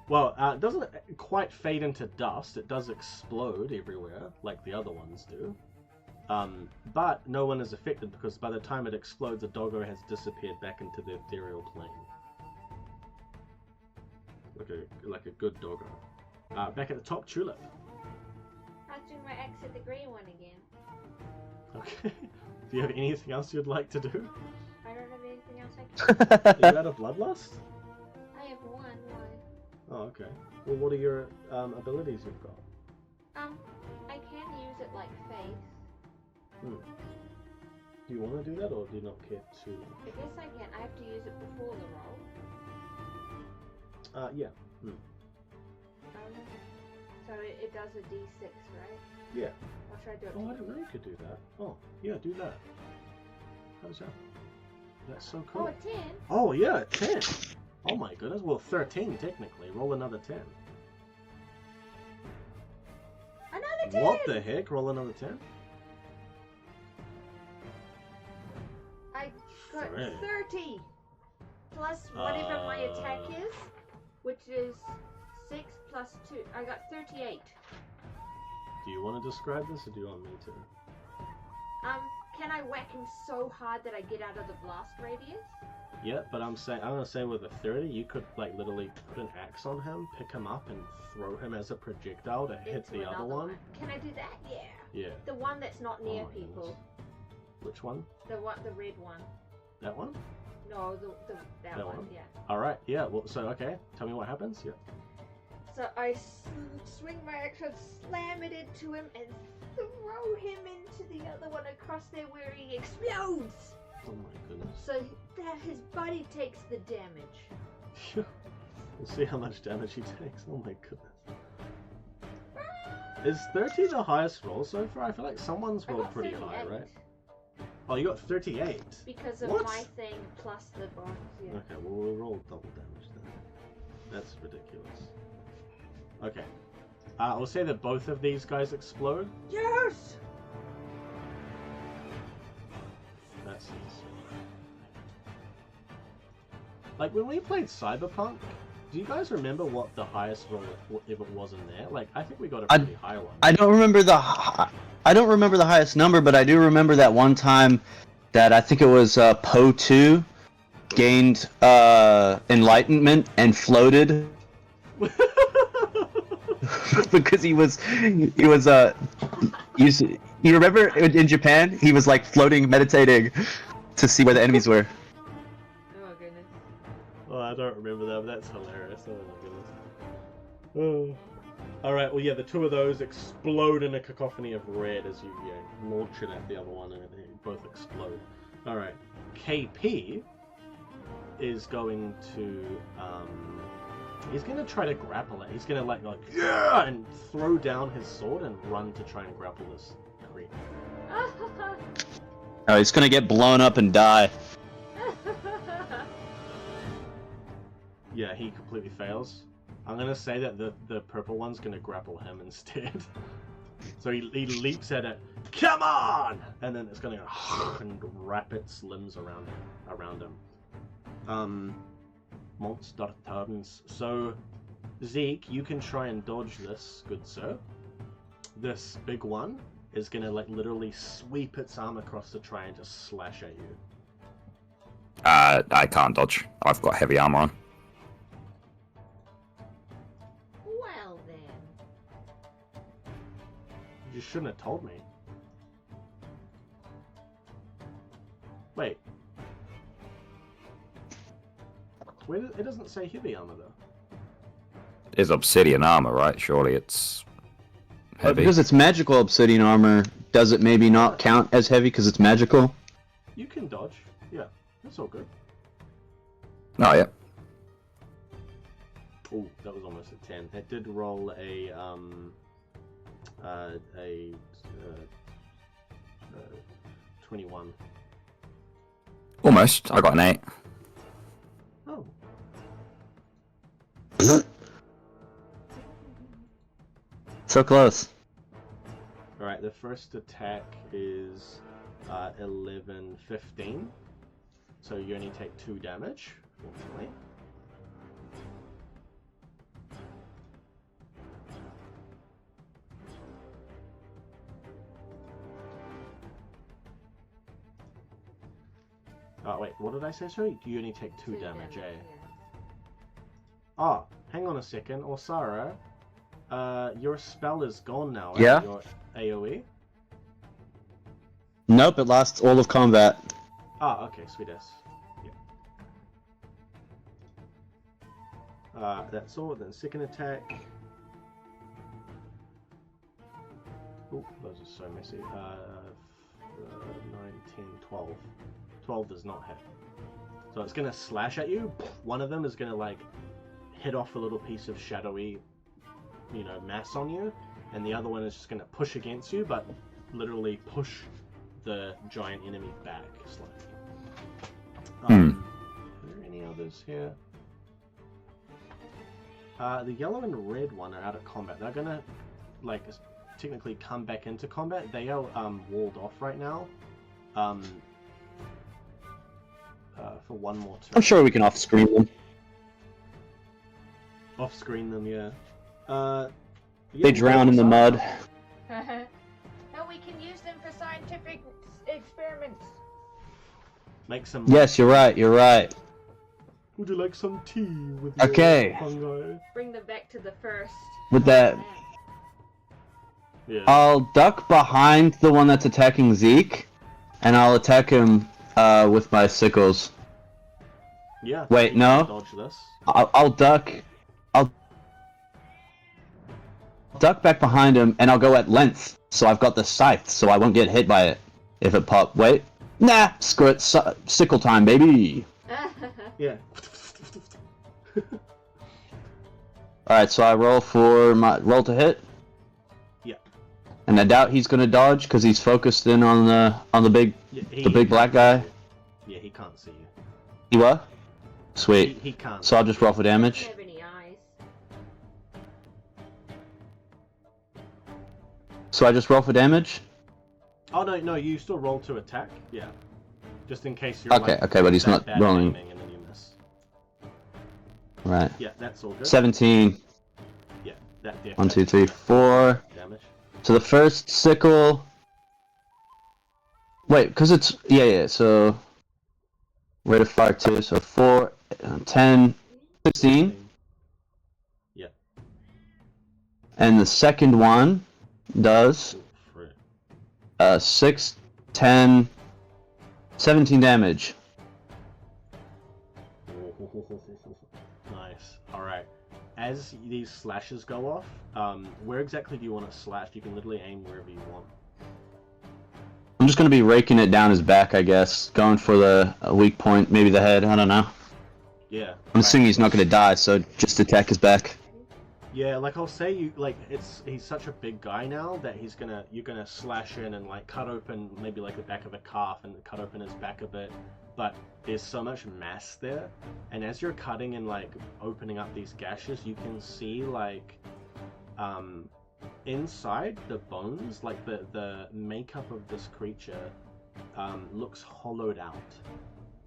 Well, it doesn't quite fade into dust. It does explode everywhere, like the other ones do. But no one is affected because by the time it explodes, the doggo has disappeared back into the ethereal plane. Like a good doggo. Back at the top, Tulip. I'll do my exit the grey one again. Okay. Do you have anything else you'd like to do? I don't have anything else I can Are you out of bloodlust? I have one. Oh, okay. Well, what are your abilities you've got? I can use it like faith. Do you want to do that, or do you not care to? I guess I can. I have to use it before the roll. Yeah. So it does a d6, right? Yeah. Or should I do it? Oh, I didn't know you could do that. Oh, yeah, do that. How's that? That's so Oh, cool. a 10? Oh, yeah, a 10. Oh my goodness. Well, 13 technically. Roll another 10. Another 10! What the heck? Roll another 10? I got Right. 30! Plus whatever my attack is, which is 6 plus 2. I got 38. Do you want to describe this, or do you want me to? Can I whack him so hard that I get out of the blast radius? Yeah, but I'm gonna say with a 30, you could like literally put an axe on him, pick him up, and throw him as a projectile to hit Into the other another one. Can I do that? Yeah. Yeah. The one that's not near Oh my people. goodness. Which one? The red one. That one? No, that That one. one? Yeah. All right. Yeah. Well, so okay. Tell me what happens. Yeah. So I swing my axe and slam it into him and throw him into the other one across there where he explodes. Oh my goodness. So that his body takes the damage. We'll see how much damage he takes. Oh my goodness. Is 30 the highest roll so far? I feel like someone's I rolled got pretty high, 38 right? Oh, you got 38. because of What? my thing plus the bonus. Yeah. Okay, well we'll roll double damage then. That's ridiculous. Okay. We'll say that both of these guys explode. Yes. That's like when we played Cyberpunk. Do you guys remember what the highest roll if it was in there? Like I think we got a pretty high one. I don't remember the highest number, but I do remember that one time that I think it was Poe 2 gained enlightenment and floated because you remember in Japan he was like floating, meditating to see where the enemies were. Oh goodness. Oh, I don't remember that, but that's hilarious. Oh my goodness. Oh. Alright, well yeah, the two of those explode in a cacophony of red as you launch it at the other one and they both explode. Alright, KP is going to he's gonna try to grapple it. He's gonna like yeah, and throw down his sword and run to try and grapple this creep. Oh, he's gonna get blown up and die. Yeah, he completely fails. I'm gonna say that the purple one's gonna grapple him instead. So he leaps at it. Come on! And then it's gonna go and wrap its limbs around him. Monster turns. So Zeke, you can try and dodge this, good sir. This big one is gonna like literally sweep its arm across to try and just slash at you. I can't dodge. I've got heavy armor on. Well then. You shouldn't have told me. Wait. Wait, it doesn't say heavy armor though. It's obsidian armor, right? Surely it's But heavy. because it's magical obsidian armor, does it maybe not count as heavy because it's magical? You can dodge. Yeah, that's all good. Oh yeah. Oh, that was almost a 10. It did roll a 21. Almost. I got an 8. Oh. So close. Alright, the first attack is 11, 15. So you only take 2 damage, fortunately. Oh, wait, what did I say? Sorry, you only take 2 damage, eh? Yeah. Oh, hang on a second. Osara, your spell is gone now, Yeah? Your AoE? Nope, it lasts all of combat. Ah, okay, sweet ass. Yeah. That's all. Then second attack. Oh, those are so messy. 9, 10, 12. 12 does not hit. So it's gonna slash at you. One of them is gonna like hit off a little piece of shadowy, mass on you, and the other one is just gonna push against you, but literally push the giant enemy back slightly. Are there any others here? The yellow and red one are out of combat. They're gonna, like, technically come back into combat. They are walled off right now. For one more turn. I'm sure we can off-screen them. Off-screen them, yeah. They drown in the mud. No, we can use them for scientific experiments. Make some. Yes, you're right. You're right. Would you like some tea with Okay. your fungi? Bring them back to the first. With that, Yeah. I'll duck behind the one that's attacking Zeke, and I'll attack him with my sickles. Yeah. Wait, you no. can Dodge this. I'll duck. I'll duck back behind him, and I'll go at length. So I've got the scythe, so I won't get hit by it if it pop. Wait, nah, screw it. Sickle time, baby. Yeah. All right, so I roll for my roll to hit. Yeah. And I doubt he's gonna dodge because he's focused in on the big Yeah, the big black guy. Yeah, he can't see you. You what? Sweet. He can't. So I'll just roll for Doesn't damage. have any eyes. So I just roll for damage. Oh no, you still roll to attack. Yeah. Just in case you're Okay, like, okay, but he's that not bad at rolling. aiming and then you miss. Right. Yeah, that's all good. 17. Yeah, that definitely 1, 2, 3, 4. damage. So the first sickle. Wait, because it's yeah. So rate of fire 2. So 4, 10, 16. Yeah. And the second one does Ooh, frick. 6, 10, 17 damage. Nice. Alright. As these slashes go off, where exactly do you want to slash? You can literally aim wherever you want. I'm just gonna be raking it down his back, I guess. Going for the weak point, maybe the head. I don't know. Yeah. I'm assuming he's not gonna die, so just attack his back. Yeah, like I'll say you like he's such a big guy now that you're gonna slash in and like cut open maybe like the back of a calf and cut open his back a bit, but there's so much mass there, and as you're cutting and like opening up these gashes, you can see like inside the bones, like the makeup of this creature looks hollowed out,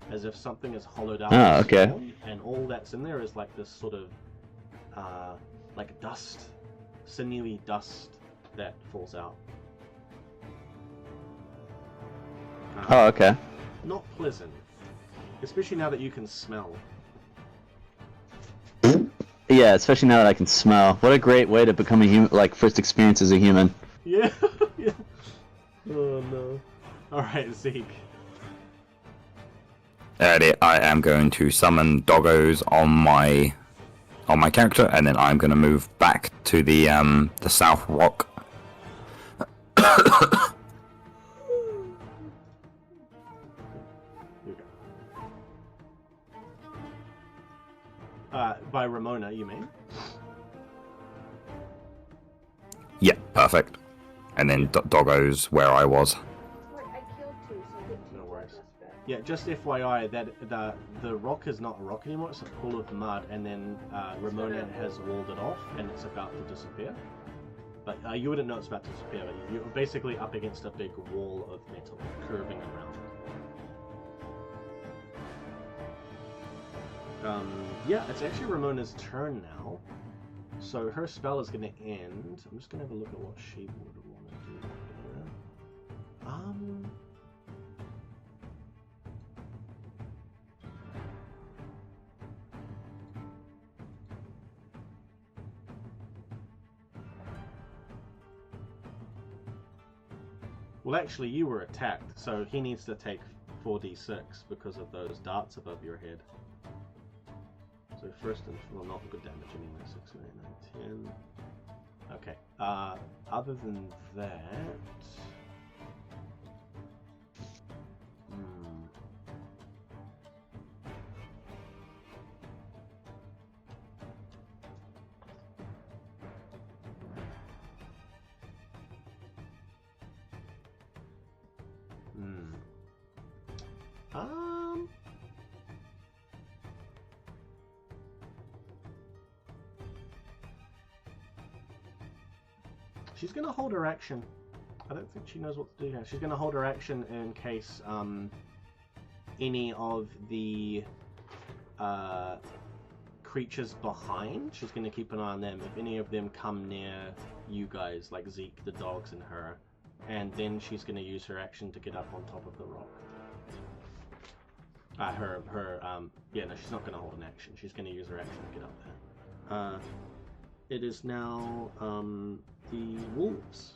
as if something is hollowed out. Oh, okay. And all that's in there is like this sort of like dust, sinewy dust that falls out. Oh, okay. Not pleasant, especially now that you can smell. Yeah, especially now that I can smell. What a great way to become a human, like first experience as a human. Yeah. Yeah. Oh no. All right, Zeke. Alrighty, I am going to summon doggos on my character, and then I'm going to move back to the south rock. By Ramona, you mean? Yeah, perfect. And then doggos where I was. Wait, I killed 2, so I get 2 No more worries. plus back. Yeah, just FYI, that the rock is not a rock anymore, it's a pool of mud, and then Ramona has walled it off, and it's about to disappear. But you wouldn't know it's about to disappear, but you're basically up against a big wall of metal, curving around. Yeah, it's actually Ramona's turn now, so her spell is going to end. I'm just going to have a look at what she would want to do here. Well, actually, you were attacked, so he needs to take 4d6 because of those darts above your head. So first and well, not good damage anyway. 6, 8, 9, 10. Okay. Other than that, she's gonna hold her action. I don't think she knows what to do here. She's gonna hold her action in case any of the creatures behind. She's gonna keep an eye on them. If any of them come near you guys, like Zeke, the dogs, and her, and then she's gonna use her action to get up on top of the rock. Yeah, no, she's not gonna hold an action. She's gonna use her action to get up there. It is now the wolves.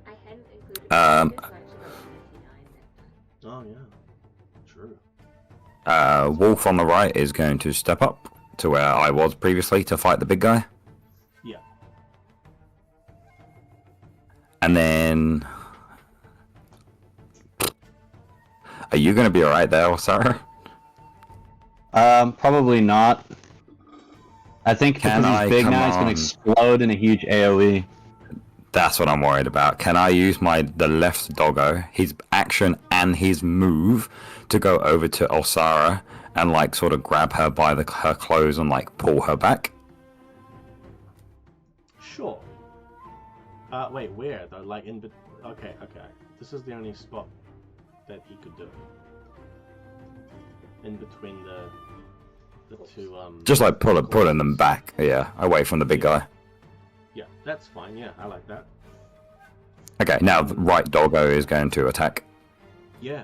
I hadn't included Um, so I actually got 99 that time. Oh yeah, true. Wolf on the right is going to step up to where I was previously to fight the big guy. Yeah. And then... Are you going to be alright there, Sarah? Probably not. I think Can because I he's big come now, he's gonna on? explode in a huge AoE. That's what I'm worried about. Can I use the left doggo, his action and his move, to go over to Ulsara and like sort of grab her by her clothes and like pull her back? Sure. Wait, where though? Like in okay. This is the only spot that he could do. In between the two Just like pulling them back, yeah, away from the big guy. Yeah, that's fine. Yeah, I like that. Okay, now the right doggo is going to attack. Yeah.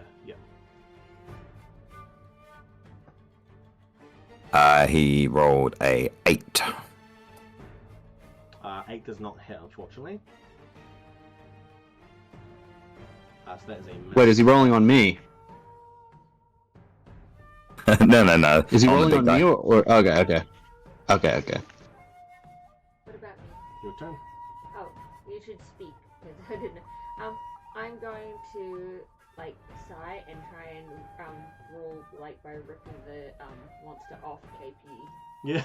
He rolled a 8. 8 does not hit, unfortunately. So that is a miss. Wait, is he rolling on me? No. Is he on the rolling big on guy. me or okay. What about me? Your turn. Oh, you should speak because I didn't know. I'm going to like sigh and try and roll like by ripping the monster off KP. Yeah.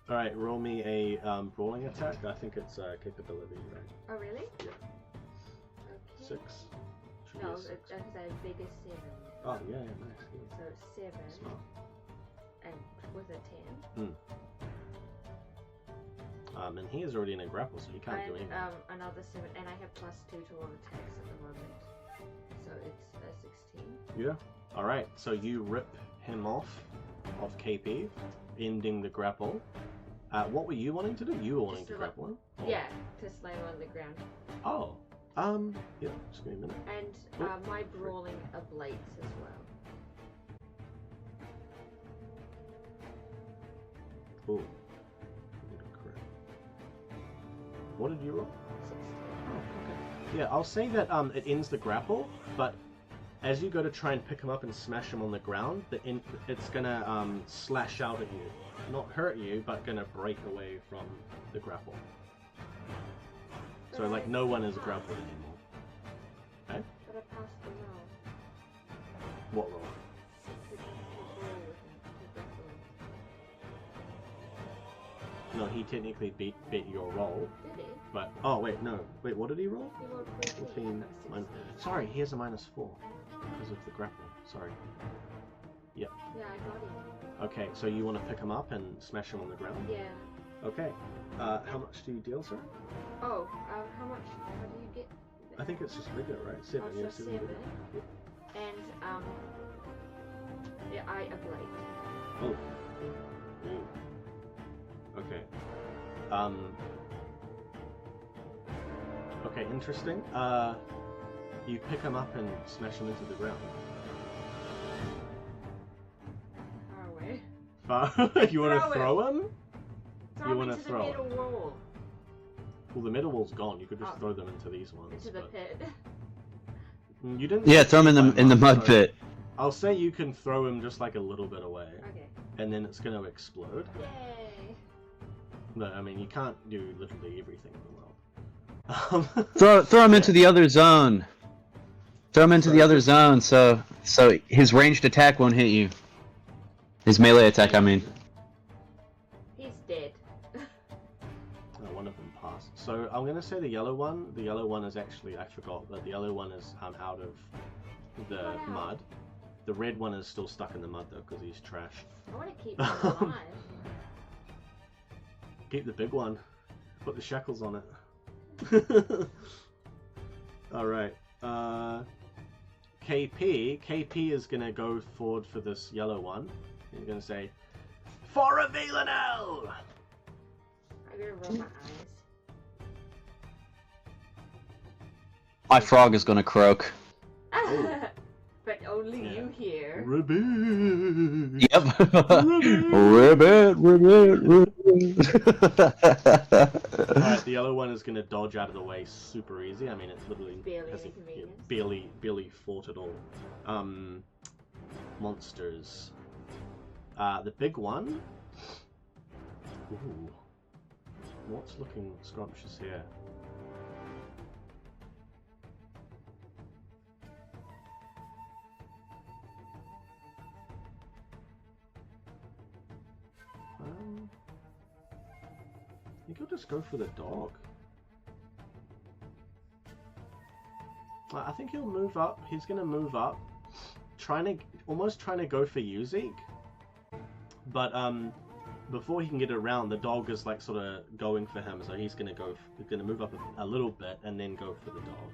All right, roll me a brawling attack. I think it's capability, right? Oh really? Yeah. Okay. 6. Should No, be a 6. it's a bigger 7. Oh yeah, nice. Good. So 7 Smart. and with a 10. And he is already in a grapple, so he can't do And anything. another 7, and I have +2 to all attacks at the moment. So it's a 16. Yeah. All right. So you rip him off KP, ending the grapple. What were you wanting to do? You were wanting Just to to, grapple him? Or- Yeah, to slam on the ground. Oh. Yeah. Just give me a minute. And my brawling ablates as well. Ooh. What did you roll? 16. Oh, okay. Yeah, I'll say that it ends the grapple, but as you go to try and pick him up and smash him on the ground, it's gonna slash out at you. Not hurt you, but gonna break away from the grapple. So like no one is grappled anymore. Okay? But I passed the roll. What roll? The brawl with him, the grappling. No, he technically beat your roll, Did he? but oh wait, no. Wait, what did he roll? He rolled 14. 14. I got 16. Sorry, he has a -4 because of the grapple. Sorry. Yeah, I got him. Okay, so you want to pick him up and smash him on the ground? Yeah. Okay. How much do you deal, sir? Oh, how much? How do you get? I think it's just regular, right? 7. Oh, Yeah, just 7. 7. Yep. And yeah, I ablate. Oh. Ooh. Okay. Okay, interesting. You pick him up and smash him into the ground. Far away. You want to Throw throw him? Throw You him wanna into throw the it? middle wall. Well, the middle wall's gone. You could just Oh. throw them into these ones. Into the but- pit. You didn't. Yeah, throw him in the mud so pit. I'll say you can throw him just like a little bit away, Okay. and then it's going to explode. Yay. No, I mean you can't do literally everything in the world. Throw him into the other zone. Throw him into the other zone so his ranged attack won't hit you. His melee attack, I mean. He's dead. One of them passed. So I'm gonna say the yellow one. The yellow one is actually, I forgot, but the yellow one is out of the Wow. mud. The red one is still stuck in the mud though because he's trash. I want to keep him alive. Keep the big one. Put the shackles on it. Alright. KP is gonna go forward for this yellow one. He's gonna say, "For a Villanelle!" I'm gonna roll my eyes. My frog is gonna croak. But only Yeah. you hear. Ribbit! Yep. Ribbit, ribbit, ribbit. Alright, the yellow one is gonna dodge out of the way super easy. I mean, it's literally Barely has an inconvenience. barely fought at all. Monsters. The big one. Ooh. What's looking scrumptious here? I think I'll just go for the dog. I think he'll move up. He's gonna move up, almost trying to go for Yuzik. But before he can get around, the dog is like sort of going for him. So he's gonna move up a little bit and then go for the dog.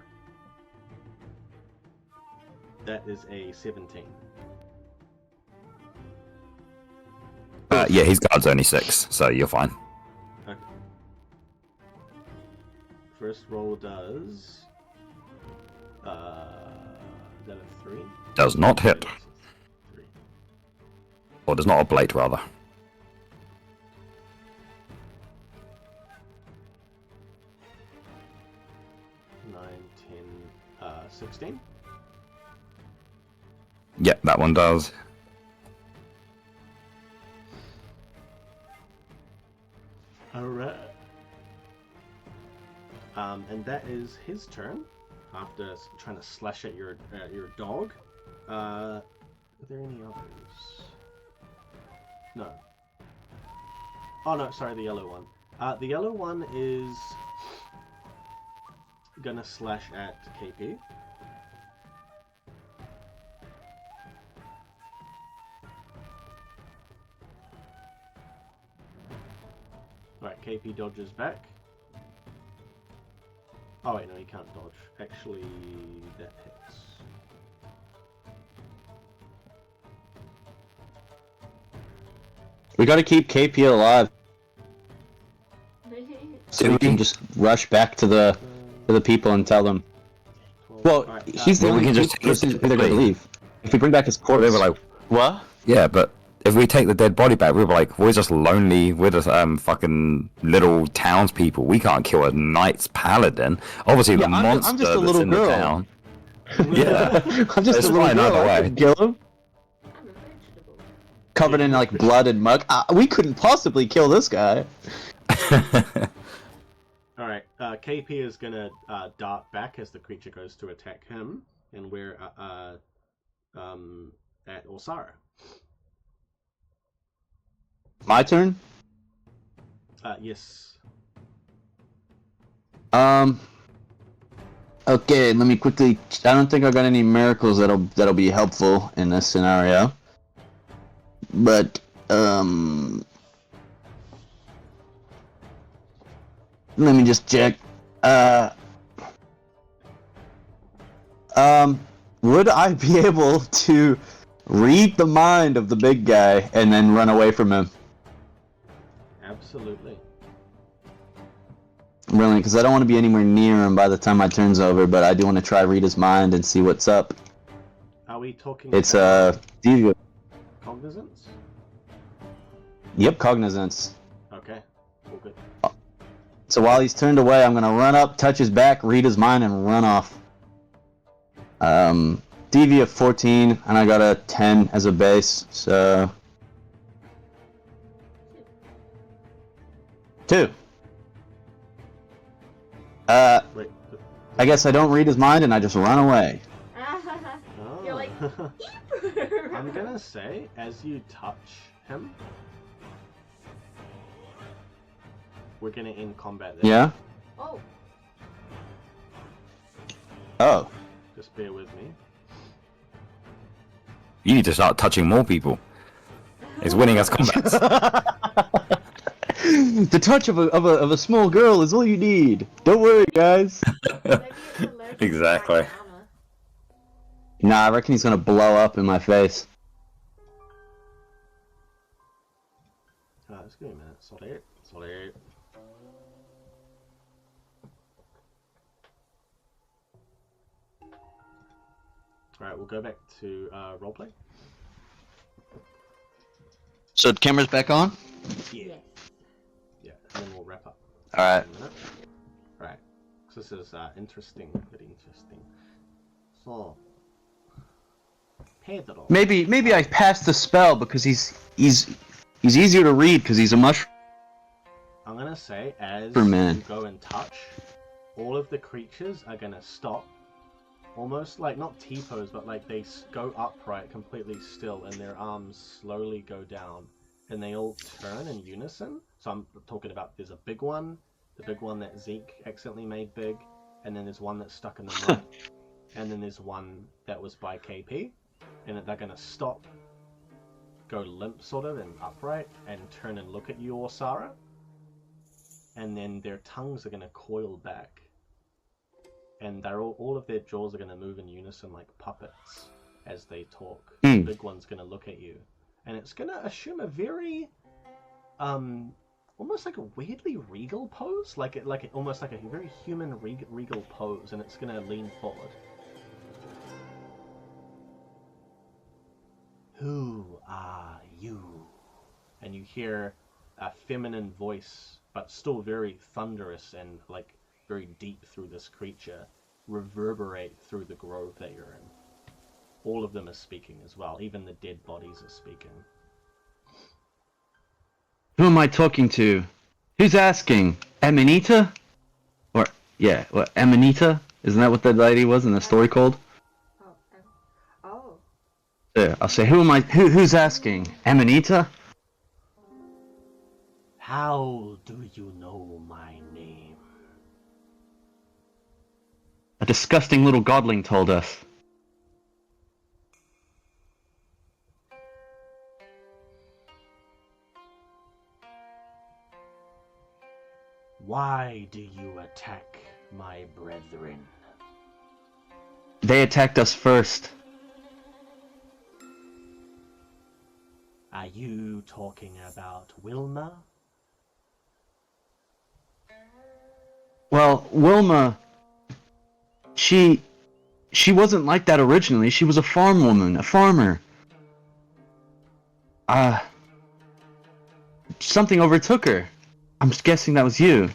That is a 17. Yeah, his guard's only 6, so you're fine. Okay. First roll does. Is that a 3? Does not hit. 3. Or does not oblate, rather. Nine, 10, 16. Yeah, that one does. Alright. And that is his turn. After trying to slash at your dog. Are there any others? No. Oh no, sorry, the yellow one. The yellow one is gonna slash at KP. Alright, KP dodges back. Oh wait, no, he can't dodge. Actually, that hits. We gotta keep KP alive so we can just rush back to the people and tell them. 12. Well, Alright, he's the well, we only can just take person his who they're gonna body. leave. If we bring back his corpse, They were like, what? yeah, but if we take the dead body back, we were like, we're just lonely, we're just fucking little townspeople. We can't kill a knight's paladin. Obviously, Yeah, the I'm monster just a that's little in girl. the town. Yeah, I'm just It's a little fine girl. either I way. couldn't kill him. I'm a vegetable. Covered in like blood and muck. We couldn't possibly kill this guy. Alright, KP is gonna dart back as the creature goes to attack him, and we're at Osara. My turn. Yes. Okay, let me quickly. I don't think I got any miracles that'll be helpful in this scenario. But let me just check. Would I be able to read the mind of the big guy and then run away from him? Absolutely. Really, because I don't want to be anywhere near him by the time my turn's over, but I do want to try read his mind and see what's up. Are we talking It's about deviant. cognizance? Yep, cognizance. Okay, all good. So while he's turned away, I'm gonna run up, touch his back, read his mind, and run off. DV of 14, and I got a 10 as a base, so 2. Wait. I guess I don't read his mind and I just run away. Oh. You're like, I'm gonna say, as you touch him, we're gonna end combat there. Yeah? oh, Oh. Just bear with me. you need to start touching more people. It's winning us combats. The touch of a small girl is all you need. Don't worry, guys. Maybe it's allergic to Exactly. bright armor. Nah, I reckon he's gonna blow up in my face. Just give me a minute. Sorry. Alright, we'll go back to roleplay. So the camera's back on? Yeah. Yes. Yeah, and then we'll wrap up. Alright. In a minute. Right. So this is interesting, very interesting. So, Pedro. Maybe I passed the spell because he's easier to read because he's a mushroom. I'm gonna say, as Man. you go and touch, all of the creatures are gonna stop. Almost like, not T-pose, but like they go upright, completely still, and their arms slowly go down. And they all turn in unison. So I'm talking about, there's a big one, the big one that Zeke accidentally made big, and then there's one that's stuck in the mud, and then there's one that was by KP, and they're gonna stop, go limp sort of, and upright, and turn and look at you, or Sarah. And then their tongues are gonna coil back. And they're all of their jaws are going to move in unison like puppets as they talk. The big one's going to look at you. And it's going to assume a very, almost like a weirdly regal pose. Almost like a very human regal pose. And it's going to lean forward. Who are you? And you hear a feminine voice, but still very thunderous and like very deep through this creature, reverberate through the grove that you're in. All of them are speaking as well. Even the dead bodies are speaking. Who am I talking to? Who's asking? Amanita? Or, yeah, what, Amanita? Isn't that what the lady was in the story called? Oh. Yeah, I'll say, who's asking? Amanita? How do you know my name? A disgusting little godling told us. Why do you attack my brethren? They attacked us first. Are you talking about Wilma? Well, Wilma... She wasn't like that originally. She was a farm woman, a farmer. Something overtook her. I'm guessing that was you.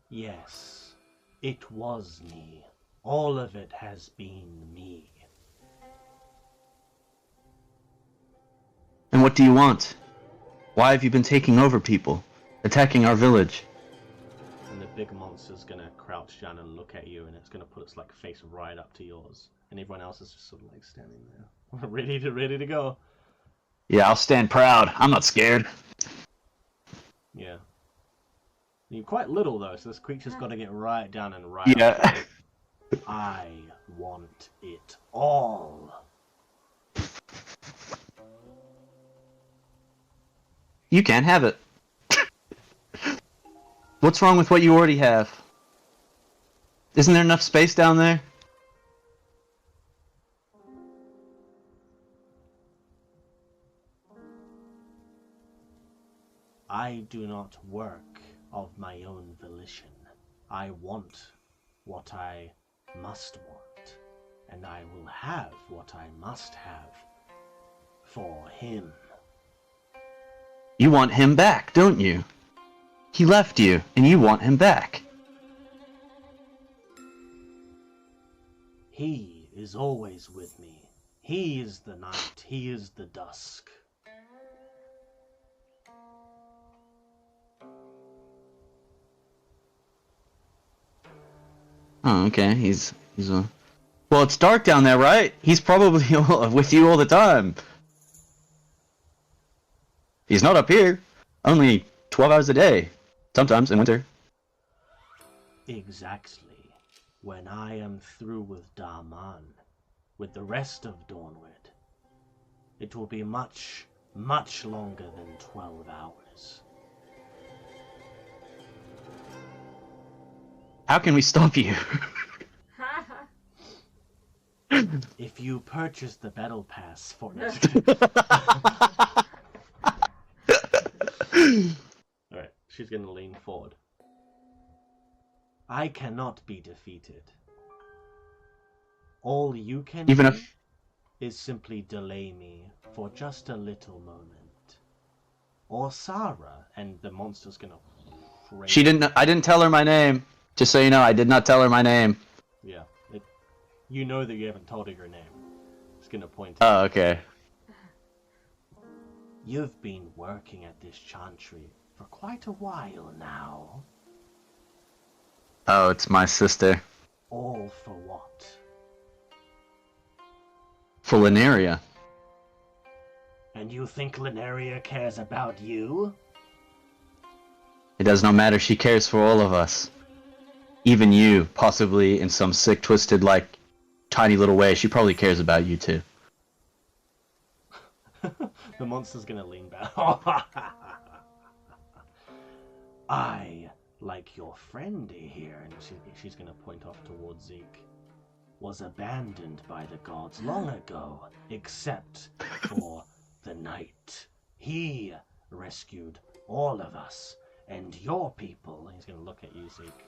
Yes, it was me. All of it has been me. And what do you want? Why have you been taking over people? Attacking our village? And the big monster's gonna crouch down and look at you, and it's gonna put its like face right up to yours, and everyone else is just sort of like standing there, ready to go. Yeah, I'll stand proud. I'm not scared. Yeah. You're quite little though, so this creature's got to get right down and right. Yeah. Up. I want it all. You can't have it. What's wrong with what you already have? Isn't there enough space down there? I do not work of my own volition. I want what I must want, and I will have what I must have for him. You want him back, don't you? He left you, and you want him back. He is always with me. He is the night. He is the dusk. Oh, okay. He's a... Well, it's dark down there, right? He's probably with you all the time. He's not up here. Only 12 hours a day. Sometimes in winter. Exactly. When I am through with Daman, with the rest of Dawnward, it will be much, much longer than 12 hours. How can we stop you? If you purchase the battle pass for it. Alright, she's gonna lean forward. I cannot be defeated. All you can Even do if is simply delay me for just a little moment. Or Sarah, and the monster's gonna... she didn't, I didn't tell her my name. Just so you know, I did not tell her my name. Yeah, you know that you haven't told her your name. It's gonna point Oh, okay. You've been working at this chantry for quite a while now. Oh, it's my sister. All for what? For Lineria. And you think Lineria cares about you? It does not matter, she cares for all of us. Even you, possibly in some sick, twisted, like, tiny little way, she probably cares about you too. The monster's gonna lean back. I, like your friend here, and she's gonna point off towards Zeke, was abandoned by the gods long ago, except for the knight. He rescued all of us, and your people, he's gonna look at you, Zeke,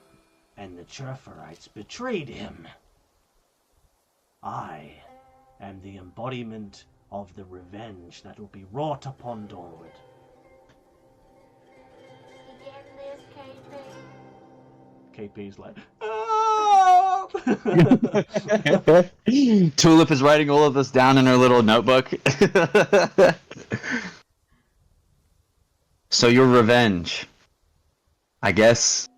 and the Churferites betrayed him. I am the embodiment of the revenge that will be wrought upon Dawnward. You getting this, KP? KP's like, oh! Tulip is writing all of this down in her little notebook. So your revenge, I guess.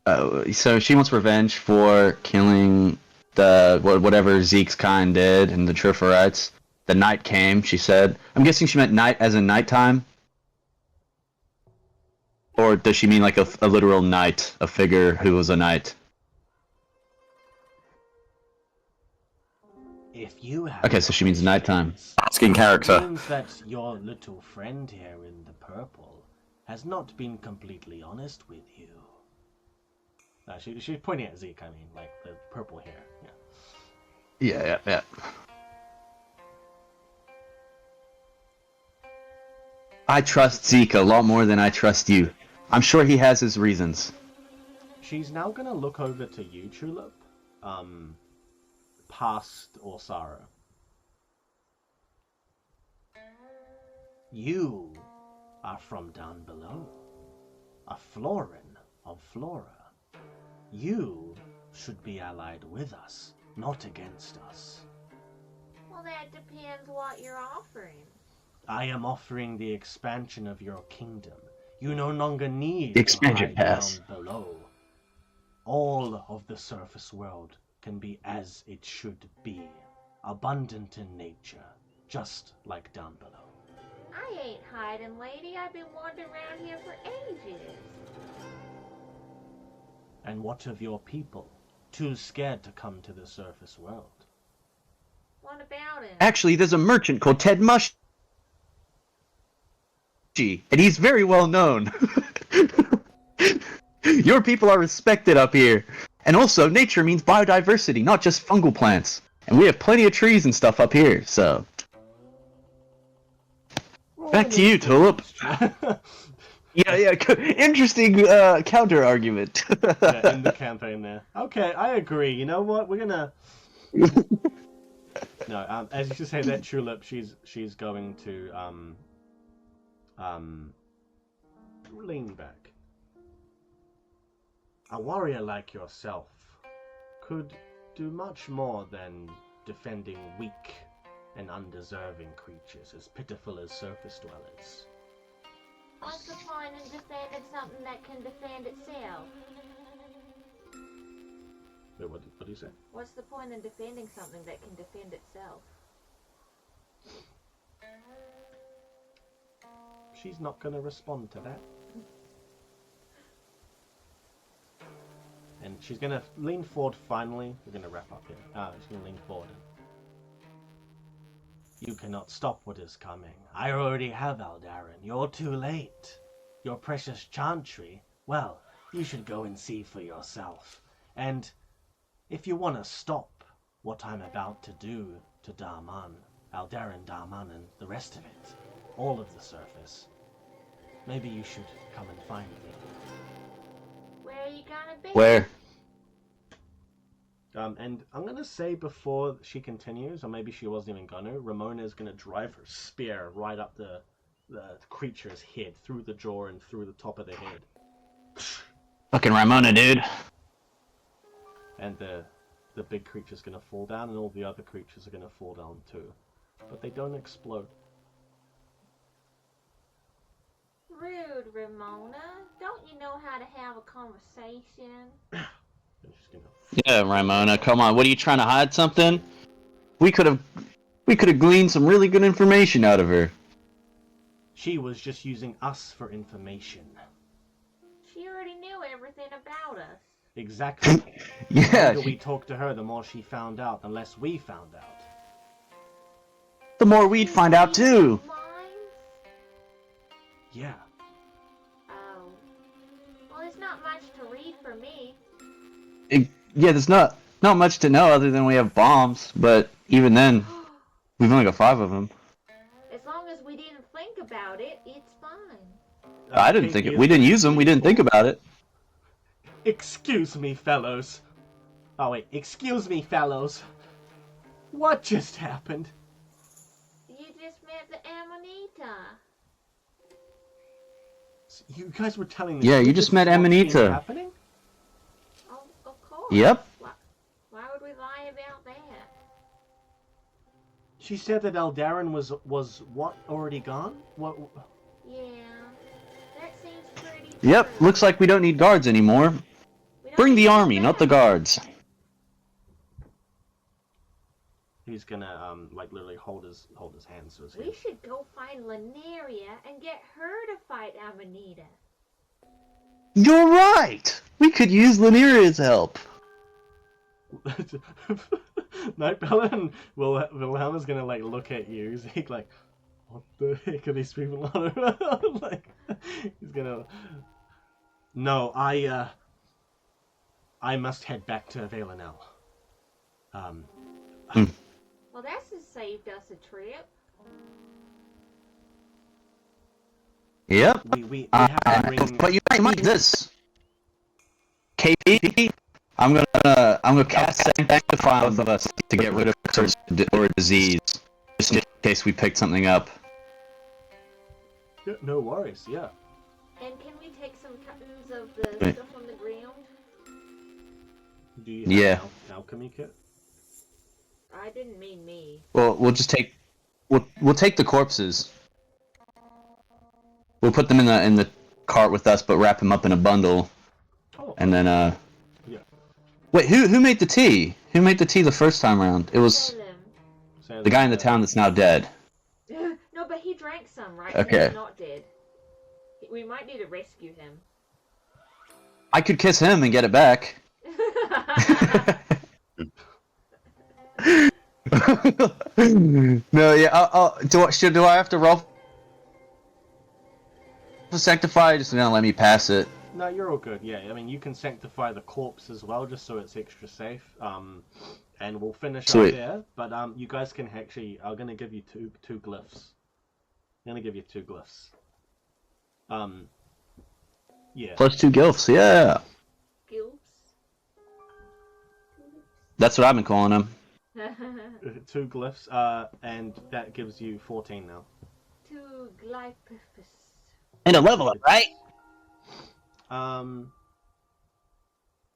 So she wants revenge for killing the whatever Zeke's kind did and the Triferites. The night came, she said. I'm guessing she meant night as in nighttime. Or does she mean like a literal knight, a figure who was a knight? If you have Okay, so she means nighttime. Asking it character. means that your little friend here in the purple has not been completely honest with you. She's pointing at Zeke, I mean, like the purple hair. Yeah. Yeah. I trust Zeke a lot more than I trust you. I'm sure he has his reasons. She's now gonna look over to you, Tulip, past Orsara. You are from down below, a Florin of Flora. You should be allied with us, not against us. Well, that depends what you're offering. I am offering the expansion of your kingdom. You no longer need The expansion to hide pass. down below. All of the surface world can be as it should be, abundant in nature, just like down below. I ain't hiding, lady. I've been wandering around here for ages. And what of your people? Too scared to come to the surface world. What about him? Actually, there's a merchant called Ted Mush. And he's very well known. Your people are respected up here. And also, nature means biodiversity, not just fungal plants. And we have plenty of trees and stuff up here, so... Back to you, Tulip. Yeah, interesting counter argument. Yeah, in the campaign there. Okay, I agree. You know what? We're gonna... No, as you just say that, Tulip, she's going to, lean back. A warrior like yourself could do much more than defending weak and undeserving creatures as pitiful as surface dwellers. What's the point in defending something that can defend itself? Wait, what do you say? What's the point in defending something that can defend itself? She's not going to respond to that. And she's going to lean forward finally. We're going to wrap up here. She's going to lean forward. You cannot stop what is coming. I already have Aldarin. You're too late. Your precious chantry, well, you should go and see for yourself. And if you want to stop what I'm about to do to Darman, Aldarin, Darman, and the rest of it, all of the surface, maybe you should come and find me. Where are you gonna be? Where? And I'm going to say before she continues, or maybe she wasn't even going to, Ramona is going to drive her spear right up the creature's head, through the jaw and through the top of the head. Fucking Ramona, dude. And the big creature's going to fall down, and all the other creatures are going to fall down too. But they don't explode. Rude, Ramona. Don't you know how to have a conversation? They're just gonna... Yeah, Ramona, come on. What are you trying to hide something? We could have gleaned some really good information out of her. She was just using us for information. She already knew everything about us. Exactly. Yeah. The longer we talked to her, the more she found out, the less we found out. The more we'd find out too. Minds? Yeah. Oh. Well, there's not much to read for me. Yeah, there's not much to know other than we have bombs, but even then, we've only got 5 of them. As long as we didn't think about it, it's fine. I didn't think it. We didn't use them. We didn't think about it. Excuse me, fellows. Oh wait, excuse me, fellows. What just happened? You just met the Amanita. You guys were telling me. Yeah, you just met Amanita. Happening? Oh, of course. Yep. Why would we lie about that? She said that Aldarin was what, already gone? What? Yeah. That seems pretty Yep. true. Looks like we don't need guards anymore. We don't Bring the need army, them not the back. guards. He's gonna like literally hold his hands to his head. We should go find Laneria and get her to fight Amanita. You're right. We could use Laneria's help. Nightbella and Wilhelm's gonna like look at you. He's like, what the heck are these people on about? Like, he's gonna. No, I must head back to Valenel. Well, that's just saved us a trip. Yep. We have to bring. But you might need this. KP, I'm gonna cast Sanctify on both of us to get rid of curse or disease, just in case we picked something up. Yeah, no worries. Yeah. And can we take some cuttings of the Right. stuff on the ground? Do you have Yeah. an alchemy kit? I didn't mean me. Well, we'll take the corpses. We'll put them in the cart with us, but wrap them up in a bundle, Oh. and then Yeah. Wait, who made the tea? Who made the tea the first time around? It was Salem. the guy in the town that's now dead. No, but he drank some, right? Okay. He's not dead. We might need to rescue him. I could kiss him and get it back. No, yeah. Do I have to roll for sanctify? Just gonna let me pass it. No, you're all good. Yeah, I mean you can sanctify the corpse as well, just so it's extra safe. And we'll finish Sweet. up there. But you guys can actually. I'm gonna give you two glyphs. I'm gonna give you 2 glyphs. Yeah. Plus 2 gilfs. Yeah, Gilps. that's what I've been calling them. 2 glyphs. And that gives you 14 now. To Glypifus. And a level up, right?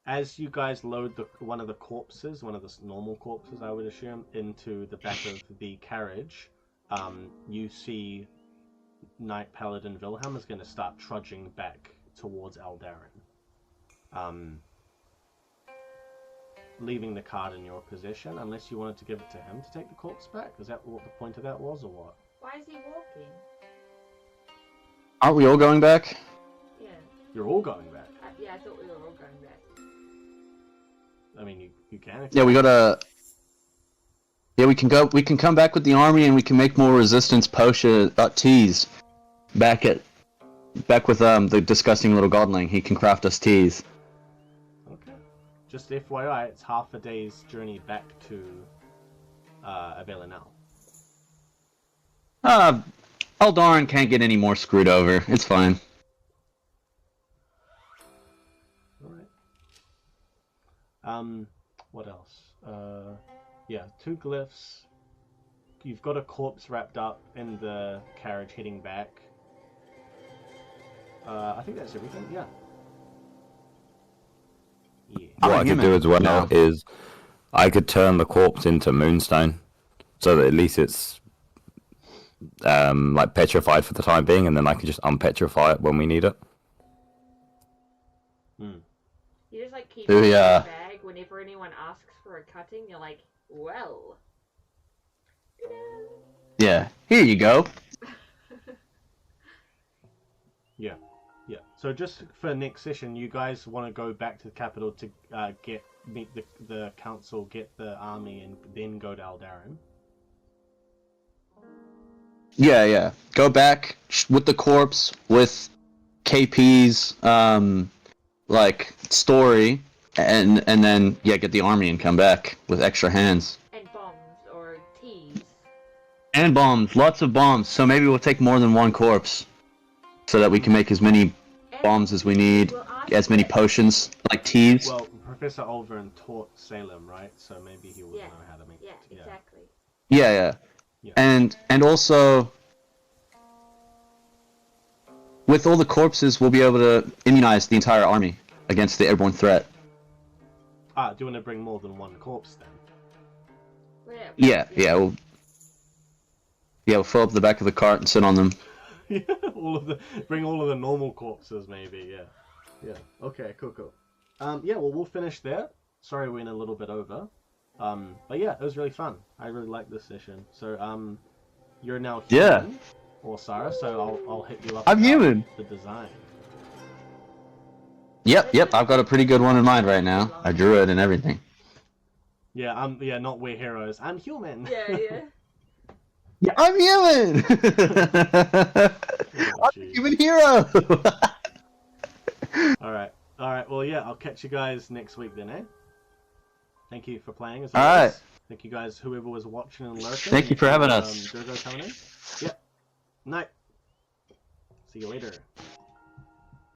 As you guys load one of the corpses, one of the normal corpses, I would assume, into the back of the carriage, you see Knight Paladin Wilhelm is going to start trudging back towards Aldarin. Leaving the card in your possession, unless you wanted to give it to him to take the corpse back. Is that what the point of that was, or what? Why is he walking? Aren't we all going back? Yeah. You're all going back. Yeah, I thought we were all going back. I mean, you can. If Yeah, you we want. gotta. Yeah, we can go. We can come back with the army, and we can make more resistance potion teas. Back with the disgusting little godling. He can craft us teas. Okay. Just FYI, it's half a day's journey back to Abelinal. Aldarin can't get any more screwed over. It's fine. Alright. What else? Yeah, 2 glyphs. You've got a corpse wrapped up in the carriage heading back. I think that's everything, yeah. Yeah. What I could do as well No. is I could turn the corpse into moonstone, so that at least it's like petrified for the time being, and then I can just unpetrify it when we need it. Hmm. You just like keep Oh, it in yeah. your bag whenever anyone asks for a cutting. You're like, well. Yeah. Here you go. Yeah. Yeah. So just for next session, you guys want to go back to the capital to meet the council, get the army, and then go to Aldarin. Yeah. Go back with the corpse, with KP's like story, and then get the army and come back with extra hands And bombs or teas. and bombs, lots of bombs. So maybe we'll take more than one corpse, so that we can make as many bombs as we need, We'll ask as many the- potions like teas. Well, Professor Olvern taught Salem, right? So maybe he would Yeah. know how to make Yeah, it. exactly. Yeah. Yeah. And also, with all the corpses, we'll be able to immunize the entire army against the airborne threat. Ah, do you want to bring more than one corpse then? Well, We'll fill up the back of the cart and sit on them. Yeah, bring all of the normal corpses, maybe. Yeah. Okay, cool. Yeah, well, we'll finish there. Sorry, we went a little bit over. But yeah, it was really fun. I really liked this session. So, you're now human, or Sarah. So I'll hit you up. I'm about human. The design. Yep. I've got a pretty good one in mind right now. I drew it and everything. Yeah, not we're heroes. I'm human. yeah. Yeah, I'm human. Oh, I'm a geez. human hero. All right. Well, yeah, I'll catch you guys next week then, eh? Thank you for playing. As All always. right. Thank you guys, whoever was watching and lurking. Thank you for having us. Durgo coming in. Yep. Night. See you later.